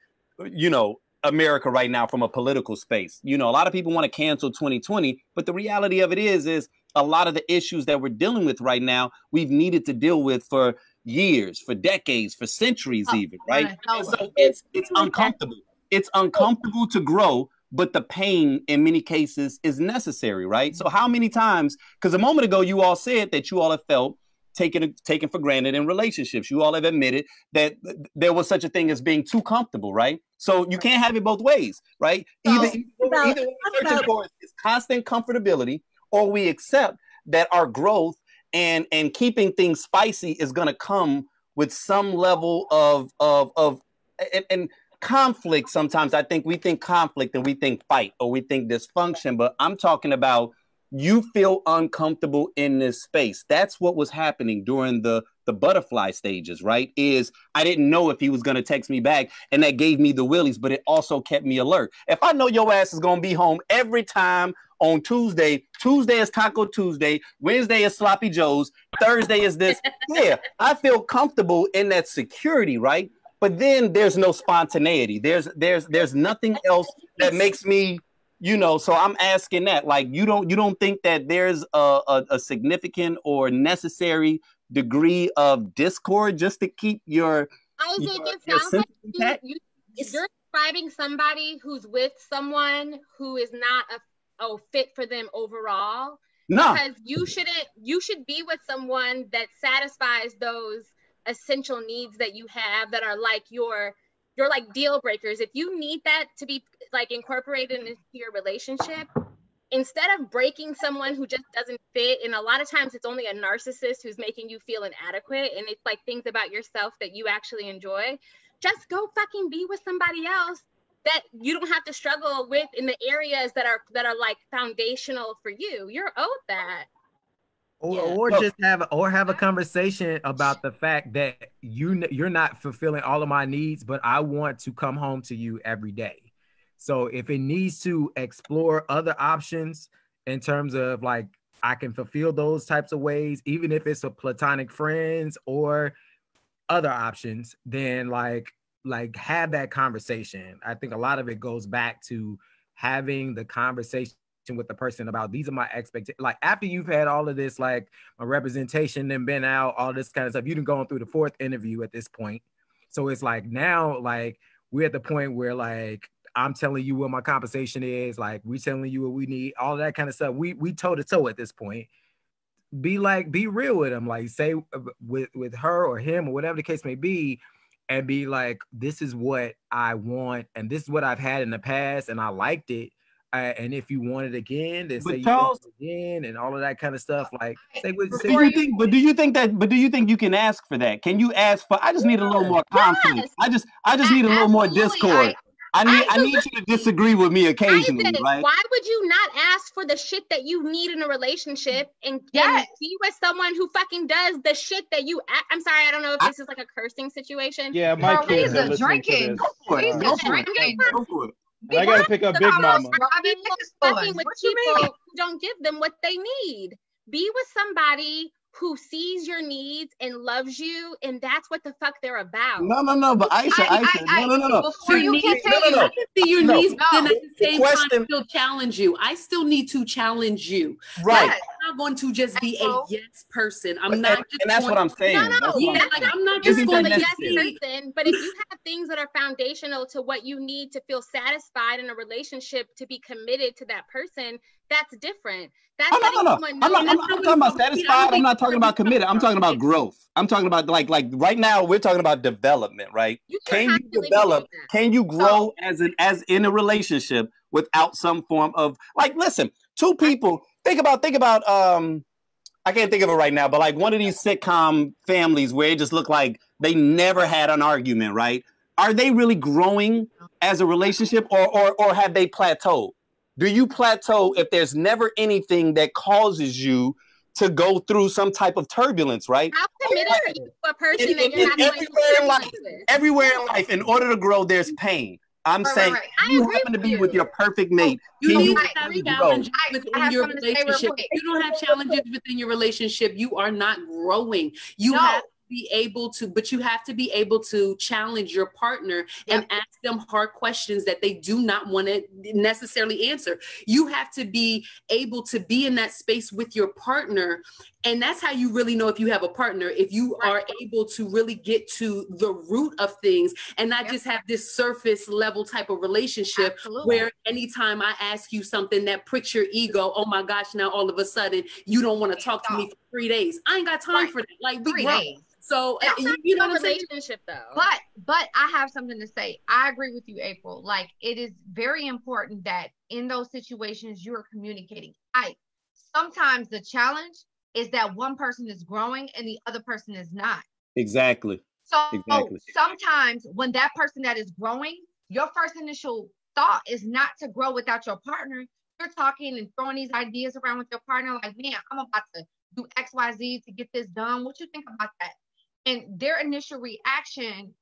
America right now from a political space. A lot of people want to cancel 2020, but the reality of it is a lot of the issues that we're dealing with right now, we've needed to deal with for years, for decades, for centuries even, right? And so it's uncomfortable. It's uncomfortable to grow, but the pain in many cases is necessary, right? So how many times, because a moment ago you all said that you all have felt taken for granted in relationships. You all have admitted that there was such a thing as being too comfortable, right? So you can't have it both ways, right? Either what we're searching for is constant comfortability, or we accept that our growth and keeping things spicy is going to come with some level of conflict. Sometimes I think we think conflict and we think fight or we think dysfunction, but I'm talking about you feel uncomfortable in this space. That's what was happening during the butterfly stages, right? Is I didn't know if he was going to text me back, and that gave me the willies, but it also kept me alert. If I know your ass is going to be home every time on Tuesday is Taco Tuesday, Wednesday is Sloppy Joe's, Thursday is this, yeah, I feel comfortable in that security, right? But then there's no spontaneity. There's nothing else that makes me, so I'm asking that, like, you don't think that there's a significant or necessary degree of discord just to keep your Isaac, it sounds like you're describing somebody who's with someone who is not a fit for them overall. No, because you should be with someone that satisfies those essential needs that you have that are like your like deal breakers. If you need that to be like incorporated into your relationship, instead of breaking someone who just doesn't fit, and a lot of times it's only a narcissist who's making you feel inadequate, and it's like things about yourself that you actually enjoy, just go fucking be with somebody else that you don't have to struggle with in the areas that are like foundational for you. You're owed that. Or just have a conversation about the fact that you're not fulfilling all of my needs, but I want to come home to you every day. So if it needs to explore other options in terms of like I can fulfill those types of ways, even if it's a platonic friends or other options, then like have that conversation. I think a lot of it goes back to having the conversation with the person about these are my expectations. Like after you've had all of this, like a representation and been out, all this kind of stuff, you've gone through the 4th interview at this point. So it's like now, like we're at the point where like I'm telling you what my compensation is, like we telling you what we need, all that kind of stuff. We toe to toe at this point. Be real with them, like say with her or him or whatever the case may be, and be like, this is what I want, and this is what I've had in the past, and I liked it. And if you want it again, then say Charles, you want it again, and all of that kind of stuff. Like, do you think you can ask for that? Can you ask for? I just need a little more conflict. I just need a little more discord. I need you to disagree with me occasionally, right? Why would you not ask for the shit that you need in a relationship and be with someone who fucking does the shit that you? I'm sorry, I don't know if this is like a cursing situation. Yeah, my kids are drinking. Go for it. I gotta pick up Big Mama. Fucking with people who don't give them what they need. Be with somebody who sees your needs and loves you, and that's what the fuck they're about. No, but Aisha, no. Before you continue, I can see your needs, but then at the same time still challenge you. I still need to challenge you. Right. Like, I'm not going to just be a yes person. I'm not just and that's what I'm saying. I'm not just going to be a yes person, but if you have things that are foundational to what you need to feel satisfied in a relationship, to be committed to that person, that's different. That's I'm not talking about satisfied. I'm not talking about committed. I'm talking about growth. I'm talking about like right now we're talking about development, right? Can you develop? Can you grow as in a relationship without some form of like? Listen, two people. Think about. I can't think of it right now, but like one of these sitcom families where it just looked like they never had an argument, right? Are they really growing as a relationship, or have they plateaued? Do you plateau if there's never anything that causes you to go through some type of turbulence, right? How committed are you to a person that you're not going to everywhere in life, in order to grow, there's pain. I'm saying you happen to be with your perfect mate. You need to have challenges within your relationship. If you don't have challenges within your relationship, you are not growing. You have be able to, but you have to be able to challenge your partner and ask them hard questions that they do not want to necessarily answer. You have to be able to be in that space with your partner. And that's how you really know if you have a partner, if you are able to really get to the root of things and not just have this surface level type of relationship where anytime I ask you something that pricks your ego, oh my gosh, now all of a sudden you don't want to talk to me for 3 days. I ain't got time for that. Like 3 days. So you know what I'm saying? Though. But I have something to say. I agree with you, April. Like it is very important that in those situations you are communicating. Sometimes the challenge is that one person is growing and the other person is not. Exactly. So sometimes when that person that is growing, your first initial thought is not to grow without your partner. You're talking and throwing these ideas around with your partner like, man, I'm about to do XYZ to get this done. What you think about that? And their initial reaction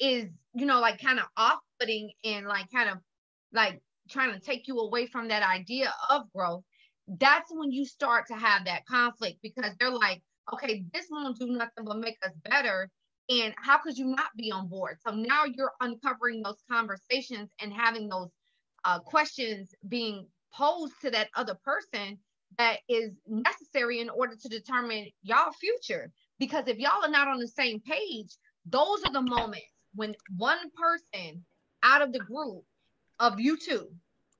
is, like kind of off-putting and like kind of like trying to take you away from that idea of growth. That's when you start to have that conflict because they're like, okay, this won't do nothing but make us better. And how could you not be on board? So now you're uncovering those conversations and having those questions being posed to that other person that is necessary in order to determine y'all future. Because if y'all are not on the same page, those are the moments when one person out of the group of you two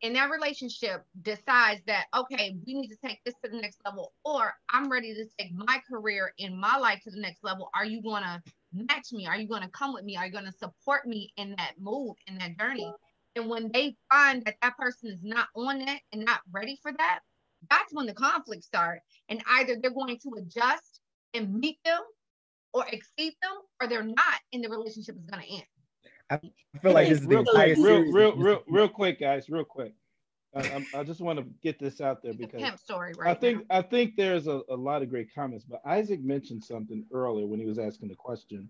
in that relationship decides that, okay, we need to take this to the next level, or I'm ready to take my career in my life to the next level. Are you going to match me? Are you going to come with me? Are you going to support me in that move, in that journey? And when they find that that person is not on that and not ready for that, that's when the conflicts start. And either they're going to adjust and meet them or exceed them, or they're not, and the relationship is going to end. I feel like this is real quick, guys, real quick. I just want to get this out there because pimp story right I think there's a lot of great comments, but Isaac mentioned something earlier when he was asking the question.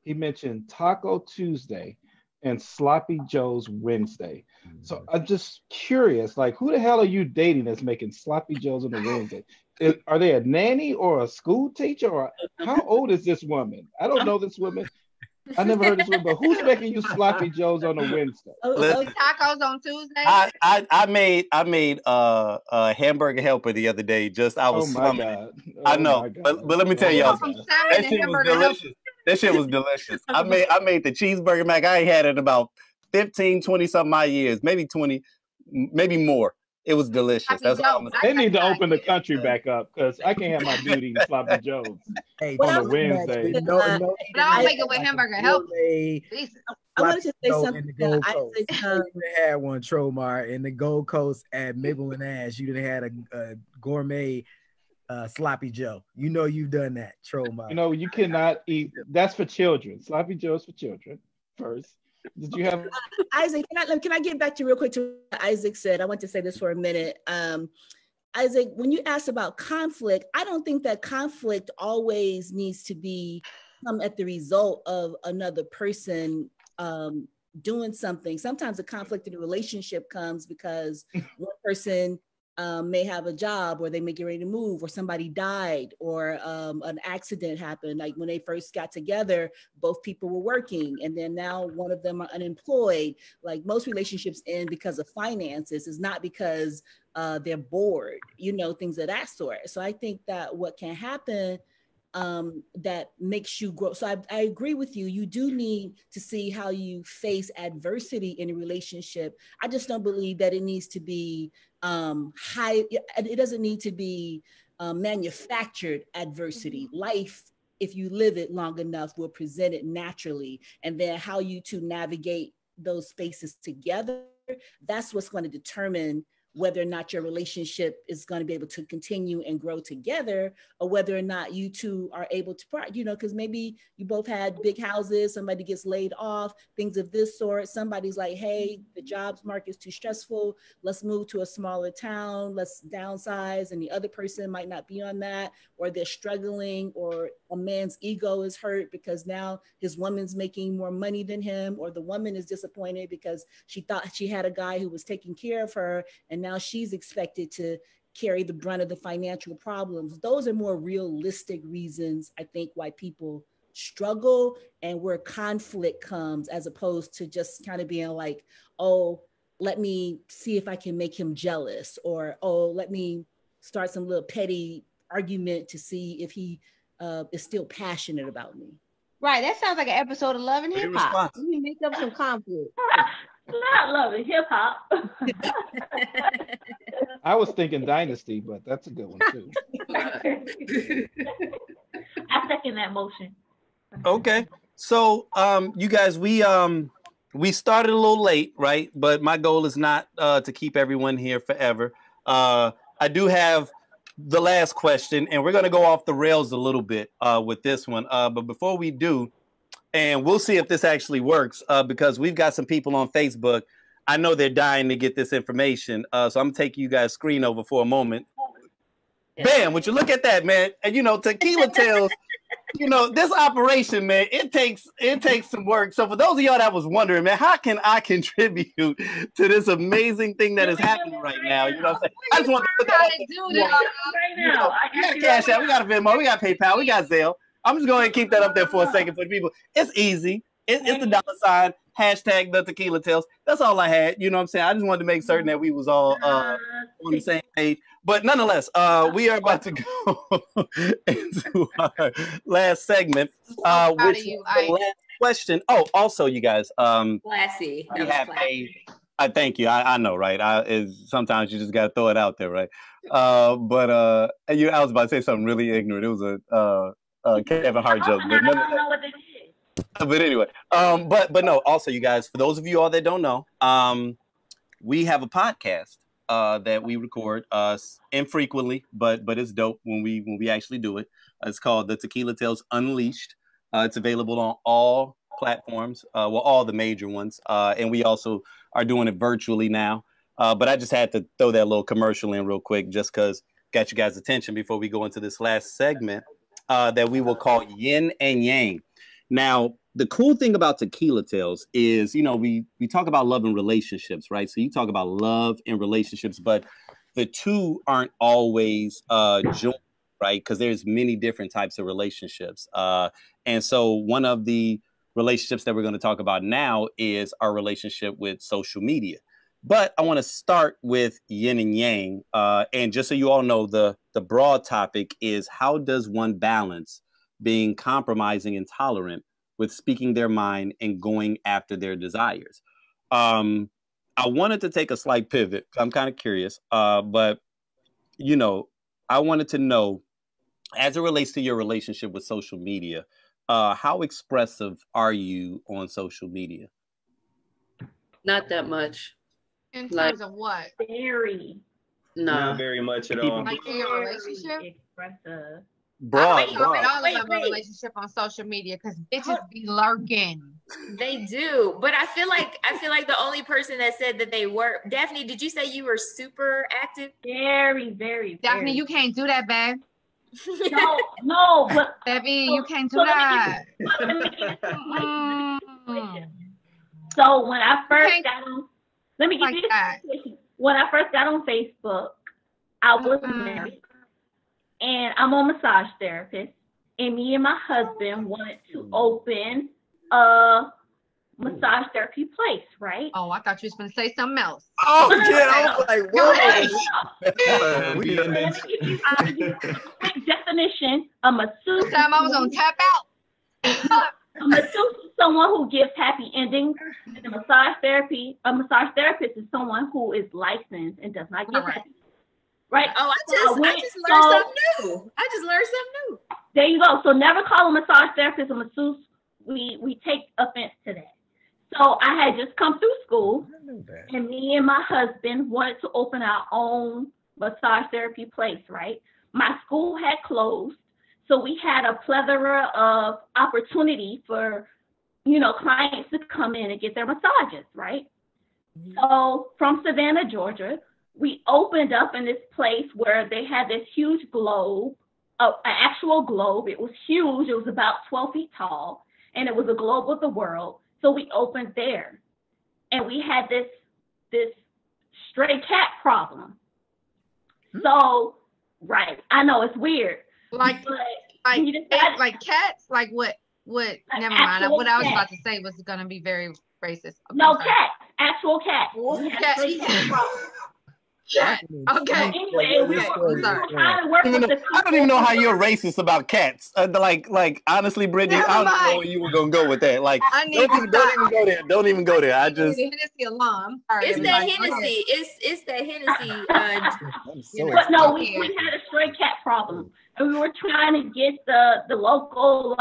He mentioned Taco Tuesday and Sloppy Joe's Wednesday. So I'm just curious, like, who the hell are you dating that's making Sloppy Joe's on a Wednesday? Are they a nanny or a school teacher, or how old is this woman? I don't know this woman. I never heard this one, but who's making you Sloppy Joes on a Wednesday? Tacos on Tuesday. I made a hamburger helper the other day. I was slumming it. I know, but let me tell y'all, that shit was delicious. That shit was delicious. I made the cheeseburger mac. I ain't had it in about 15, 20 something odd years, maybe 20, maybe more. It was delicious. That's all. They need to open the country back up because I can't have my dude eating Sloppy Joes on a Wednesday. But I'll make it with hamburger help. I wanted to say something. You had one Tromar in the Gold Coast at Maple and Ash. You done had a gourmet Sloppy Joe. You know you've done that, Tromar. You know you cannot eat. That's for children. Sloppy Joe's for children first. Did you have Isaac? Can I get back to real quick to what Isaac said? I want to say this for a minute. Isaac, when you asked about conflict, I don't think that conflict always needs to come at the result of another person doing something. Sometimes the conflict in a relationship comes because one person may have a job, or they may get ready to move, or somebody died, or an accident happened. Like when they first got together, both people were working, and then now one of them are unemployed. Like most relationships end because of finances. It's not because they're bored, things of that sort. So I think that what can happen that makes you grow. So I agree with you. You do need to see how you face adversity in a relationship. I just don't believe that it needs to be high. It doesn't need to be manufactured adversity. Life, if you live it long enough, will present it naturally. And then how you two navigate those spaces together, that's what's going to determine whether or not your relationship is going to be able to continue and grow together, or whether or not you two are able to part, because maybe you both had big houses, somebody gets laid off, things of this sort. Somebody's like, hey, the jobs market is too stressful. Let's move to a smaller town. Let's downsize. And the other person might not be on that, or they're struggling, or a man's ego is hurt because now his woman's making more money than him, or the woman is disappointed because she thought she had a guy who was taking care of her, and now she's expected to carry the brunt of the financial problems. Those are more realistic reasons, I think, why people struggle and where conflict comes, as opposed to just kind of being like, oh, let me see if I can make him jealous, or, oh, let me start some little petty argument to see if he is still passionate about me. Right. That sounds like an episode of Love and Hip Hop. Let me make up some conflict. Not Love and Hip Hop. I was thinking Dynasty, but that's a good one too. I second that motion. Okay. So you guys, we started a little late, right? But my goal is not to keep everyone here forever. I do have the last question, and we're going to go off the rails a little bit with this one. But before we do, and we'll see if this actually works, because we've got some people on Facebook. I know they're dying to get this information. So I'm going to take you guys' screen over for a moment. Bam, would you look at that, man? And, Tequila Tales, this operation, man, it takes some work. So for those of y'all that was wondering, man, how can I contribute to this amazing thing that is happening right now? You know what I'm saying? I just want to put that right now. We got Cash App, we got Venmo, we got PayPal, we got Zelle. I'm just going to keep that up there for a second for the people. It's easy. It's the $, hashtag the Tequila Tales. That's all I had. You know what I'm saying? I just wanted to make certain that we was all on the same page. But nonetheless, we are about to go into our last segment, which is the last question. Oh, also, you guys. Classy. We have thank you. I know, right? Sometimes you just got to throw it out there, right? I was about to say something really ignorant. It was a Kevin Hart joke. I don't know what they did. But anyway, but no. Also, you guys, for those of you all that don't know, we have a podcast that we record infrequently, but it's dope when we actually do it. It's called The Tequila Tales Unleashed. It's available on all platforms, all the major ones, and we also are doing it virtually now. But I just had to throw that little commercial in real quick just because got you guys' attention before we go into this last segment that we will call Yin and Yang. Now, the cool thing about Tequila Tales is, you know, we talk about love and relationships, right? So you talk about love and relationships, but the two aren't always joined, right? Because there's many different types of relationships. And so one of the relationships that we're going to talk about now is our relationship with social media. But I want to start with yin and yang. And just so you all know, the broad topic is how does one balance being compromising and tolerant with speaking their mind and going after their desires? I wanted to take a slight pivot. I'm kind of curious, but, you know, I wanted to know, as it relates to your relationship with social media, how expressive are you on social media? Not that much. In terms of what? Very. No. Not very much at all. Like in your relationship? Expressive. Broad. I don't all about a relationship on social media because bitches be lurking. They do, but I feel like the only person that said that they were, Daphne, did you say you were super active? Very, very. Daphne, very. you can't do that, babe. No, but Debbie, you can't do that. So when I first got on, let me give you this. When I first got on Facebook, I was married, and I'm a massage therapist, and me and my husband wanted to open a massage therapy place, right? Oh, I thought you was going to say something else. Oh, yeah, I was like, whoa. Let me give you a quick definition. A masseuse. Time I was on tap out. A masseuse is someone who gives happy endings. And a massage therapist is someone who is licensed and does not give happy. Right? Oh, I just learned something new. I just learned something new. There you go. So never call a massage therapist a masseuse. We take offense to that. So I had just come through school, and me and my husband wanted to open our own massage therapy place, right? My school had closed, so we had a plethora of opportunity for, you know, clients to come in and get their massages, right? So from Savannah, Georgia, we opened up in this place where they had this huge globe, an actual globe. It was huge. It was about 12 feet tall, and it was a globe of the world. So we opened there, and we had this stray cat problem. So, right, I know it's weird. Like cats? Like what? Like never mind. What I was about to say was going to be very racist. Okay, no, cats. Actual cats. Okay. Anyway, I don't even know how you're racist about cats. Like honestly, Brittany, I don't know where you were gonna go with that. Like, don't even go there. Don't even go there. I just. Hennessy alarm. It's that Hennessy. It's that Hennessy. But no, we had a stray cat problem, and we were trying to get the local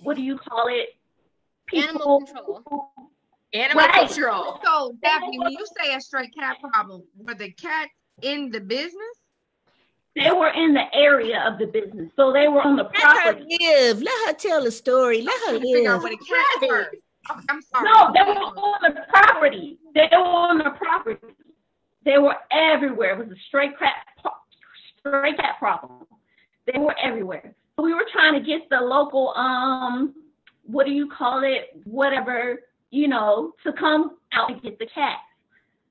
what do you call it? Animal control. Animal control. So, Daphne, when you say a stray cat problem, were the cats in the business? They were in the area of the business, so they were on the property. Let her tell the story. Let her Figure out live. where the cats were. I'm sorry. No, they were on the property. They were on the property. They were everywhere. It was a stray cat problem. They were everywhere. So we were trying to get the local what do you call it? Whatever. You know, to come out and get the cats.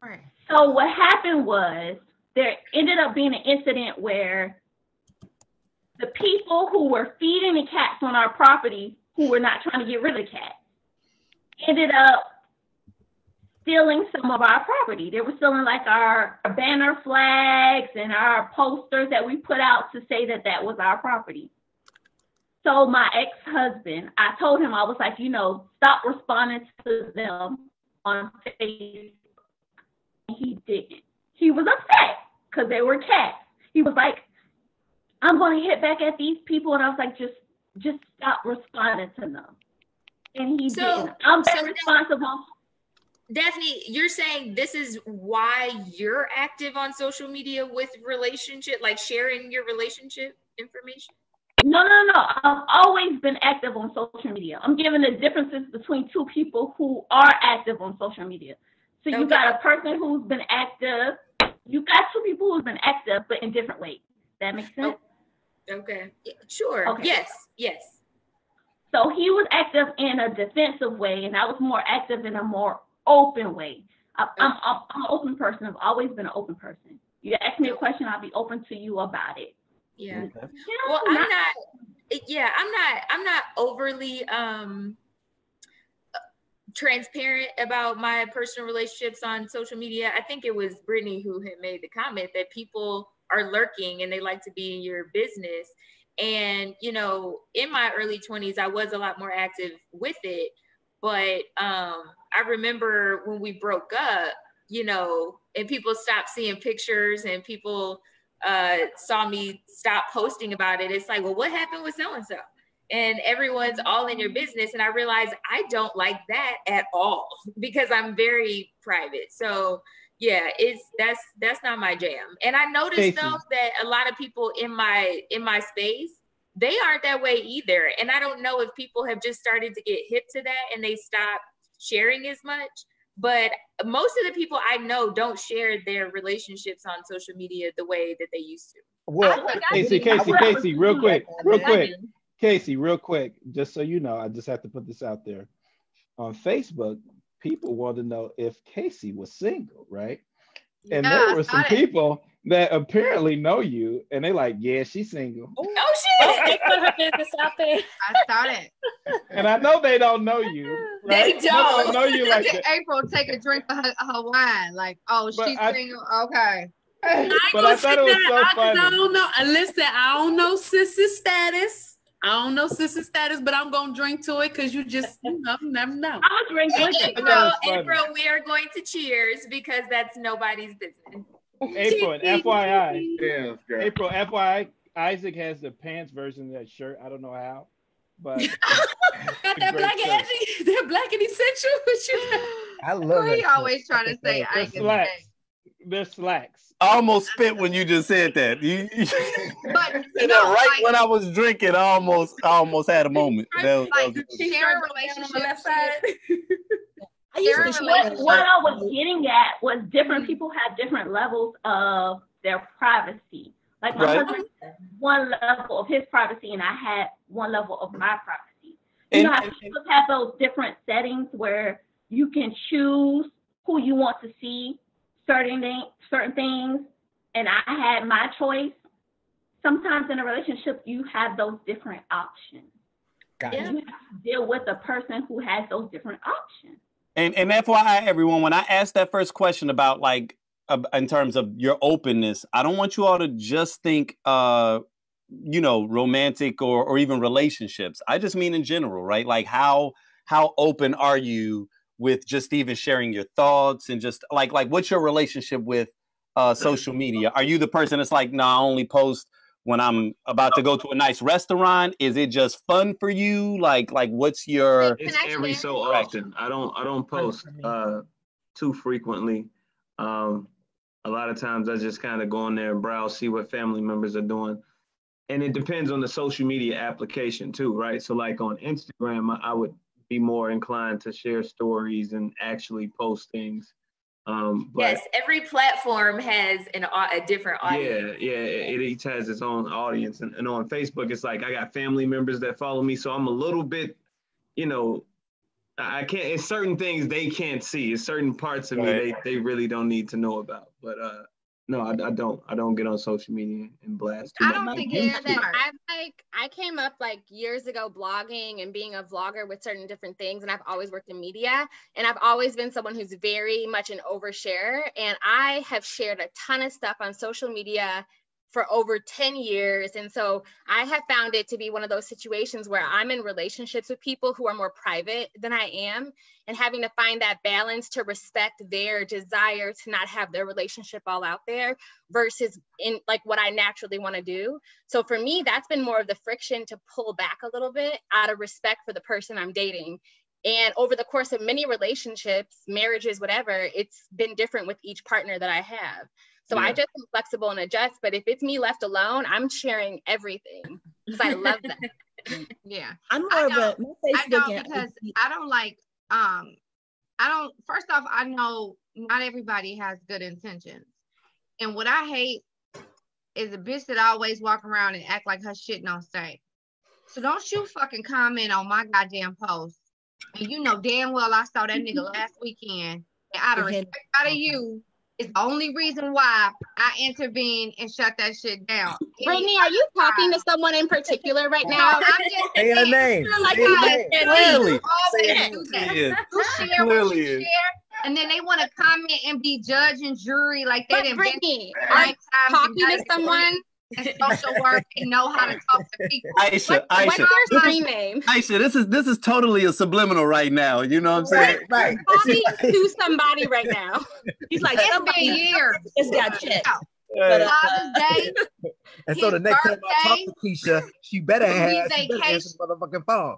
Right. So what happened was there ended up being an incident where the people who were feeding the cats on our property, who were not trying to get rid of the cats, ended up stealing some of our property. They were stealing like our banner flags and our posters that we put out to say that that was our property. So my ex-husband, I told him, I was like, you know, stop responding to them on Facebook. He didn't. He was upset because they were cats. He was like, I'm going to hit back at these people. And I was like, just stop responding to them. And he didn't. I'm very responsible. Daphne, you're saying this is why you're active on social media with relationship, like sharing your relationship information? No. I've always been active on social media. I'm giving the differences between two people who are active on social media. So you got a person who's been active. You got two people who's been active, but in different ways. That makes sense? Okay. Yeah, sure. Okay. Yes. So he was active in a defensive way, and I was more active in a more open way. I'm an open person. I've always been an open person. You ask me a question, I'll be open to you about it. Yeah. Well, I'm not overly transparent about my personal relationships on social media. I think it was Brittany who had made the comment that people are lurking and they like to be in your business. And, you know, in my early 20s, I was a lot more active with it. But I remember when we broke up, you know, and people stopped seeing pictures and people saw me stop posting about it. It's like, well, what happened with so-and-so? And everyone's all in your business. And I realized I don't like that at all because I'm very private. So yeah, that's not my jam. And I noticed though that a lot of people in my space, they aren't that way either. And I don't know if people have just started to get hip to that and they stop sharing as much. But most of the people I know don't share their relationships on social media the way that they used to. Well, Casey, real quick. Casey, real quick, just so you know, I just have to put this out there. On Facebook, people want to know if Casey was single, right? And there were some people that apparently know you, and they like, yeah, she's single. Oh shit! They put her business out there. I started. And I know they don't know you. Right? They don't. Know you like that. April take a drink of her wine, like, oh, she's single. Okay. But I thought it was so funny. I don't know. Listen, I don't know sis's status. But I'm gonna drink to it because you just never know. I'll drink with it. April, we are going to cheers because that's nobody's business. April, and FYI, April, FYI, Isaac has the pants version of that shirt. I don't know how, but got that black and edgy, that black and essential. I love it. He always trying to say I can. They're slacks. I almost spit when you just said that. But right when I was drinking, I almost had a moment. Share a relationship. What I was getting at was different people have different levels of their privacy. Like my husband had one level of his privacy, and I had one level of my privacy. You know how people have those different settings where you can choose who you want to see certain things, and I had my choice. Sometimes in a relationship, you have those different options. Gotcha. You have to deal with a person who has those different options. And FYI, everyone, when I asked that first question about like in terms of your openness, I don't want you all to just think, romantic or even relationships. I just mean in general, right? Like how open are you with just even sharing your thoughts and just like what's your relationship with social media? Are you the person that's like, no, I only post when I'm about to go to a nice restaurant? Is it just fun for you? Like what's your? It's every so often. I don't post too frequently. A lot of times I just kind of go on there and browse, see what family members are doing. And it depends on the social media application too, right? So like on Instagram, I would be more inclined to share stories and actually post things. But yes, every platform has a different audience. Yeah, it each has its own audience. And on Facebook, it's like I got family members that follow me, so I'm a little bit, I can't. It's certain things they can't see. It's certain parts of me they really don't need to know about. But no, I don't get on social media and blast too much. I don't think that I came up like years ago blogging and being a vlogger with certain different things, and I've always worked in media, and I've always been someone who's very much an oversharer, and I have shared a ton of stuff on social media for over 10 years. And so I have found it to be one of those situations where I'm in relationships with people who are more private than I am, and having to find that balance to respect their desire to not have their relationship all out there versus in like what I naturally want to do. So for me, that's been more of the friction to pull back a little bit out of respect for the person I'm dating. And over the course of many relationships, marriages, whatever, it's been different with each partner that I have. So I just am flexible and adjust, but if it's me left alone, I'm sharing everything because I love that. Yeah. I'm more of a I don't like First off, I know not everybody has good intentions. And what I hate is a bitch that always walk around and act like her shit don't stink. So don't you fucking comment on my goddamn post. And you know damn well I saw that nigga last weekend. And out of respect out of you, is the only reason why I intervened and shut that shit down. Brittany, are you talking to someone in particular right now? No, I'm just Say her name. Like Clearly. you always do that. You share what you share, and then they want to comment and be judge and jury like they didn't. Brittany, are you talking to someone? And social work and know how to talk to people. Aisha, what's your screen name? Aisha, this is totally a subliminal right now. You know what I'm saying? Right. Talking to somebody right now. He's like, it's been years. Just got checked. Father's Day. And so the next time I talk to Keisha, she better answer the motherfucking phone.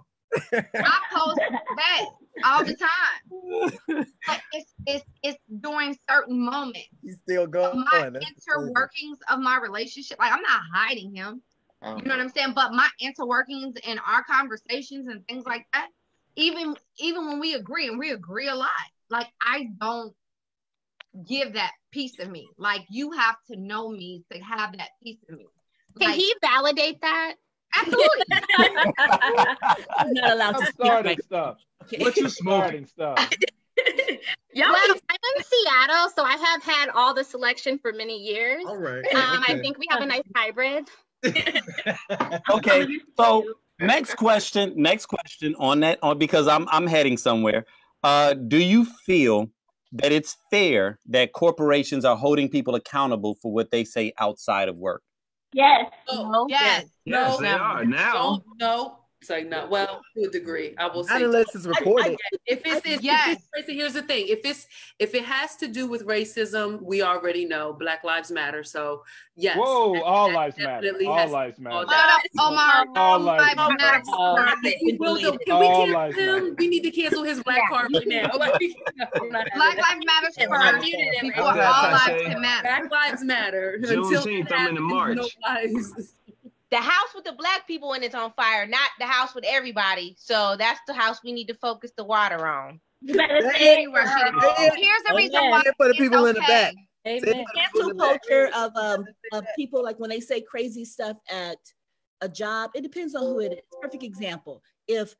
I post that all the time. But it's during certain moments. He's still going. My interworkings of my relationship, like I'm not hiding him. You know what I'm saying? But my interworkings in our conversations and things like that, even when we agree, and we agree a lot, like I don't give that piece of me. Like you have to know me to have that piece of me. Can he validate that? Absolutely. I'm not allowed to starting stuff. What you smoking stuff? Well, I'm in Seattle, so I have had all the selection for many years. All right. I think we have a nice hybrid. Okay, so next question on that, because I'm heading somewhere. Do you feel that it's fair that corporations are holding people accountable for what they say outside of work? Yes. No. Yes. Yes, they are now. No. It's like no. Well, to a degree, I will say. Not unless it's recorded. If here's the thing. If it has to do with racism, we already know Black Lives Matter. So yes. Whoa, all lives matter. All lives matter. Omar, all lives matter. We need to cancel his black card right now. Black Lives Matter first. Before all lives can matter. Black Lives Matter. Juneteenth, I'm in the march. The house with the Black people in it's on fire, not the house with everybody. So that's the house we need to focus the water on. Here's the reason why for the people in the back. Cancel culture of people, like when they say crazy stuff at a job, it depends on who it is. Perfect example. If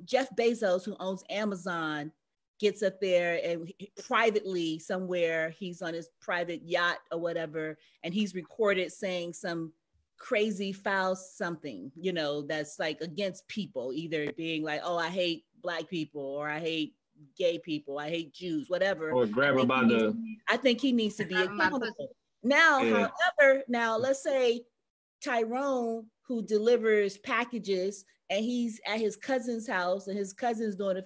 Jeff Bezos, who owns Amazon, gets up there and privately somewhere, he's on his private yacht or whatever, and he's recorded saying some crazy foul something, you know, that's like against people, either being like, oh, I hate Black people, or I hate gay people, I hate Jews, whatever. Or grab her by I think he needs to be accountable. Now, however, let's say Tyrone, who delivers packages, and he's at his cousin's house, and his cousin's doing a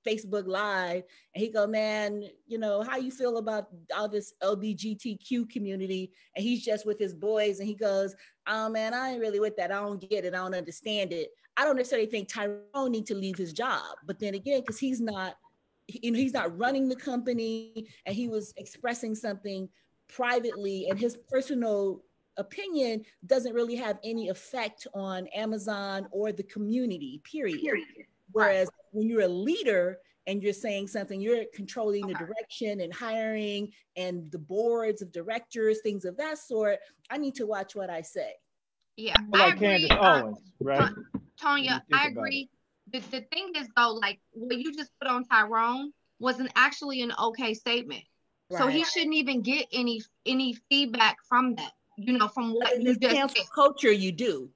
Facebook Live, and he go, man, you know, how you feel about all this LGBTQ community? And he's just with his boys, and he goes, oh man, I ain't really with that. I don't get it. I don't understand it. I don't necessarily think Tyrone needs to leave his job, but then again, because he's not running the company, and he was expressing something privately, and his personal opinion doesn't really have any effect on Amazon or the community, period. Whereas when you're a leader and you're saying something, you're controlling the direction and hiring and the boards of directors, things of that sort. I need to watch what I say. Yeah, like Candace Owens, right? Tonya, I agree. The thing is though, like what you just put on Tyrone wasn't actually an okay statement. Right. So he shouldn't even get any feedback from that. You know, from what you just said. Culture you do.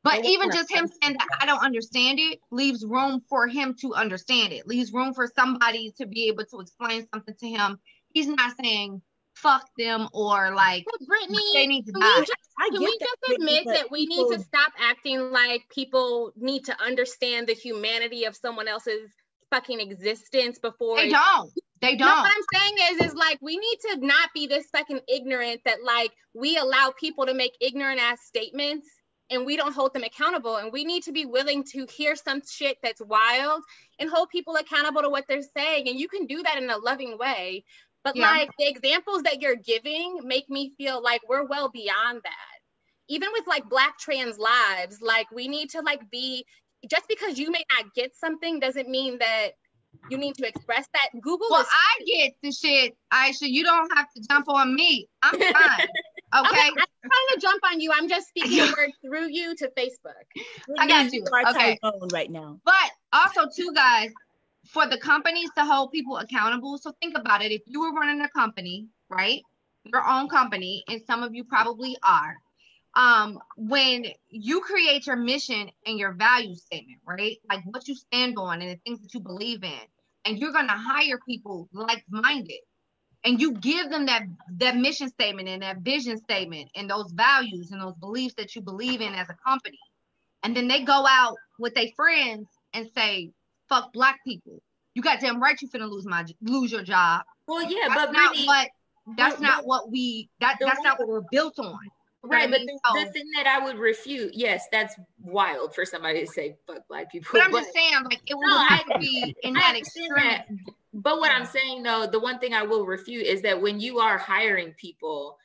But even just him saying that I don't understand it leaves room for him to understand it, leaves room for somebody to be able to explain something to him. He's not saying fuck them or like, Brittany, they need to die. Can we just admit that we need to stop acting like people need to understand the humanity of someone else's fucking existence before they don't. They don't. No, what I'm saying is like we need to not be this fucking ignorant that like we allow people to make ignorant ass statements and we don't hold them accountable. And we need to be willing to hear some shit that's wild and hold people accountable to what they're saying. And you can do that in a loving way. But like the examples that you're giving make me feel like we're well beyond that. Even with like Black trans lives, like we need to like be, just because you may not get something doesn't mean that You need to express that. Google well, is I get the shit, Aisha. You don't have to jump on me. I'm fine. Okay. I'm trying to jump on you. I'm just speaking the word through you to Facebook. I got you. Okay. Right now. But also, too, guys, for the companies to hold people accountable. So think about it. If you were running a company, right? Your own company, and some of you probably are. When you create your mission and your value statement, right? Like what you stand on and the things that you believe in, and you're gonna hire people like-minded, and you give them that mission statement and that vision statement and those values and those beliefs that you believe in as a company, and then they go out with their friends and say, "Fuck Black people." You goddamn right, you finna lose your job. Well, yeah, that's but not Brittany, that's not what we're built on. Right, but the thing that I would refute, yes, that's wild for somebody to say fuck Black people. But I'm just saying, like, it would have to be in that extreme. But what I'm saying, though, the one thing I will refute is that when you are hiring people,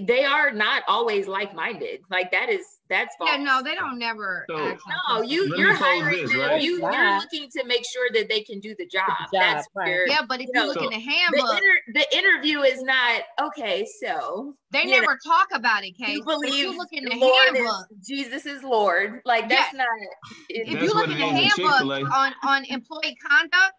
they are not always like-minded. Like that's false. Yeah, no, they don't never. So, no, you're hiring them. Right? You're looking to make sure that they can do the job. That's where, yeah, but if you look in the handbook, the interview is not okay. So they never talk about it, Kay. You believe if you look in the Lord handbook, Jesus is Lord. Like that's not. If you look in the handbook on employee conduct,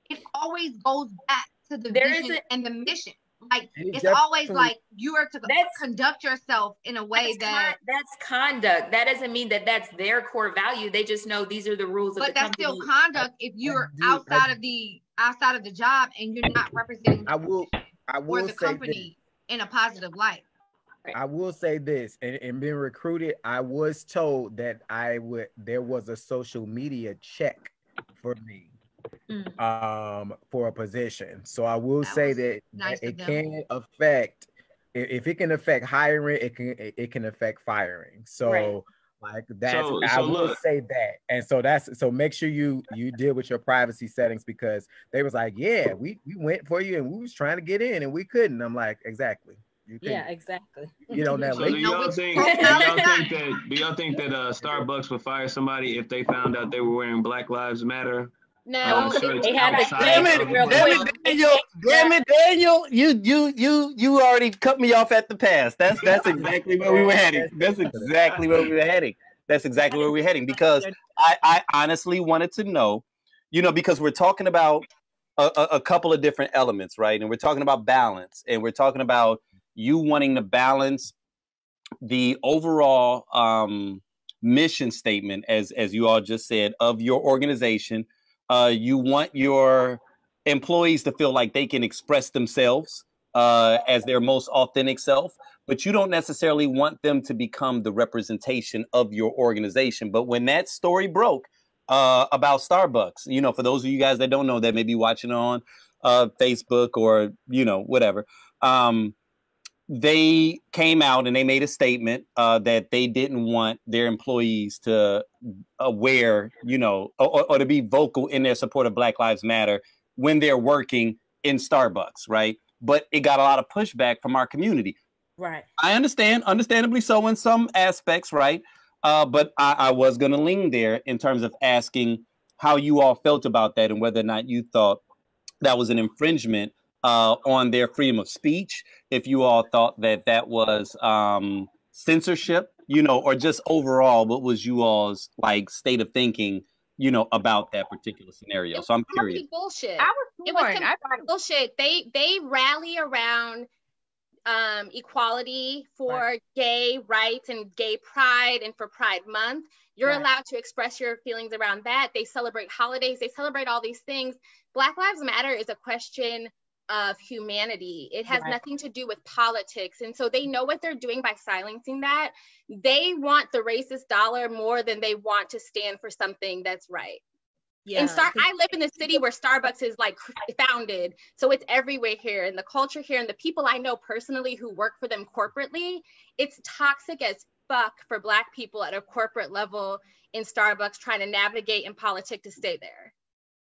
it always goes back to the vision and the mission. Like it's always like you are to conduct yourself in a way that's conduct. That doesn't mean that that's their core value. They just know these are the rules of the company. But that's still conduct if you're outside of the job and you're not representing the company in a positive light. I will say this, and being recruited, I was told that there was a social media check for me. For a position. So I will say that it can affect, if it can affect hiring, it can affect firing. So like that's I will say that. And so make sure you deal with your privacy settings, because they was like, yeah, we went for you and we was trying to get in and we couldn't. I'm like, exactly. Yeah, exactly. You know that. So do y'all think that Starbucks would fire somebody if they found out they were wearing Black Lives Matter? No, they have to damn it, Daniel! You already cut me off at the pass. That's exactly where we were heading. That's exactly where we were heading. Because I honestly wanted to know, because we're talking about a couple of different elements, right? And we're talking about balance, and we're talking about you wanting to balance the overall mission statement, as you all just said, of your organization. You want your employees to feel like they can express themselves as their most authentic self, but you don't necessarily want them to become the representation of your organization. But when that story broke about Starbucks, for those of you guys that don't know, that may be watching on Facebook or, whatever, they came out and they made a statement that they didn't want their employees to wear, or to be vocal in their support of Black Lives Matter when they're working in Starbucks, right? But it got a lot of pushback from our community. Right. I understand, understandably so in some aspects, right? But I was going to lean there in terms of asking how you all felt about that and whether or not you thought that was an infringement on their freedom of speech, if you all thought that was censorship, or just overall, what was you all's state of thinking, about that particular scenario? So I'm curious. Bullshit. It was bullshit. They rally around equality for gay rights and gay pride and for Pride Month. You're allowed to express your feelings around that. They celebrate holidays. They celebrate all these things. Black Lives Matter is a question of humanity. It has nothing to do with politics. And so they know what they're doing by silencing that. They want the racist dollar more than they want to stand for something that's right. Yeah. And I live in the city where Starbucks is founded. So it's everywhere here. And the culture here and the people I know personally who work for them corporately, it's toxic as fuck for Black people at a corporate level in Starbucks trying to navigate in politics to stay there.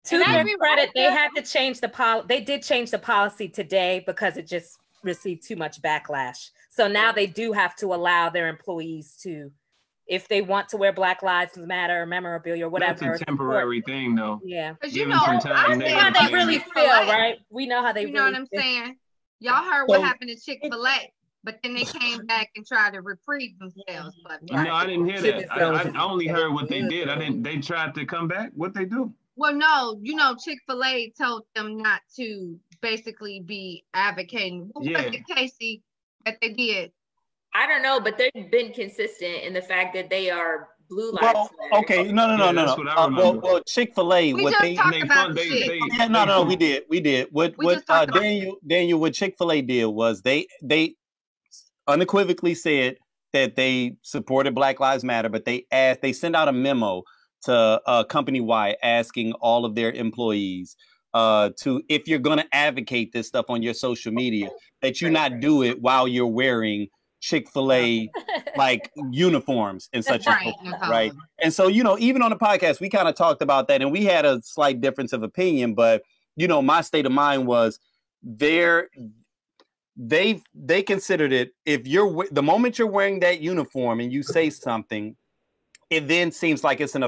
To their credit, they had to change they did change the policy today because it just received too much backlash. So now they do have to allow their employees to if they want to wear Black Lives Matter memorabilia or whatever. That's a temporary thing, though. Yeah. You know, some time, I see how they really feel, right? We know how they you know really what I'm feel. saying? Y'all heard what happened to Chick-fil-A, but then they came back and tried to reprieve themselves. But No, I didn't hear that. I only heard what they did. I didn't. They tried to come back. What they do? Well, no, you know, Chick-fil-A told them not to basically be advocating. What was it, Casey, that they did? I don't know, but they've been consistent in the fact that they are Blue Lives Matter. Okay, no. Well, Chick-fil-A, we what just they talked about we did. What Daniel, what Chick-fil-A did was they unequivocally said that they supported Black Lives Matter, but they sent out a memo to company-wide asking all of their employees to, if you're going to advocate this stuff on your social media, that you not do it while you're wearing Chick-fil-A like uniforms and such right? And so, you know, even on the podcast, we kind of talked about that and we had a slight difference of opinion, but you know, my state of mind was they considered it, if you're the moment you're wearing that uniform and you say something, it then seems like it's an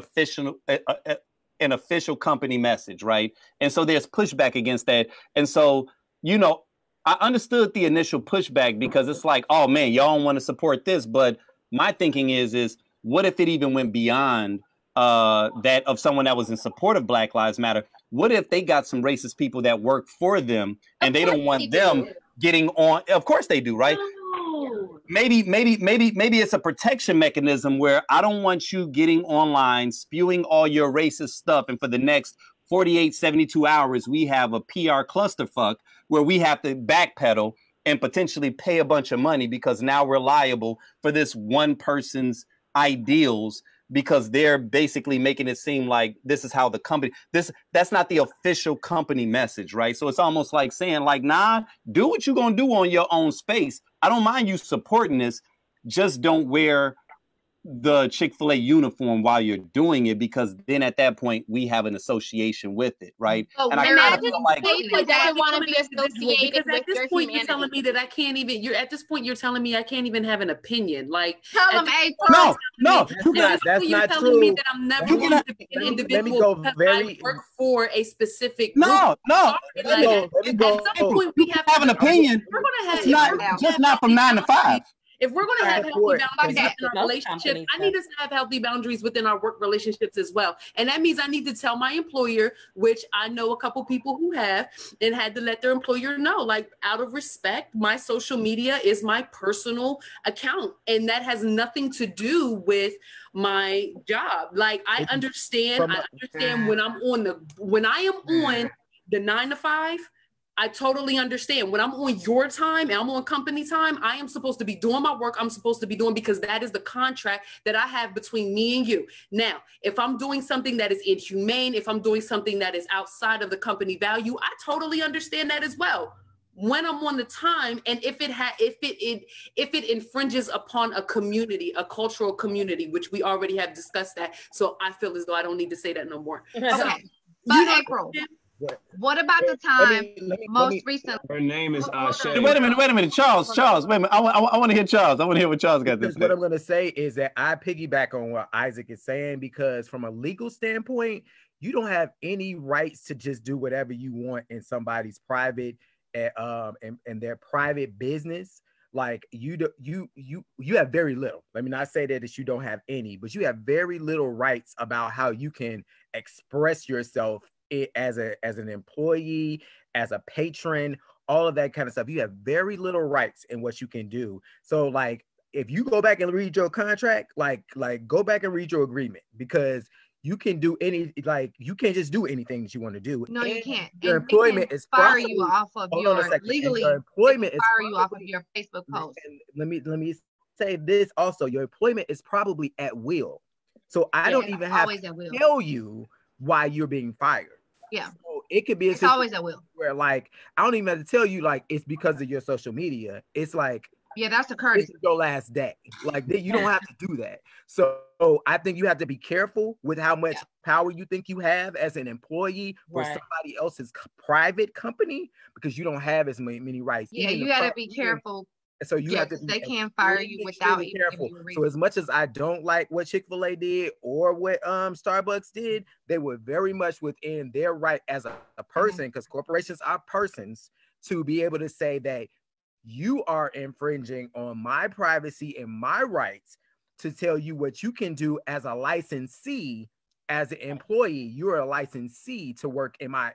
official company message, right? And so there's pushback against that. And so, you know, I understood the initial pushback because it's like, oh man, y'all don't want to support this. But my thinking is what if it even went beyond that of someone that was in support of Black Lives Matter? What if they got some racist people that work for them and they don't want them getting on? Of course they do, right? No. Maybe it's a protection mechanism where I don't want you getting online, spewing all your racist stuff. And for the next 48, 72 hours, we have a PR clusterfuck where we have to backpedal and potentially pay a bunch of money because now we're liable for this one person's ideals because they're basically making it seem like this is how the company, that's not the official company message, right? So it's almost like saying like, nah, do what you're going to do on your own space. I don't mind you supporting this. Just don't wear the Chick-fil-A uniform while you're doing it, because then at that point we have an association with it, right? Oh, and imagine people doesn't want to be associated with at this your point humanity. you're telling me that I can't even. You're telling me I can't even have an opinion. Like tell them, April. No, that's not telling true. me that I'm never going to be an individual because I work for a specific group. No. At some point we have an opinion. We're going to have just not from 9 to 5. If we're going to have healthy boundaries within our relationships, I need us to have healthy boundaries within our work relationships as well. And that means I need to tell my employer, which I know a couple people who have, and had to let their employer know, like, out of respect, my social media is my personal account. And that has nothing to do with my job. Like, I understand when I am on the 9 to 5, I totally understand. When I'm on your time and I'm on company time, I am supposed to be doing my work. I'm supposed to be doing, because that is the contract that I have between me and you. Now, if I'm doing something that is inhumane, if I'm doing something that is outside of the company value, I totally understand that as well. When I'm on the time, and if it infringes upon a community, a cultural community, which we already have discussed that, so I feel as though I don't need to say that no more. Okay, but April, what about the time most recently? Her name is Shay. Wait a minute, Charles, wait a minute. I want to hear Charles. I want to hear what Charles got to say. What I'm going to say is that I piggyback on what Isaac is saying, because from a legal standpoint, you don't have any rights to just do whatever you want in somebody's private and their private business. Like you have very little. Let me not say that you don't have any, but you have very little rights about how you can express yourself as an employee, as a patron, all of that kind of stuff. You have very little rights in what you can do. So like, if you go back and read your contract, like go back and read your agreement, because you can do you can't just do anything that you want to do. No, you can't. Your employment is fire you off of your legally. Your employment is fire you off of your Facebook post. Let me say this also. Your employment is probably at will. So I don't even have to tell you why you're being fired. Yeah. So it could be it's always at will. Where like I don't even have to tell you like it's because of your social media. It's like, yeah, that's the courtesy. This is your last day. Like you don't have to do that. So I think you have to be careful with how much power you think you have as an employee for somebody else's private company, because you don't have as many rights. Yeah, you got to be careful And so you have to be they can't fire you without even careful. So as much as I don't like what Chick-fil-A did or what Starbucks did, they were very much within their right as a person, because corporations are persons, to be able to say that you are infringing on my privacy and my rights to tell you what you can do as a licensee. As an employee, you're a licensee to work in my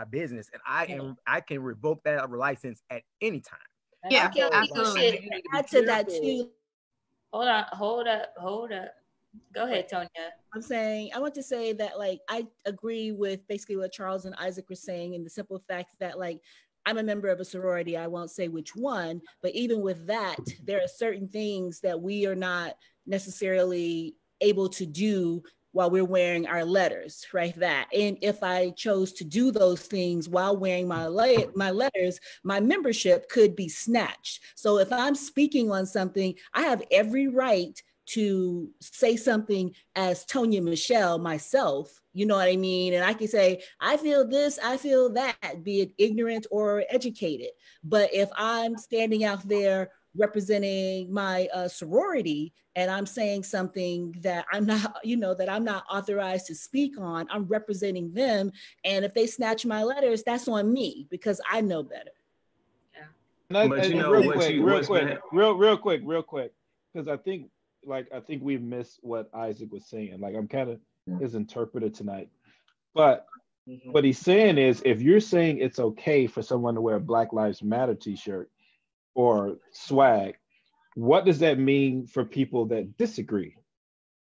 business, and I can revoke that license at any time. Yeah, okay, absolutely. Add to that too. Hold up. Go ahead, Tonya. I want to say that, like, I agree with basically what Charles and Isaac were saying, in the simple fact that, like, I'm a member of a sorority. I won't say which one, but even with that, there are certain things that we are not necessarily able to do while we're wearing our letters, right? And if I chose to do those things while wearing my letters, my membership could be snatched. So if I'm speaking on something, I have every right to say something as Tonya Michelle myself, you know what I mean? And I can say, I feel this, I feel that, be it ignorant or educated. But if I'm standing out there representing my sorority, and I'm saying something that I'm not, that I'm not authorized to speak on, I'm representing them. And if they snatch my letters, that's on me, because I know better. Yeah. But real quick, because I think we've missed what Isaac was saying. Like, I'm kind of his interpreter tonight. But what he's saying is, if you're saying it's okay for someone to wear a Black Lives Matter t-shirt or swag, what does that mean for people that disagree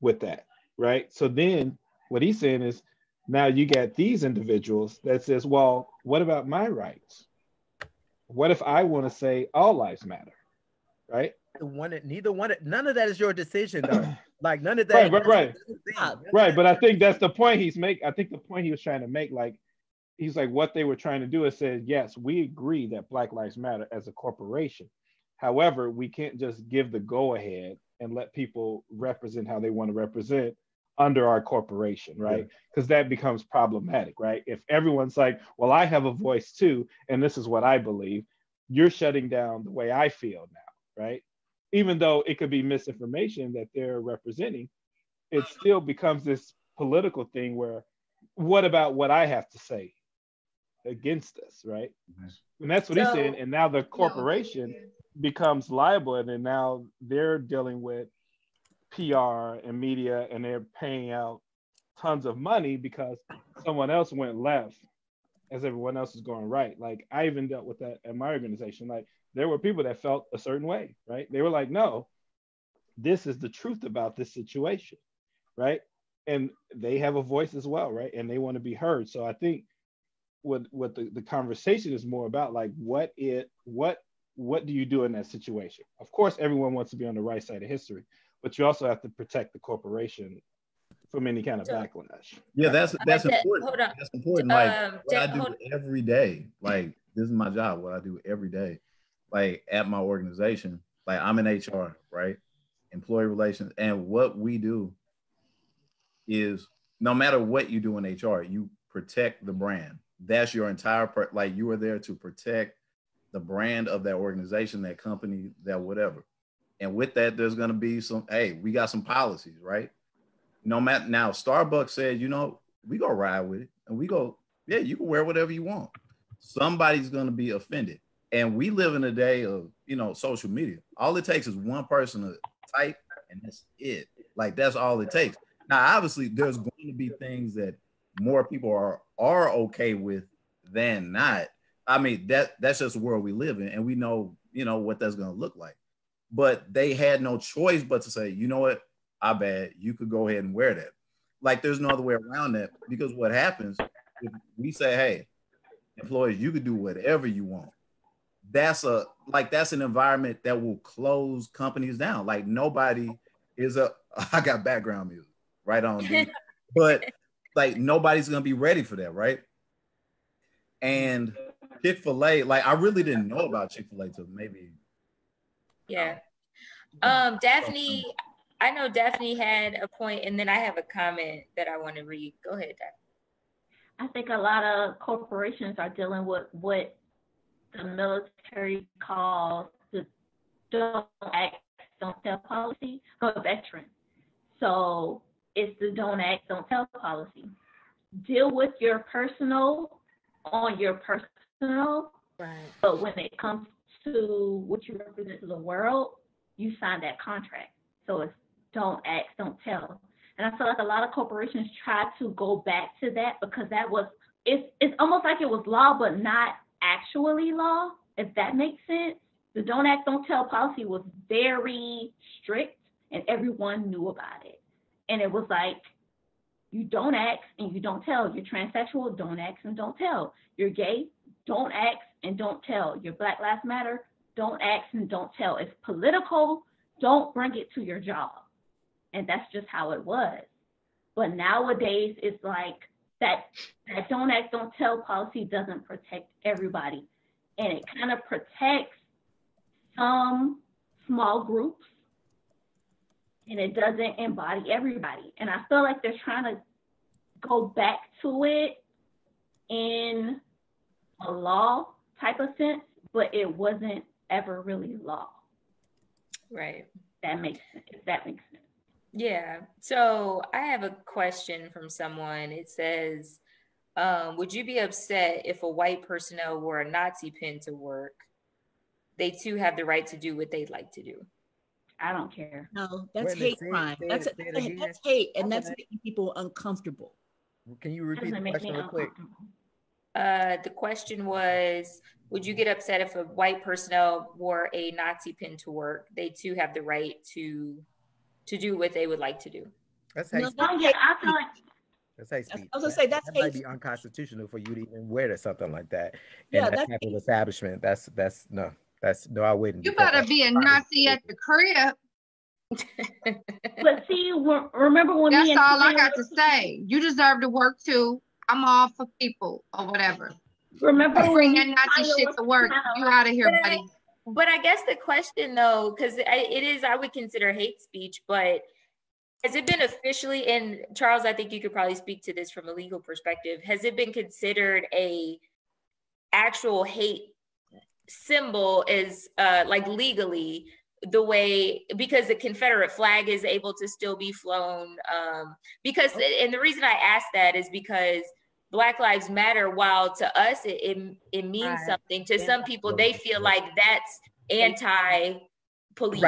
with that, right? So then what he's saying is, now you got these individuals that says, well, what about my rights? What if I want to say all lives matter, right? None of that is your decision, though. Like, none of that. Right. But I think that's the point he's making. I think the point he was trying to make, like, he's like, what they were trying to do is say, yes, we agree that Black Lives Matter as a corporation. However, we can't just give the go ahead and let people represent how they want to represent under our corporation, right? Because that becomes problematic, right? If everyone's like, well, I have a voice too, and this is what I believe, you're shutting down the way I feel now, right? Even though it could be misinformation that they're representing, it still becomes this political thing where, what about what I have to say against us, right? And that's what he's saying. And now the corporation becomes liable, and then now they're dealing with PR and media, and they're paying out tons of money because someone else went left as everyone else is going right. Like, I even dealt with that at my organization. Like, there were people that felt a certain way, right? They were like, no, this is the truth about this situation, right? And they have a voice as well, right? And they want to be heard. So I think what the conversation is more about, like, what do you do in that situation? Of course, everyone wants to be on the right side of history, but you also have to protect the corporation from any kind of backlash. Yeah, that's important. Hold on. That's important. Like, what I do every day, like, this is my job, what I do every day, like, at my organization, like, I'm in HR, right? Employee relations. And what we do is, no matter what you do in HR, you protect the brand. That's your entire like, you are there to protect the brand of that organization, that company, that whatever. And with that, there's going to be we got some policies, right? No matter, now Starbucks said, we go ride with it, and we go, yeah, you can wear whatever you want. Somebody's going to be offended. And we live in a day of, social media. All it takes is one person to type, and that's it. Like, that's all it takes. Now, obviously, there's going to be things that more people are okay with than not. I mean, that's just the world we live in, and we know, what that's going to look like. But they had no choice but to say, you know what, I bet you could go ahead and wear that. Like, there's no other way around that, because what happens if we say, hey, employees, you could do whatever you want. That's an environment that will close companies down. Like, nobody is I got background music, right on, dude. But like, nobody's gonna be ready for that, right? And Chick-fil-A, like, I really didn't know about Chick-fil-A till maybe. Yeah. Daphne, I know Daphne had a point, and then I have a comment that I want to read. Go ahead, Daphne. I think a lot of corporations are dealing with what the military calls the don't ask, don't tell policy for veterans. So it's the don't ask, don't tell policy. Deal with your personal on your personal, right? But when it comes to what you represent to the world, you sign that contract. So it's don't ask, don't tell. And I feel like a lot of corporations try to go back to that because that was, it's almost like it was law, but not actually law, if that makes sense. The don't ask, don't tell policy was very strict and everyone knew about it. And it was like, you don't ask and you don't tell. You're transsexual, don't ask and don't tell. You're gay, don't ask and don't tell. You're Black Lives Matter, don't ask and don't tell. It's political, don't bring it to your job. And that's just how it was. But nowadays, it's like that don't ask, don't tell policy doesn't protect everybody. And it kind of protects some small groups, and it doesn't embody everybody. And I feel like they're trying to go back to it in a law type of sense, but it wasn't ever really law. Right. That makes sense. If that makes sense. Yeah. So I have a question from someone. It says, would you be upset if a white personnel wore a Nazi pin to work? They too have the right to do what they'd like to do. I don't care. No, that's hate crime. That's hate, and that's making people uncomfortable. Can you repeat the question real quick? The question was, would you get upset if a white personnel wore a Nazi pin to work? They too have the right to do what they would like to do. That's hate speech. I feel like that's hate speech. I was gonna say that might be unconstitutional for you to even wear something like that. Yeah, that type of establishment. That's no, I wouldn't. You better be a Nazi at the crib. But see, remember when that's all I got to say. You deserve to work too. I'm all for people or whatever. Remember bring that Nazi shit to work. You out of here, buddy. But I guess the question though, because it is, I would consider hate speech, but has it been officially, and Charles, I think you could probably speak to this from a legal perspective, has it been considered a actual hate symbol is like legally the way, because the Confederate flag is able to still be flown, because, and the reason I ask that is because Black Lives Matter, while to us it means something, to some people they feel like that's anti-police.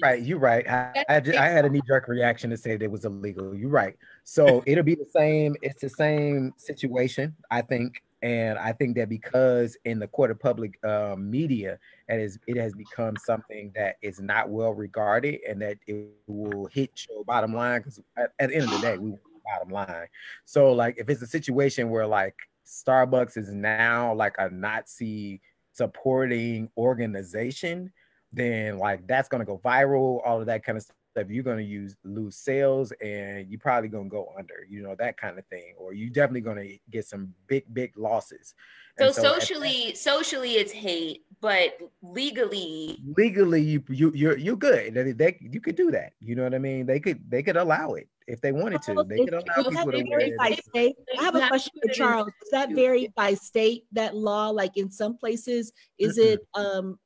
Right, you're right. I had a knee-jerk reaction to say that it was illegal. You're right. So it'll be the same. It's the same situation, I think. And I think that because in the court of public media, it has become something that is not well regarded, and that it will hit your bottom line. Because at the end of the day, we want the bottom line. So like, if it's a situation where like Starbucks is now like a Nazi supporting organization, then like that's gonna go viral, all of that kind of stuff. You're gonna lose sales, and you're probably gonna go under, that kind of thing, or you definitely gonna get some big losses. So socially it's hate, but legally you're good. You could do that. You know what I mean? They could allow it if they wanted to. They could allow people to wear it. By state? I have a question for Charles. Does that vary by state, that law? Like in some places, is it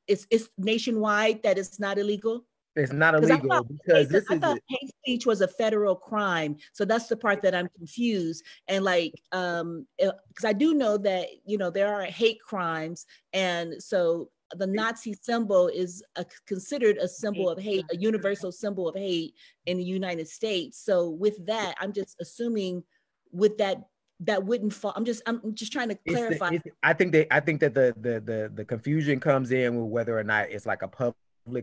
it's nationwide that it's not illegal? It's not illegal because I thought hate speech was a federal crime. So that's the part that I'm confused. And like, because I do know that, there are hate crimes. And so the Nazi symbol is considered a symbol of hate, a universal symbol of hate in the United States. So with that, I'm just assuming with that wouldn't fall. I'm just trying to clarify. I think that the confusion comes in with whether or not it's like a public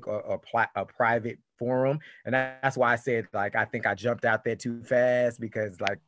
or a private forum, and that's why I said, like, I think I jumped out there too fast, because like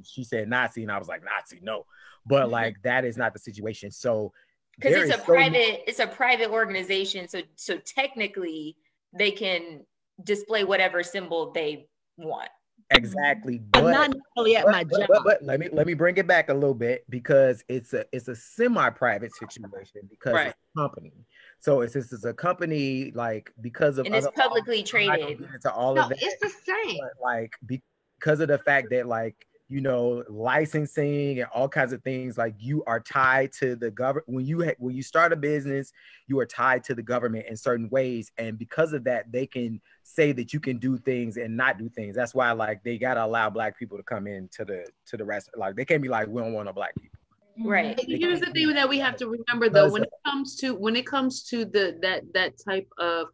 she said Nazi and I was like, Nazi, no, but like that is not the situation. So because it's a private organization, so technically they can display whatever symbol they want. Exactly, but not necessarily at my job. But let me bring it back a little bit, because it's a semi-private situation, because it's a company. So this is a company, like, because of, and it's publicly traded. Into all of that, it's the same. but like because of the fact that, like, you know, licensing and all kinds of things. Like you are tied to the government. When you start a business, you are tied to the government in certain ways. And because of that, they can say that you can do things and not do things. That's why like they gotta allow Black people to come in to the rest. Like they can't be like, we don't want no Black people. Right. Here's the thing that we have to remember though, when it comes to that type of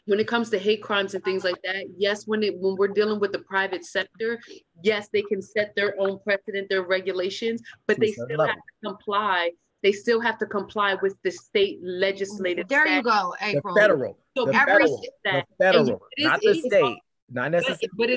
when it comes to hate crimes and things like that, yes, when we're dealing with the private sector, yes, they can set their own precedent, their regulations, but they still have to comply. They still have to comply with the state legislative. There you go, April. The federal, So the federal, not the state. Not necessarily, but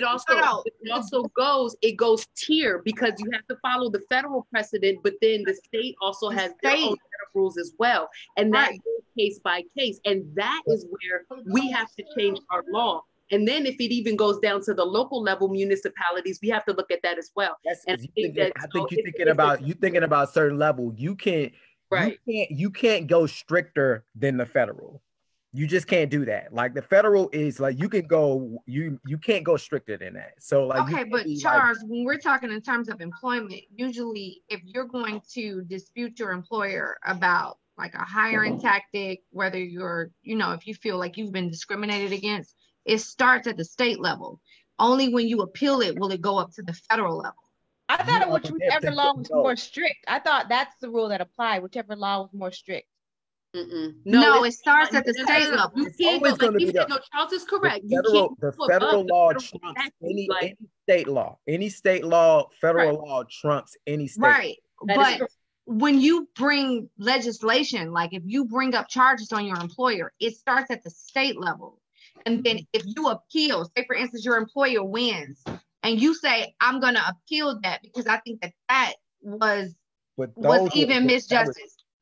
it goes tier because you have to follow the federal precedent, but then the state also has their own set of rules as well, and that goes case by case, and that is where we have to change our law. And then if it even goes down to the local level municipalities, we have to look at that as well. And I think you're thinking about certain level. You can't go stricter than the federal. You just can't do that. Like the federal is like you can't go stricter than that. So like okay, but Charles, when we're talking in terms of employment, usually if you're going to dispute your employer about like a hiring tactic, whether you're, you know, if you feel like you've been discriminated against, it starts at the state level. Only when you appeal it will it go up to the federal level. I thought it was whichever law was more strict. I thought that's the rule that applied, whichever law was more strict. No, it starts at the state level. You can't go, like you said, no, Charles is correct. The federal law trumps any state law. Any state law, federal law trumps any state. Right. But when you bring legislation, like if you bring up charges on your employer, it starts at the state level. And then if you appeal, say for instance, your employer wins and you say, I'm going to appeal that because I think that was even misjustice.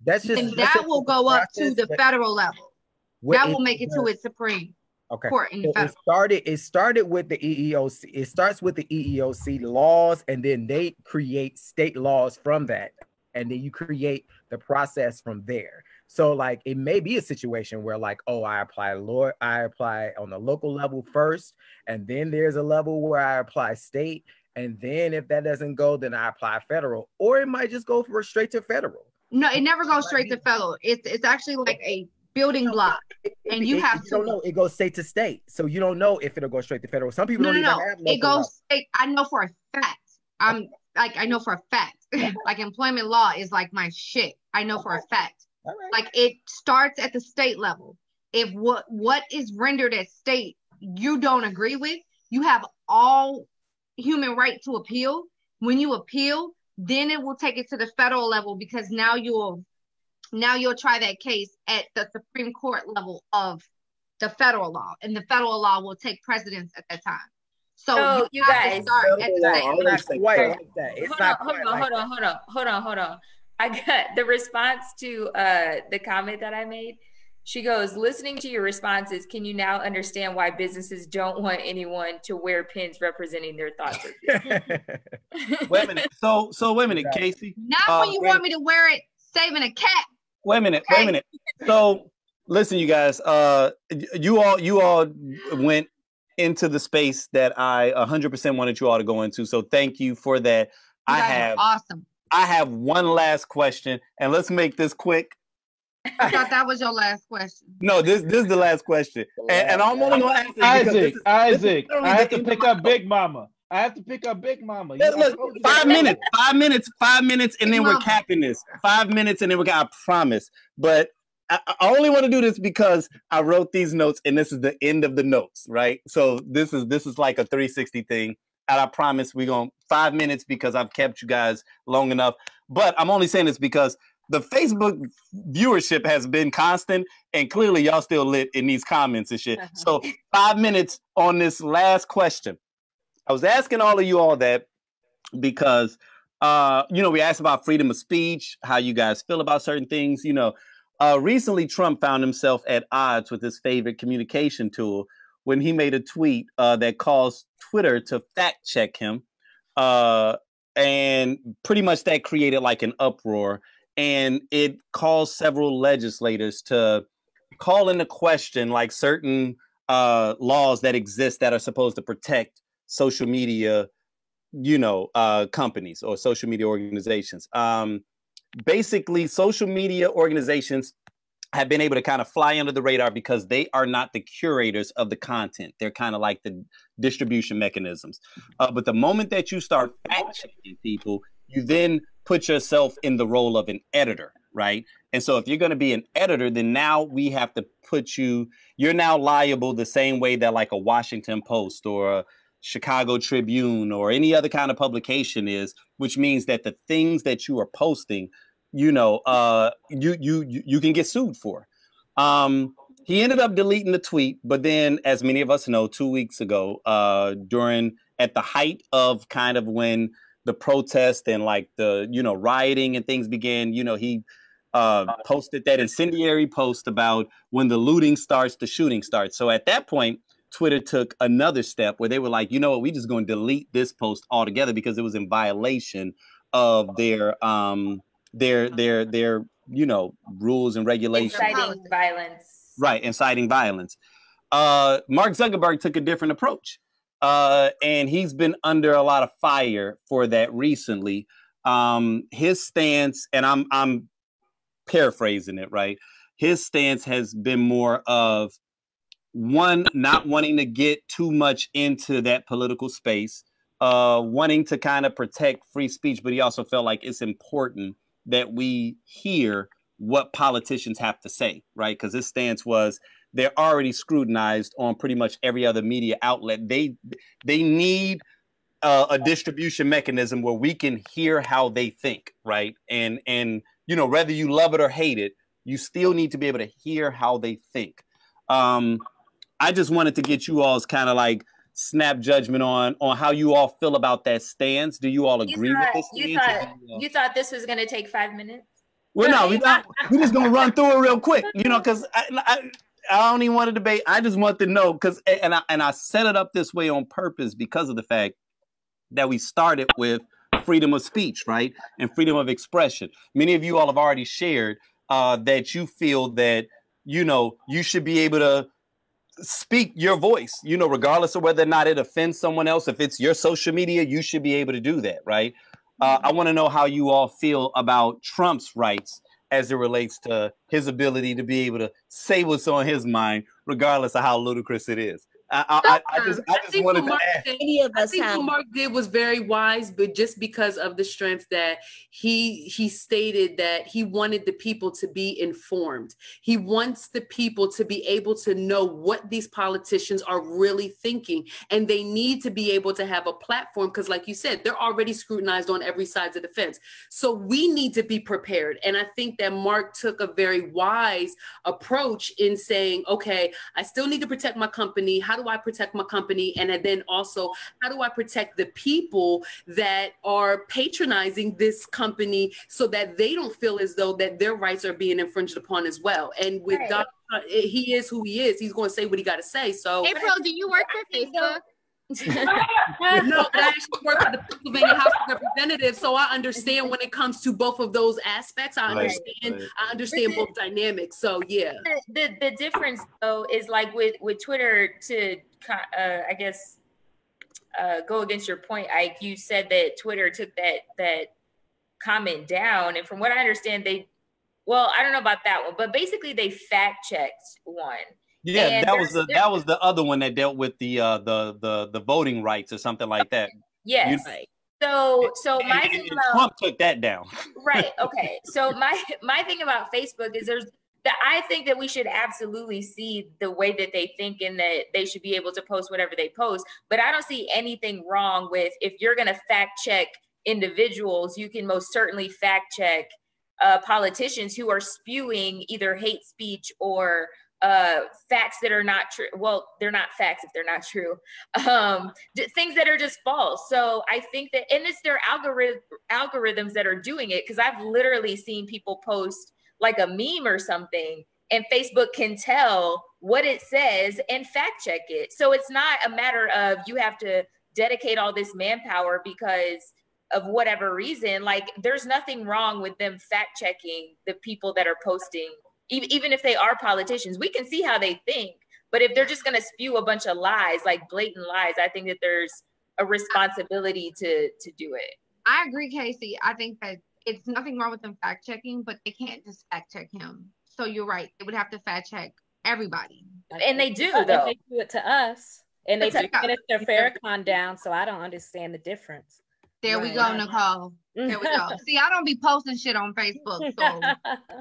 That will go up to the federal level. That will make it to its Supreme Court in the federal. It started with the EEOC. It starts with the EEOC laws, and then they create state laws from that, and then you create the process from there. So, like, it may be a situation where, like, oh, I apply on the local level first, and then there's a level where I apply state, and then if that doesn't go, then I apply federal, or it might just go straight to federal. No, it never goes straight to federal. It's actually like a building block, and you have to. You don't know. It goes state to state, so you don't know if it'll go straight to federal. Some people don't even have local. It goes state. I know for a fact. I know for a fact. Like employment law is like my shit. I know for a fact. Like it starts at the state level. If what is rendered at state you don't agree with, you have all human right to appeal. When you appeal, then it will take it to the federal level because now you'll try that case at the Supreme Court level of the federal law, and the federal law will take precedence at that time. So you guys start at the Hold on. I got the response to the comment that I made. She goes, listening to your responses, can you now understand why businesses don't want anyone to wear pins representing their thoughts? Wait a minute. So wait a minute, Casey. Not when you want me to wear it saving a cat. Wait a minute. So listen, you guys, you all went into the space that I 100% wanted you all to go into. So thank you for that. Awesome. I have one last question, and let's make this quick. I thought that was your last question. No, this is the last question, and I'm only going to ask Isaac. I have to pick up Big Mama. Look, 5 minutes, 5 minutes, 5 minutes, and then we're capping this. 5 minutes, and then we're gonna. I promise. But I only want to do this because I wrote these notes, and this is the end of the notes, right? So this is like a 360 thing, and I promise we're gonna 5 minutes because I've kept you guys long enough. But I'm only saying this because the Facebook viewership has been constant, and clearly y'all still lit in these comments and shit. So 5 minutes on this last question. I was asking all of you all that because, we asked about freedom of speech, how you guys feel about certain things. Recently Trump found himself at odds with his favorite communication tool when he made a tweet that caused Twitter to fact check him. And pretty much that created like an uproar. And it caused several legislators to call into question like certain laws that exist that are supposed to protect social media companies or social media organizations. Basically, social media organizations have been able to kind of fly under the radar because they are not the curators of the content. They're kind of like the distribution mechanisms. But the moment that you start fact checking people, you then put yourself in the role of an editor, right? And so if you're going to be an editor, then now we have to put you're now liable the same way that like a Washington Post or a Chicago Tribune or any other kind of publication is, which means that the things that you are posting, you can get sued for. He ended up deleting the tweet, but then, as many of us know, 2 weeks ago, at the height of kind of when the protest and like the rioting and things began, he posted that incendiary post about when the looting starts, the shooting starts. So at that point, Twitter took another step where they were like, you know what, we just going to delete this post altogether because it was in violation of their rules and regulations. Inciting violence. Right, inciting violence. Mark Zuckerberg took a different approach. And he's been under a lot of fire for that recently. His stance, and I'm paraphrasing it, right? His stance has been more of one, not wanting to get too much into that political space, wanting to kind of protect free speech, but he also felt like it's important that we hear what politicians have to say, right? Because his stance was they're already scrutinized on pretty much every other media outlet. They need a distribution mechanism where we can hear how they think, right? And whether you love it or hate it, you still need to be able to hear how they think. I just wanted to get you all's kind of like snap judgment on how you all feel about that stance. Do you all agree with this stance? You thought this was going to take 5 minutes? Well, no, we're just going to run through it real quick, because I don't even want to debate. I just want to know and I set it up this way on purpose because of the fact that we started with freedom of speech, right? And freedom of expression. Many of you all have already shared that you feel that, you should be able to speak your voice, regardless of whether or not it offends someone else. If it's your social media, you should be able to do that, right? I want to know how you all feel about Trump's rights as it relates to his ability to be able to say what's on his mind, regardless of how ludicrous it is. I just wanted to ask. I think what Mark did was very wise, but just because of the strength that he stated that he wanted the people to be informed. He wants the people to be able to know what these politicians are really thinking, and they need to be able to have a platform because, like you said, they're already scrutinized on every side of the fence. So we need to be prepared, and I think that Mark took a very wise approach in saying, okay, I still need to protect my company. How do I protect my company? And then also, how do I protect the people that are patronizing this company so that they don't feel as though that their rights are being infringed upon as well? And with God, he is who he is. He's going to say what he got to say. So, April, do you work for Facebook? No, but I actually work for the Pennsylvania House of Representatives, so I understand when it comes to both of those aspects. I understand both dynamics. So yeah, the difference though is like with Twitter, to I guess go against your point, Ike. You said that Twitter took that comment down, and from what I understand, I don't know about that one, but basically they fact checked one. Yeah, and that was the other one that dealt with the voting rights or something like that. Yes. So my thing about Trump took that down. Right. Okay. So my thing about Facebook is I think that we should absolutely see the way that they think and that they should be able to post whatever they post. But I don't see anything wrong with, if you're going to fact check individuals, you can most certainly fact check politicians who are spewing either hate speech or facts that are not true. Well, they're not facts if they're not true. Things that are just false. So I think that, and it's their algorithms that are doing it, because I've literally seen people post like a meme or something, and Facebook can tell what it says and fact check it. So it's not a matter of you have to dedicate all this manpower because of whatever reason. Like, there's nothing wrong with them fact checking the people that are posting. Even if they are politicians, we can see how they think. But if they're just going to spew a bunch of lies, like blatant lies, I think that there's a responsibility to do it. I agree, Casey. I think that it's nothing wrong with them fact checking, but they can't just fact check him. So you're right. They would have to fact check everybody. And they do, and though. they do it to us. And they took Minister Farrakhan down, so I don't understand the difference. There we go, Nicole. There we go. See, I don't be posting shit on Facebook, so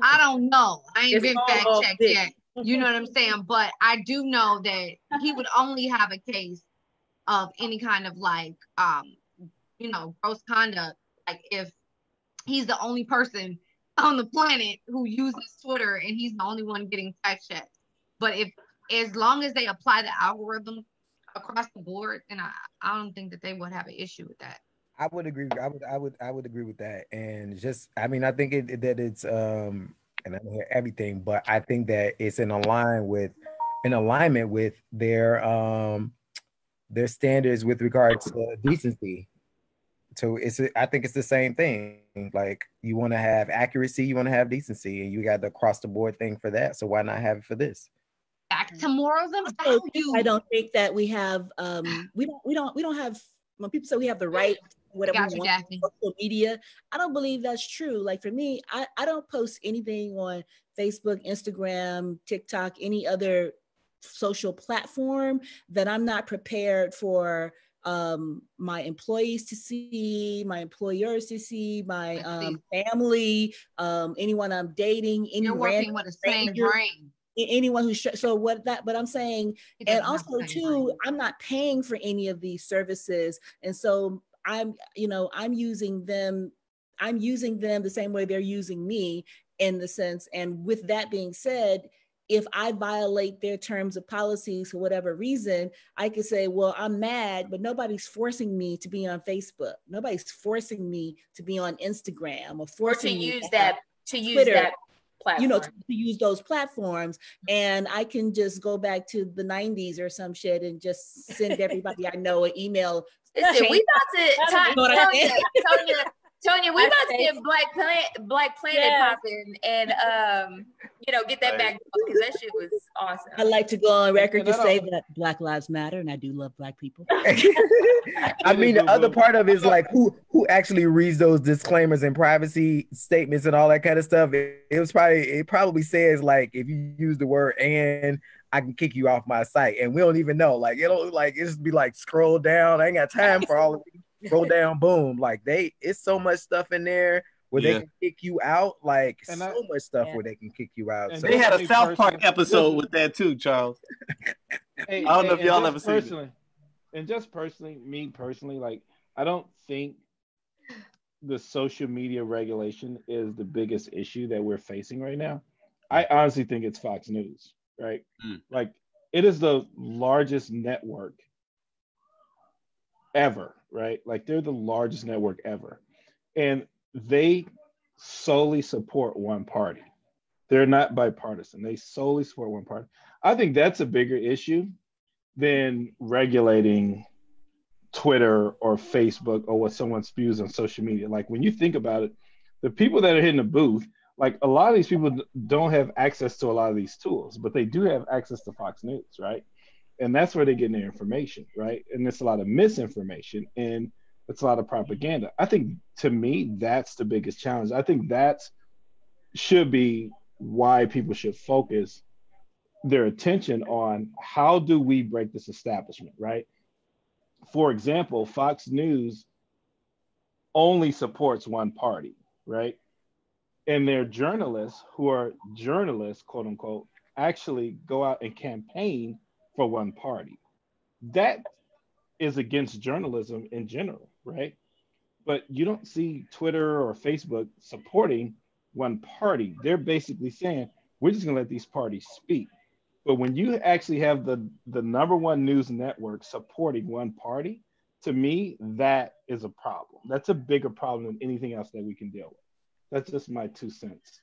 I don't know. I ain't been fact checked yet. You know what I'm saying? But I do know that he would only have a case of any kind of like, gross conduct. Like if he's the only person on the planet who uses Twitter and he's the only one getting fact checked. But as long as they apply the algorithm across the board, then I don't think that they would have an issue with that. I would agree. I would agree with that. And just, I mean, I think that it's and I don't hear everything, but I think that it's in alignment with their standards with regards to decency. So I think it's the same thing. Like you want to have accuracy, you want to have decency, and you got the across the board thing for that. So why not have it for this? Back to morals and values. I don't think that we have we don't have, when people say we have the right whatever we want on social media, I don't believe that's true. Like for me, I don't post anything on Facebook, Instagram, TikTok, any other social platform that I'm not prepared for my employees to see, my employers to see, my family, anyone I'm dating, You're working with the same brain. Anyone who's but I'm saying, and also too, I'm not paying for any of these services, and so I'm using them the same way they're using me in the sense. And with that being said, if I violate their terms of policies for whatever reason, I could say, well, I'm mad, but nobody's forcing me to be on Facebook. Nobody's forcing me to be on Instagram or to use Twitter, that platform. To use those platforms. And I can just go back to the 90s or some shit and just send everybody I know an email. Listen, we about to Tonya, we about to get Black Planet popping and get that back because that shit was awesome. I like to go on record to say that Black Lives Matter, and I do love Black people. I mean, the other part of it is like who actually reads those disclaimers and privacy statements and all that kind of stuff. It probably says like if you use the word "and," I can kick you off my site, and we don't even know. Like it just be like scroll down. I ain't got time for all of these. Scroll down, boom. Like it's so much stuff in there where they can kick you out. Like so much stuff where they can kick you out. So they had a South Park episode with that too, Charles. I don't know if y'all ever seen it. And just personally, me personally, like I don't think the social media regulation is the biggest issue that we're facing right now. I honestly think it's Fox News, right? Like it is the largest network ever, right? Like they're the largest network ever. And they solely support one party. They're not bipartisan. They solely support one party. I think that's a bigger issue than regulating Twitter or Facebook or what someone spews on social media. Like when you think about it, the people that are hitting the booth, like a lot of these people don't have access to a lot of these tools, but they do have access to Fox News, right? And that's where they get their information, right? And it's a lot of misinformation and it's a lot of propaganda. I think, to me, that's the biggest challenge. I think that should be why people should focus their attention on how do we break this establishment, right? For example, Fox News only supports one party, right? And their journalists, who are journalists, quote unquote, actually go out and campaign for one party. That is against journalism in general, right? But you don't see Twitter or Facebook supporting one party. They're basically saying, we're just gonna let these parties speak. But when you actually have the number one news network supporting one party, to me, that is a problem. That's a bigger problem than anything else that we can deal with. That's just my 2 cents.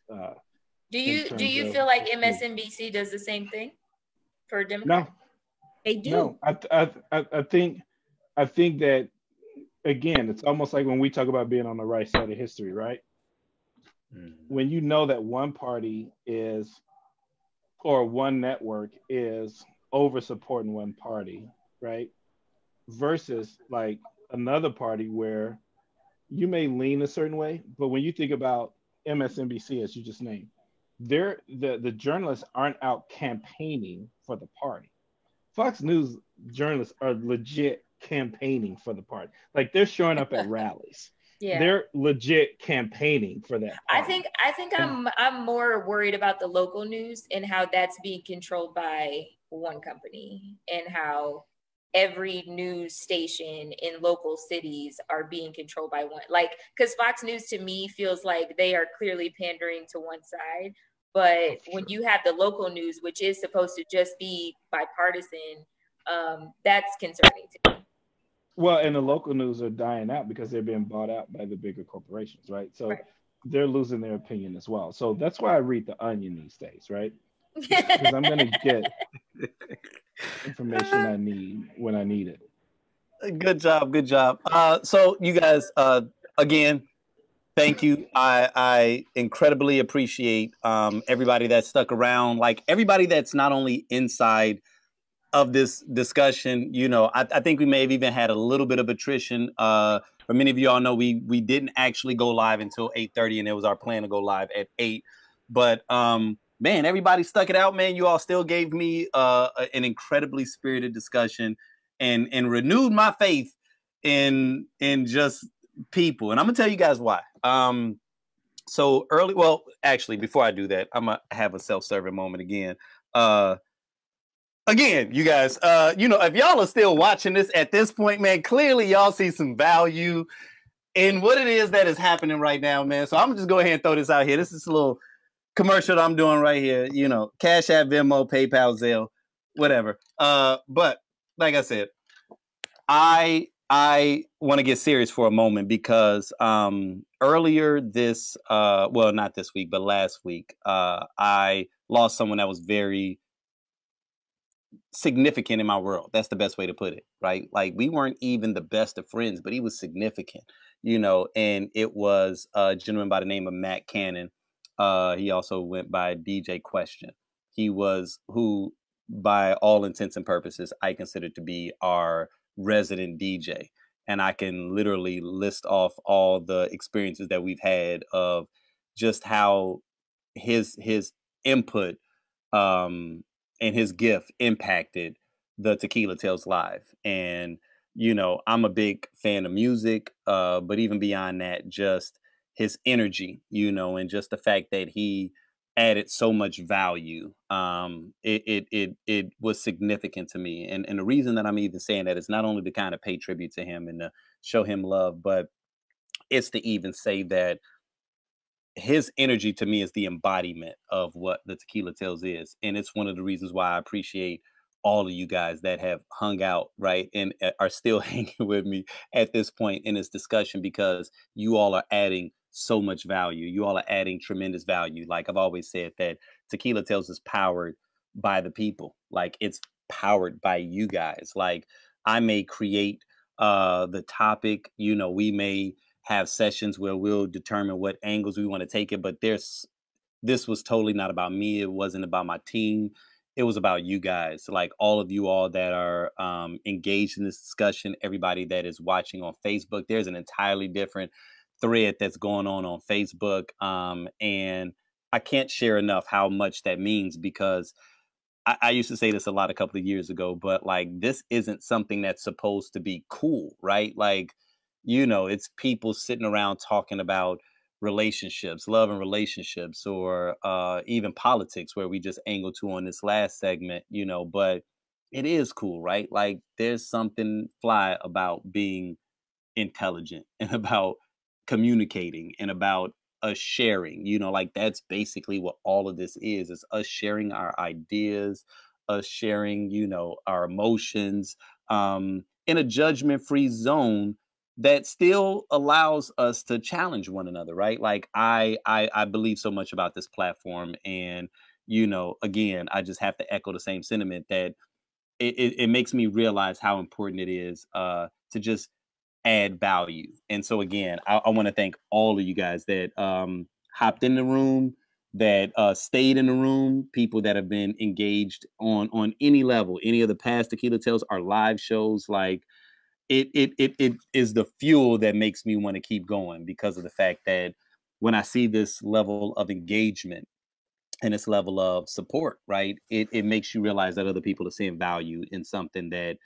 Do you feel like MSNBC does the same thing for Democrats? No, they do. No, I think that, again, it's almost like when we talk about being on the right side of history, right? When you know that one party or one network is over supporting one party, right? versus like another party where you may lean a certain way, but when you think about MSNBC, as you just named, the journalists aren't out campaigning for the party. Fox News journalists are legit campaigning for the party. Like they're showing up at rallies. Yeah. They're legit campaigning for that party. I think I'm more worried about the local news and how that's being controlled by one company, and how every news station in local cities are being controlled by one. Like, because Fox News to me feels like they are clearly pandering to one side. But when you have the local news, which is supposed to just be bipartisan, that's concerning to me. Well, and the local news are dying out because they're being bought out by the bigger corporations, right? So they're losing their opinion as well. So that's why I read The Onion these days, right? Because I'm going to get information I need when I need it. Good job. Good job. So you guys, again, thank you. I incredibly appreciate everybody that stuck around, like everybody that's not only inside of this discussion. You know, I think we may have even had a little bit of attrition. For many of you all know, we didn't actually go live until 8:30, and it was our plan to go live at 8. But man, everybody stuck it out, man. You all still gave me an incredibly spirited discussion and renewed my faith in just people. And I'm gonna tell you guys why. So early, well, actually, before I do that, I'm gonna have a self-serving moment again. Again, you guys, you know, if y'all are still watching this at this point, man, clearly y'all see some value in what it is that is happening right now, man. So I'm just go ahead and throw this out here. This is a little commercial that I'm doing right here. You know, Cash App, Venmo, PayPal, Zelle, whatever. But like I said, I want to get serious for a moment because earlier this, well, not this week, but last week, I lost someone that was very significant in my world. That's the best way to put it, right? Like we weren't even the best of friends, but he was significant, you know, and it was a gentleman by the name of Matt Cannon. He also went by DJ Question. He was who, by all intents and purposes, I consider to be our resident DJ. And I can literally list off all the experiences that we've had of just how his input and his gift impacted the Tequila Tales Live. And, you know, I'm a big fan of music, but even beyond that, just his energy, you know, and just the fact that he added so much value. It was significant to me. And the reason that I'm even saying that is not only to kind of pay tribute to him and to show him love, but it's to even say that his energy to me is the embodiment of what the Tequila Tales is. And it's one of the reasons why I appreciate all of you guys that have hung out, right, and are still hanging with me at this point in this discussion, because you all are adding so much value. You all are adding tremendous value. Like I've always said, that Tequila Tales is powered by the people. Like it's powered by you guys. Like I may create the topic, you know, we may have sessions where we'll determine what angles we want to take it, but this was totally not about me. It wasn't about my team. It was about you guys, like all of you all that are engaged in this discussion, everybody that is watching on Facebook. There's an entirely different thread that's going on Facebook. And I can't share enough how much that means, because I used to say this a couple of years ago, but like, this isn't something that's supposed to be cool, right? Like, you know, it's people sitting around talking about relationships, love and relationships, or even politics, where we just angled to on this last segment, you know, but it is cool, right? Like there's something fly about being intelligent and about communicating and about us sharing, you know, like that's basically what all of this is us sharing our ideas, us sharing, you know, our emotions in a judgment-free zone that still allows us to challenge one another, right? Like I believe so much about this platform, and you know, again, I just have to echo the same sentiment that it makes me realize how important it is to just add value. And so again, I want to thank all of you guys that hopped in the room, that stayed in the room, people that have been engaged on any level, any of the past Tequila Tales, our live shows. Like it is the fuel that makes me want to keep going, because of the fact that when I see this level of engagement and this level of support, right, it makes you realize that other people are seeing value in something that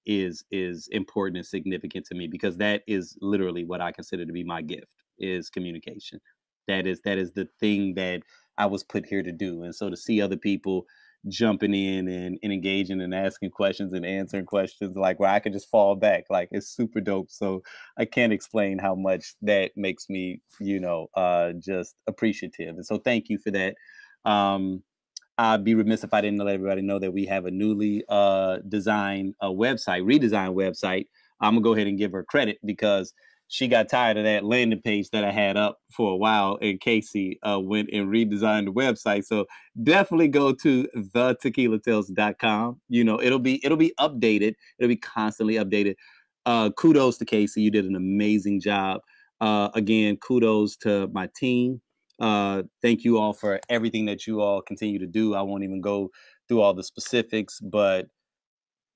is important and significant to me, because that is literally what I consider to be my gift, is communication. That is the thing that I was put here to do. And so to see other people jumping in and engaging and asking questions and answering questions, like where I could just fall back, like, it's super dope. So I can't explain how much that makes me, just appreciative. And so thank you for that. I'd be remiss if I didn't let everybody know that we have a newly redesigned website. I'm gonna go ahead and give her credit, because she got tired of that landing page that I had up for a while, and Casey went and redesigned the website. So definitely go to thetequilatales.com. It'll be updated. It'll be constantly updated. Kudos to Casey. You did an amazing job. Again, kudos to my team. Thank you all for everything that you all continue to do. I won't even go through all the specifics, but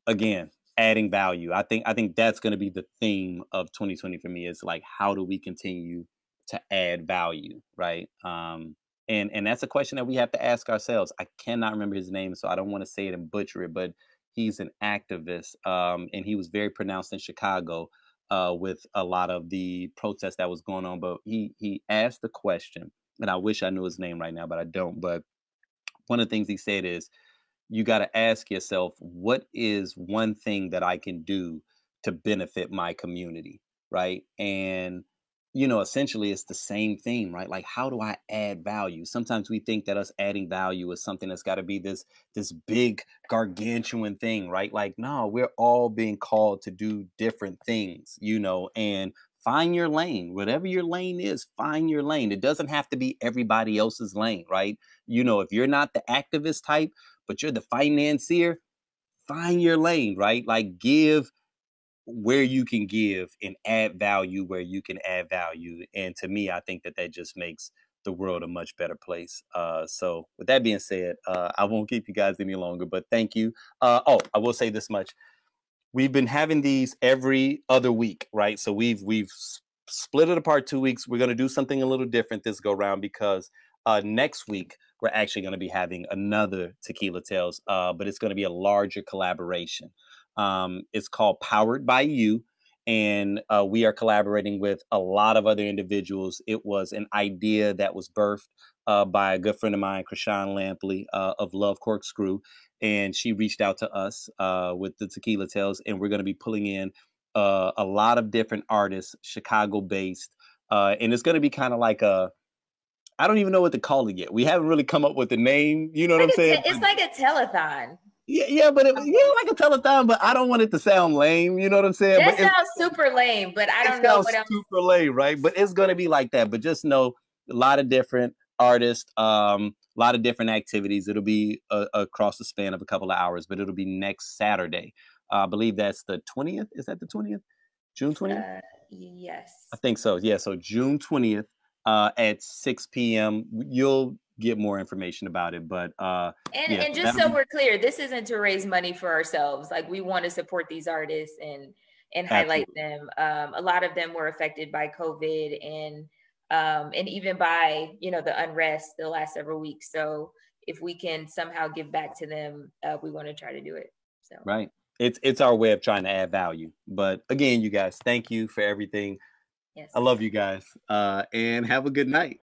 again, adding value. I think that's going to be the theme of 2020 for me, is like, how do we continue to add value, right? And that's a question that we have to ask ourselves. I cannot remember his name, so I don't want to say it and butcher it, but he's an activist, and he was very pronounced in Chicago with a lot of the protests that was going on. But he asked the question, and I wish I knew his name right now, but I don't. But one of the things he said is, you got to ask yourself, what is one thing that I can do to benefit my community, right? And, essentially it's the same thing, right? Like, how do I add value? Sometimes we think that us adding value is something that's got to be this big gargantuan thing, right? Like, no, we're all being called to do different things, and find your lane. Whatever your lane is, find your lane. It doesn't have to be everybody else's lane, right? If you're not the activist type, but you're the financier, find your lane, right? Like, give where you can give and add value where you can add value. And to me, I think that just makes the world a much better place. So with that being said, I won't keep you guys any longer, but thank you. I will say this much. We've been having these every other week, right? So we've split it apart 2 weeks. We're going to do something a little different this go round, because next week we're actually going to be having another Tequila Tales, but it's going to be a larger collaboration. It's called Powered by You, and we are collaborating with a lot of other individuals. It was an idea that was birthed by a good friend of mine, Krishan Lampley of Love Corkscrew, and she reached out to us with the Tequila Tales, and we're going to be pulling in a lot of different artists, Chicago-based, and it's going to be kind of like I don't even know what to call it yet. We haven't really come up with a name. You know what I'm saying? It's like a telethon. Yeah, but like a telethon, but I don't want it to sound lame. You know what I'm saying? That sounds super lame, but I don't know what else. Super lame, right? But it's going to be like that. But just know, a lot of different artists, a lot of different activities. It'll be across the span of a couple of hours, but it'll be next Saturday. I believe that's the 20th. Is that the 20th? June 20th? Yes. I think so. Yeah, so June 20th. At 6 p.m. You'll get more information about it, but and just so we're clear, this isn't to raise money for ourselves. Like, we want to support these artists and highlight them. A lot of them were affected by COVID and even by the unrest the last several weeks. So if we can somehow give back to them, we want to try to do it. So right, it's our way of trying to add value. But again, you guys, thank you for everything. Yes. I love you guys, and have a good night.